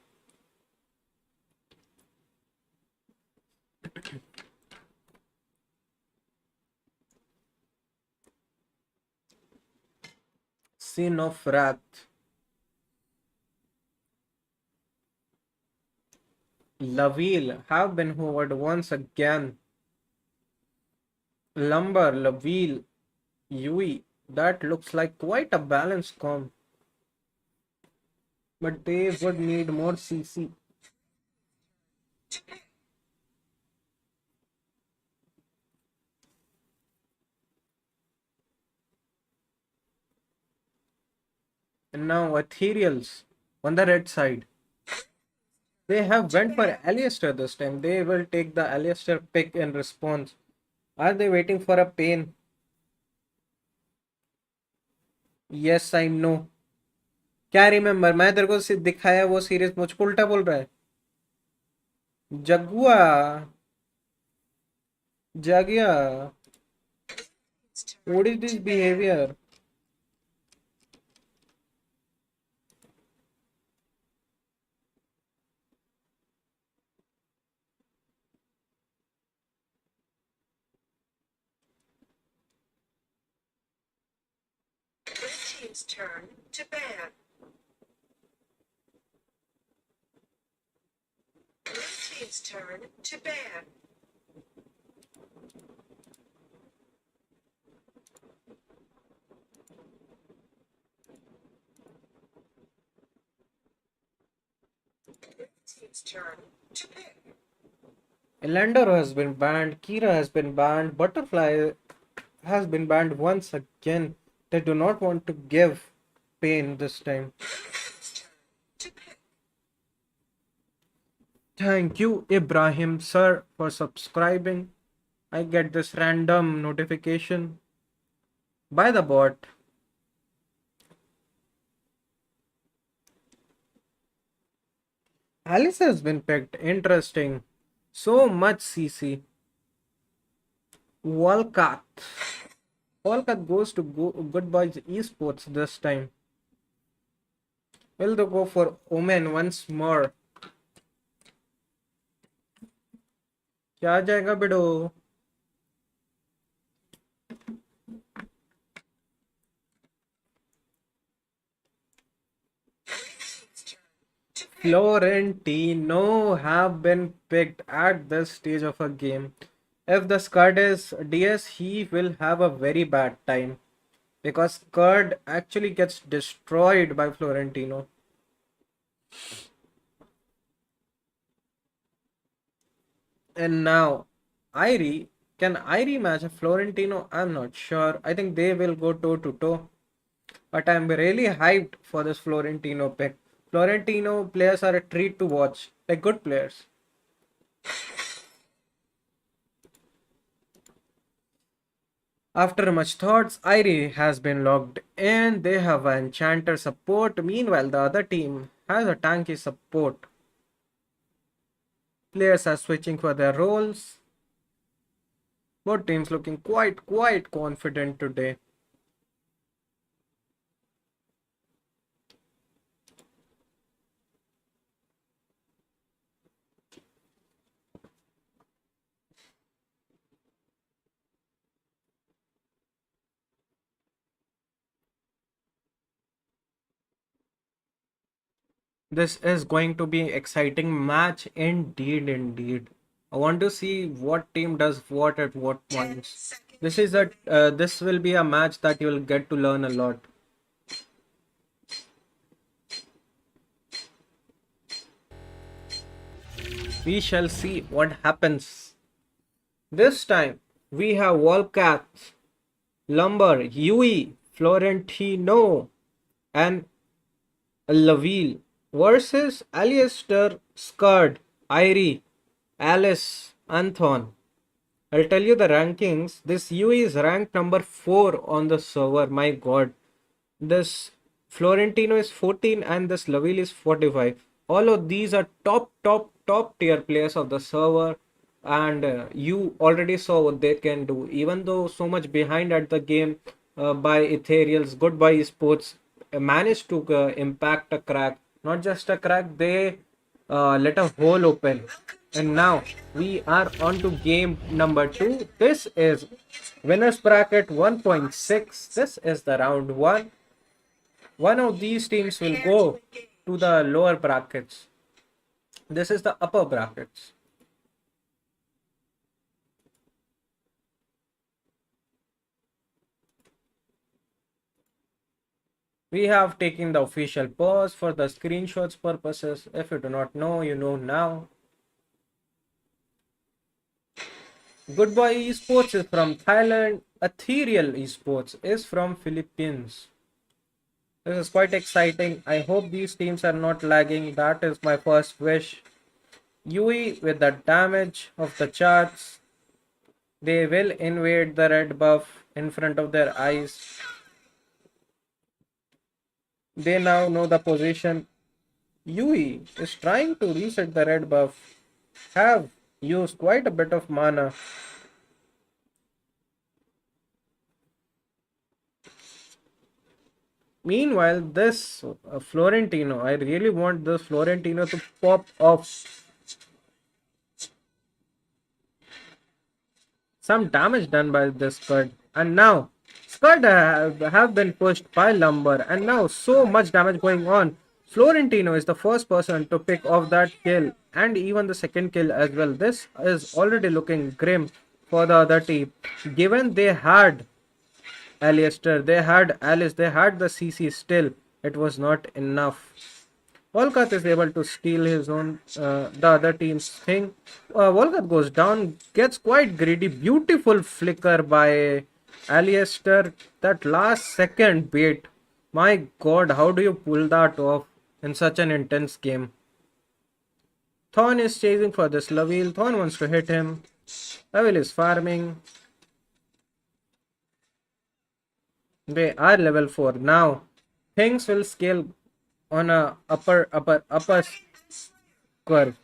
Sin of Wrath. Laville have been hovered once again. Lumber, Laville, Yui. That looks like quite a balanced comp. But they would need more CC. And now Ethereals on the red side. They have went for Alistair this time. They will take the Alistair pick in response. Are they waiting for a pain? Yes, I know. क्या remember मैं तेरे को दिखाया वो series मुझको उल्टा बोल रहा है Jaguar जागिया what is this behavior Red team's turn to ban. Blue team's turn to ban. Red team's turn to pick. Elander has been banned, Kira has been banned, Butterfly has been banned once again. They do not want to give pain this time. To pick. Thank you, Ibrahim sir, for subscribing. I get this random notification by the bot. Alice has been picked. Interesting. So much CC. Walcott. Walcott goes to Good Boys Esports this time. Will they go for Omen once more? क्या जाएगा BDO Florentino have been picked at this stage of a game. If the Scud is DS, he will have a very bad time because Scud actually gets destroyed by Florentino. And now, Irie, can Irie match a Florentino? I'm not sure. I think they will go toe to toe. But I'm really hyped for this Florentino pick. Florentino players are a treat to watch. They're good players. After much thoughts, Irie has been logged in. They have an enchanter support. Meanwhile, the other team has a tanky support. Players are switching for their roles. Both teams looking quite confident today. This is going to be an exciting match indeed. I want to see what team does what at what 10 points. seconds. This will be a match that you will get to learn a lot. We shall see what happens. This time we have Wildcats, Lumber, Yui, Florentino, and Laville versus Alistair, Scud, Irie, Alice, Anthon. I'll tell you the rankings. This UE is ranked number 4 on the server. My god. This Florentino is 14 and this Laville is 45. All of these are top tier players of the server. And you already saw what they can do. Even though so much behind at the game by Ethereals, Goodbye Esports managed to impact a crack. Not just a crack, they let a hole open. And now we are on to game number 2. This is winners bracket 1.6. This is the round 1. One of these teams will go to the lower brackets. This is the upper brackets. We have taken the official pause for the screenshots purposes. If you do not know, you know now. Goodbye Esports is from Thailand. Ethereal Esports is from Philippines. This is quite exciting. I hope these teams are not lagging. That is my first wish. UE with the damage of the charts. They will invade the red buff in front of their eyes. They now know the position. UE is trying to reset the red buff. Have used quite a bit of mana. Meanwhile, this Florentino, I really want this Florentino to pop off. Some damage done by this Scud. And now, Scud have been pushed by Lumber. And now, so much damage going on. Florentino is the first person to pick off that kill. And even the second kill as well. This is already looking grim for the other team. Given they had Alistair, they had Alice, they had the CC still. It was not enough. Volkath is able to steal his own, the other team's thing. Volkath goes down, gets quite greedy. Beautiful flicker by Alistair. That last second bait. My god, how do you pull that off in such an intense game? Thorn is chasing for this Laville. Thorn wants to hit him. Laville is farming. They are level 4 now. Things will scale on a upper curve.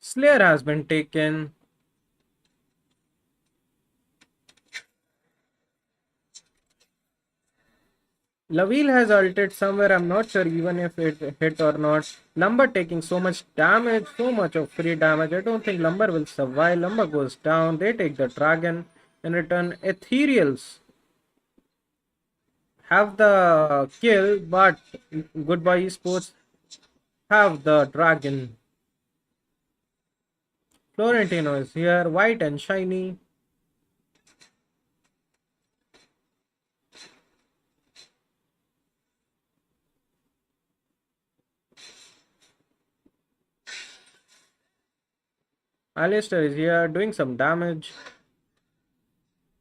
Slayer has been taken. Laville has ulted somewhere. I'm not sure even if it hit or not. Lumber taking so much damage, so much of free damage. I don't think Lumber will survive. Lumber goes down. They take the dragon. In return, Ethereals have the kill, but Goodbye Esports have the dragon. Florentino is here, white and shiny. Alistair is here doing some damage.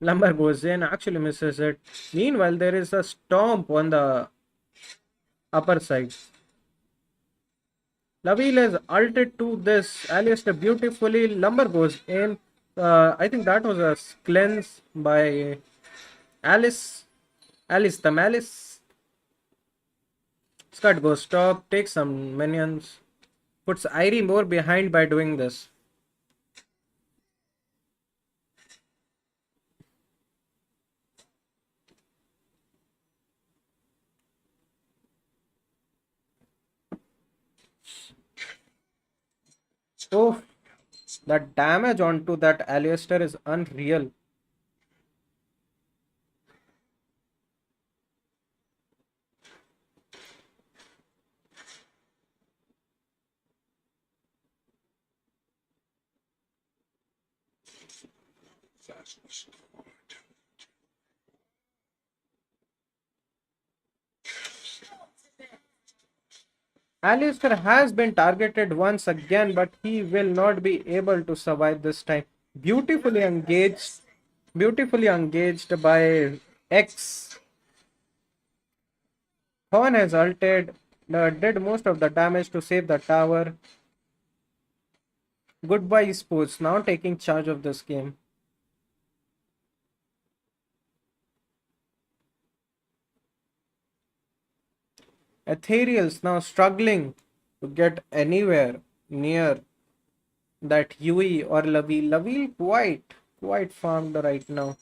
Lumber goes in, actually misses it. Meanwhile, there is a stomp on the upper side. Laville has ulted to this Alistair beautifully. Lumber goes in. I think that was a cleanse by Alice. Alice the Malice. Scud goes top, takes some minions. Puts Irie more behind by doing this. Oh, the damage onto that Alistair is unreal. Alistair has been targeted once again, but he will not be able to survive this time. Beautifully engaged by X. Thorn has ulted, did most of the damage to save the tower. Goodbye Sports now taking charge of this game. Ethereals now struggling to get anywhere near that Yui or Laville. Laville quite farmed right now.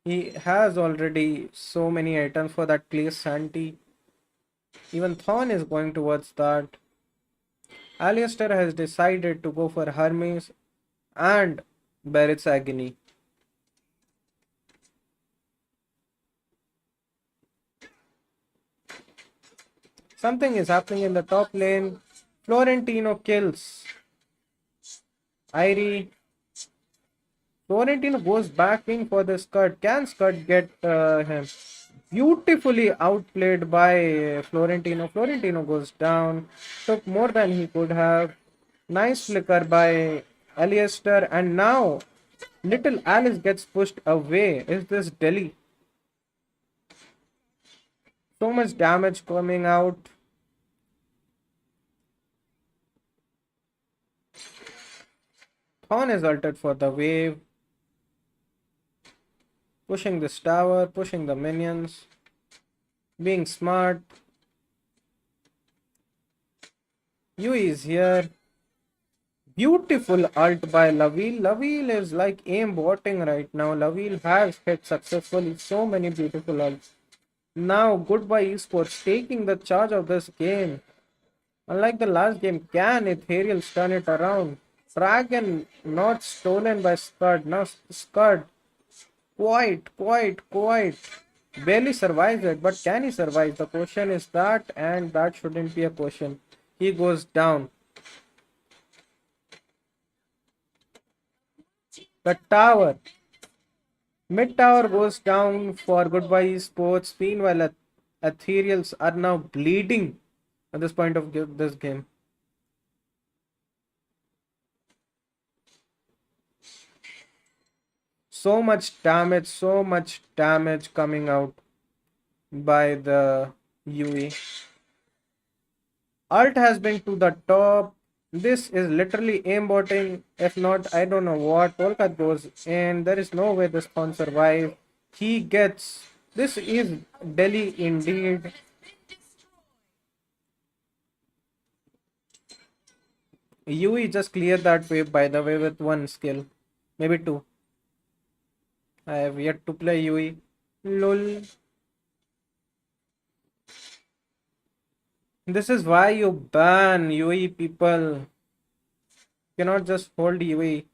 He has already so many items for that place Santi. Even Thorn is going towards that. Alistair has decided to go for Hermes and Barrett's Agony. Something is happening in the top lane. Florentino kills Irie. Florentino goes back in for the Scud. Can Scud get him? Beautifully outplayed by Florentino. Florentino goes down. Took more than he could have. Nice flicker by Alistair. And now little Alice gets pushed away. Is this Delhi? So much damage coming out. Thorn is altered for the wave. Pushing this tower, pushing the minions. Being smart. Yui is here. Beautiful ult by Laville. Laville is like aimbotting right now. Laville has hit successfully so many beautiful ults. Now, Goodbye Esports taking the charge of this game. Unlike the last game, can Ethereals turn it around? Dragon not stolen by Scud. Now Scud quite. Barely survives it, but can he survive? The question is that, and that shouldn't be a question. He goes down. The tower. Mid tower goes down for Goodbye Esports. Meanwhile, Ethereals are now bleeding at this point of this game. So much damage coming out by the Yui. Ult has been to the top. This is literally aimbotting. If not, I don't know what. Volkat goes in. There is no way this pawn survives. He gets. This is Delhi indeed. Yui just cleared that wave, by the way, with one skill. Maybe two. I have yet to play Yui. Lol. This is why you ban Yui people. You cannot just hold Yui.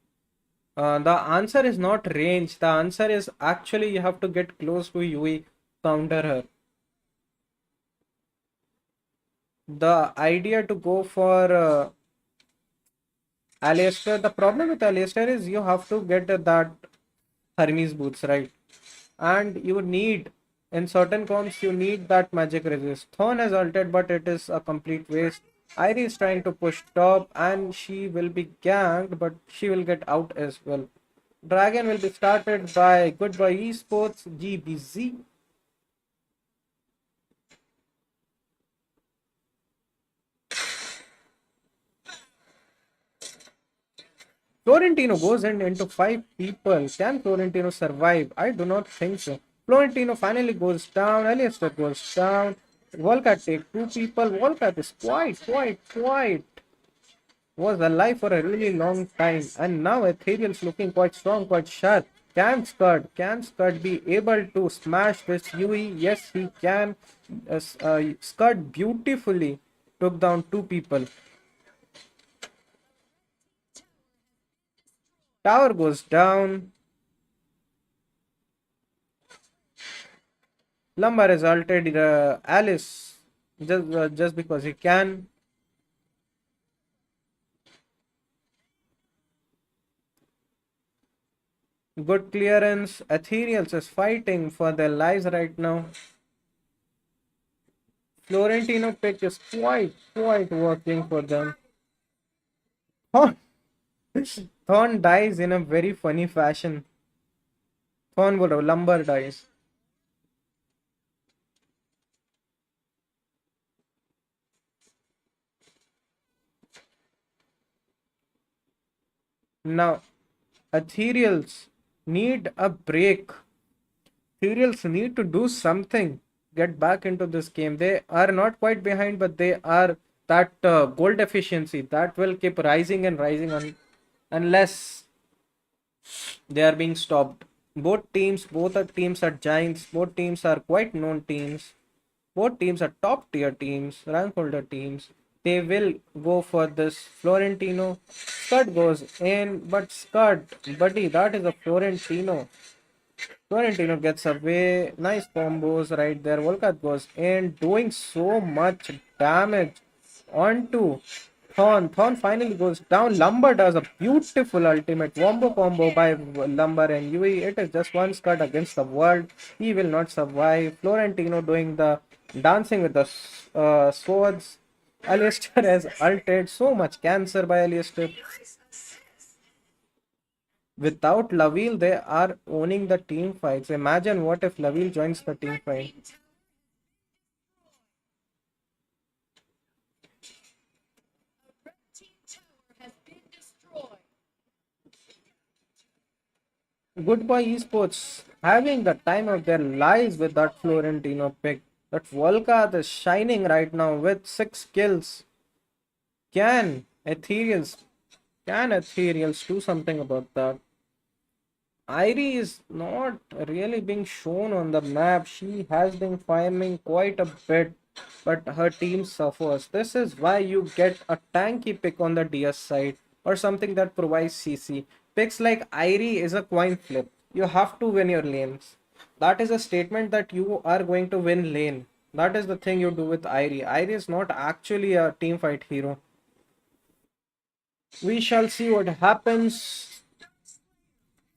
The answer is not range. The answer is actually you have to get close to Yui, counter her. The idea to go for Alistair, the problem with Alistair is you have to get that Hermes boots, right? And you need, in certain comps, you need that magic resist. Thorn has ulted, but it is a complete waste. Irie is trying to push top and she will be ganked, but she will get out as well. Dragon will be started by Goodbye Esports, GBZ. Florentino goes into 5 people. Can Florentino survive? I do not think so. Florentino finally goes down. Alistair goes down. Volcat take 2 people. Volcat is quite. Was alive for a really long time. And now Ethereal's looking quite strong, quite sharp. Can Scud be able to smash this Yui? Yes, he can. Scud beautifully took down 2 people. Tower goes down. Lumber has altered Alice just because he can. Good clearance. Ethereals is fighting for their lives right now. Florentino pick is quite working for them. Thorn dies in a very funny fashion. Lumber dies. Now, Ethereals need a break. Ethereals need to do something. get back into this game. They are not quite behind, but they are that goal deficiency that will keep rising and rising unless they are being stopped. Both teams are giants. Both teams are quite known teams. Both teams are top tier teams, rank holder teams. They will go for this. Florentino. Scud goes in, but Scud, buddy, that is a Florentino. Florentino gets away. Nice combos right there. Volkat goes in, doing so much damage onto Thorn. Thorn finally goes down. Lumber does a beautiful ultimate wombo combo by Lumber and Yui. It is just one Scud against the world. He will not survive. Florentino doing the dancing with the swords. Alistair has ulted. So much cancer by Alistair. Without Laville, they are owning the team fights. Imagine what if Laville joins the team fight. Goodbye esports having the time of their lives with that Florentino pick. That Volkath is shining right now with 6 kills. Can Ethereals can Ethereals do something about that? Irie is not really being shown on the map. She has been farming quite a bit, but her team suffers. This is why you get a tanky pick on the DS side or something that provides CC. Picks like Irie is a coin flip. You have to win your lanes. That is a statement that you are going to win lane. That is the thing you do with Irie. Irie is not actually a team fight hero. We shall see what happens.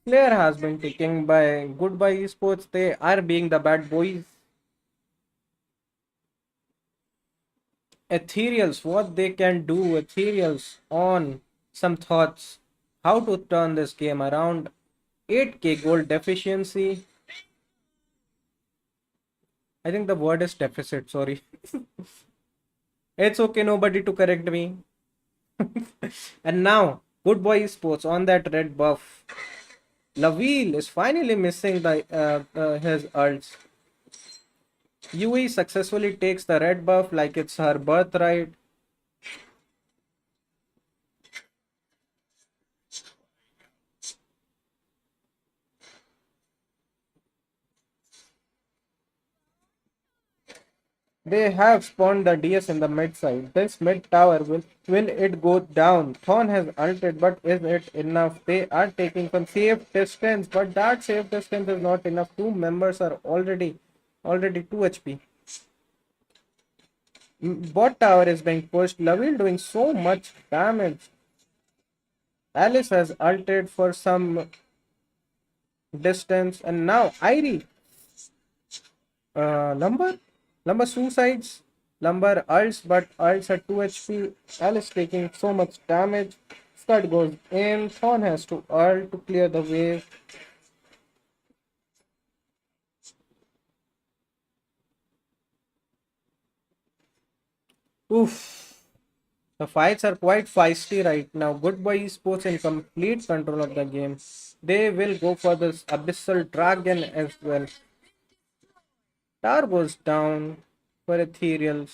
Player has been taken by Goodbye Esports. They are being the bad boys. Ethereals, what they can do. Ethereals on some thoughts. How to turn this game around. 8k gold deficiency. I think the word is deficit, sorry. It's okay, nobody to correct me. And now, Goodbye Esports on that red buff. Laville is finally missing his ults. Yui successfully takes the red buff like it's her birthright. They have spawned the DS in the mid side. This mid tower will it go down? Thorn has ulted, but is it enough? They are taking some safe distance, but that safe distance is not enough. Two members are already 2 HP. Bot tower is being pushed. Laville doing so much damage. Alice has ulted for some distance, and now Irie. Lumber suicides. Lumber ults, but ults at 2 HP. Alice taking so much damage. Scud goes in. Thorn has to ult to clear the wave. Oof. The fights are quite feisty right now. Goodbye Esports in complete control of the game. They will go for this Abyssal Dragon as well. Tower goes down for Ethereals.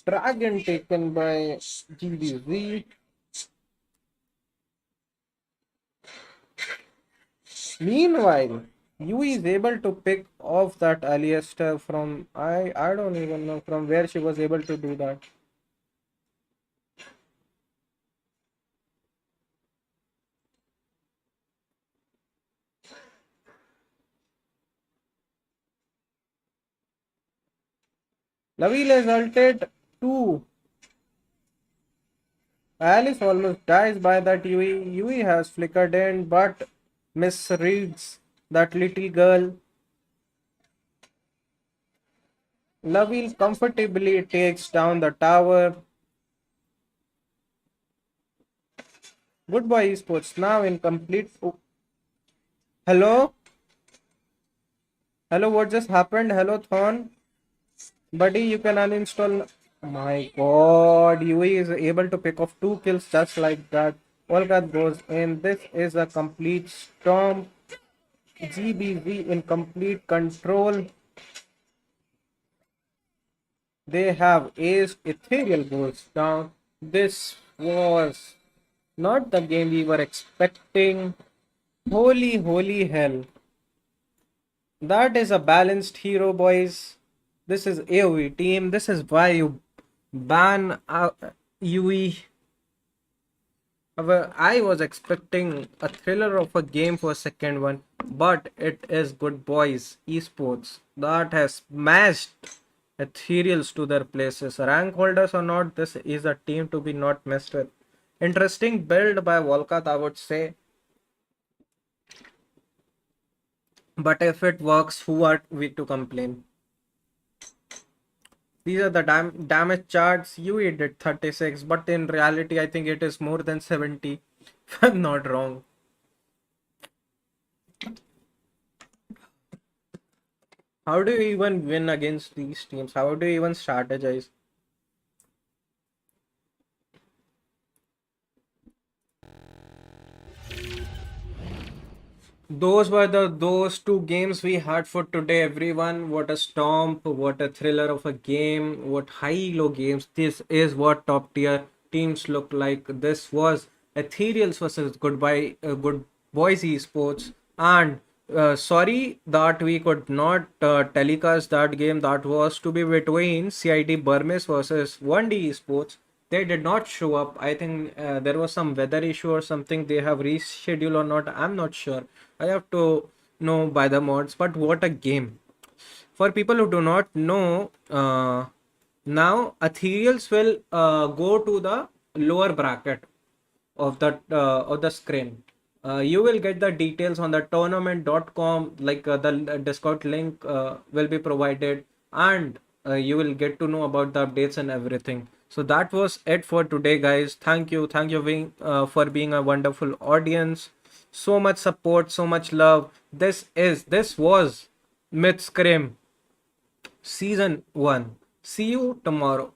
Dragon taken by GBZ. Meanwhile, Yui is able to pick off that Alistair from I don't even know from where she was able to do that. Laville is ulted too. Alice almost dies by that Yui. Yui has flickered in but misreads that little girl. Laville comfortably takes down the tower. Goodbye Esports now in complete. Oh. Hello? Hello, what just happened? Hello, Thorn. Buddy, you can uninstall. My god, Yui is able to pick off 2 kills just like that. Volkat goes in. This is a complete storm. GBV in complete control. They have aced ethereal goals down. This was not the game we were expecting. Holy, holy hell. That is a balanced hero, boys. This is AoV team. This is why you ban UE. I was expecting a thriller of a game for second one, but it is good boys esports that has smashed ethereals to their places. Rank holders or not, this is a team to be not messed with. Interesting build by Volkat, I would say. But if it works, who are we to complain? These are the damage charts. You did 36, but in reality, I think it is more than 70, if I'm not wrong. How do you even win against these teams? How do you even strategize? Those were those two games we had for today, everyone. What a stomp, what a thriller of a game, what high-low games. This is what top tier teams look like. This was Ethereals versus Good Boys Esports. And sorry that we could not telecast that game. That was to be between CID Burmese versus 1D Esports. They did not show up. I think there was some weather issue or something. They have rescheduled or not. I'm not sure. I have to know by the mods. But what a game! For people who do not know, now Ethereals will go to the lower bracket of the scrim. You will get the details on the tournament.com, like the Discord link will be provided, and you will get to know about the updates and everything. So that was it for today, guys. Thank you for being a wonderful audience. So much support, so much love. This was Myth Scrim Season 1. See you tomorrow.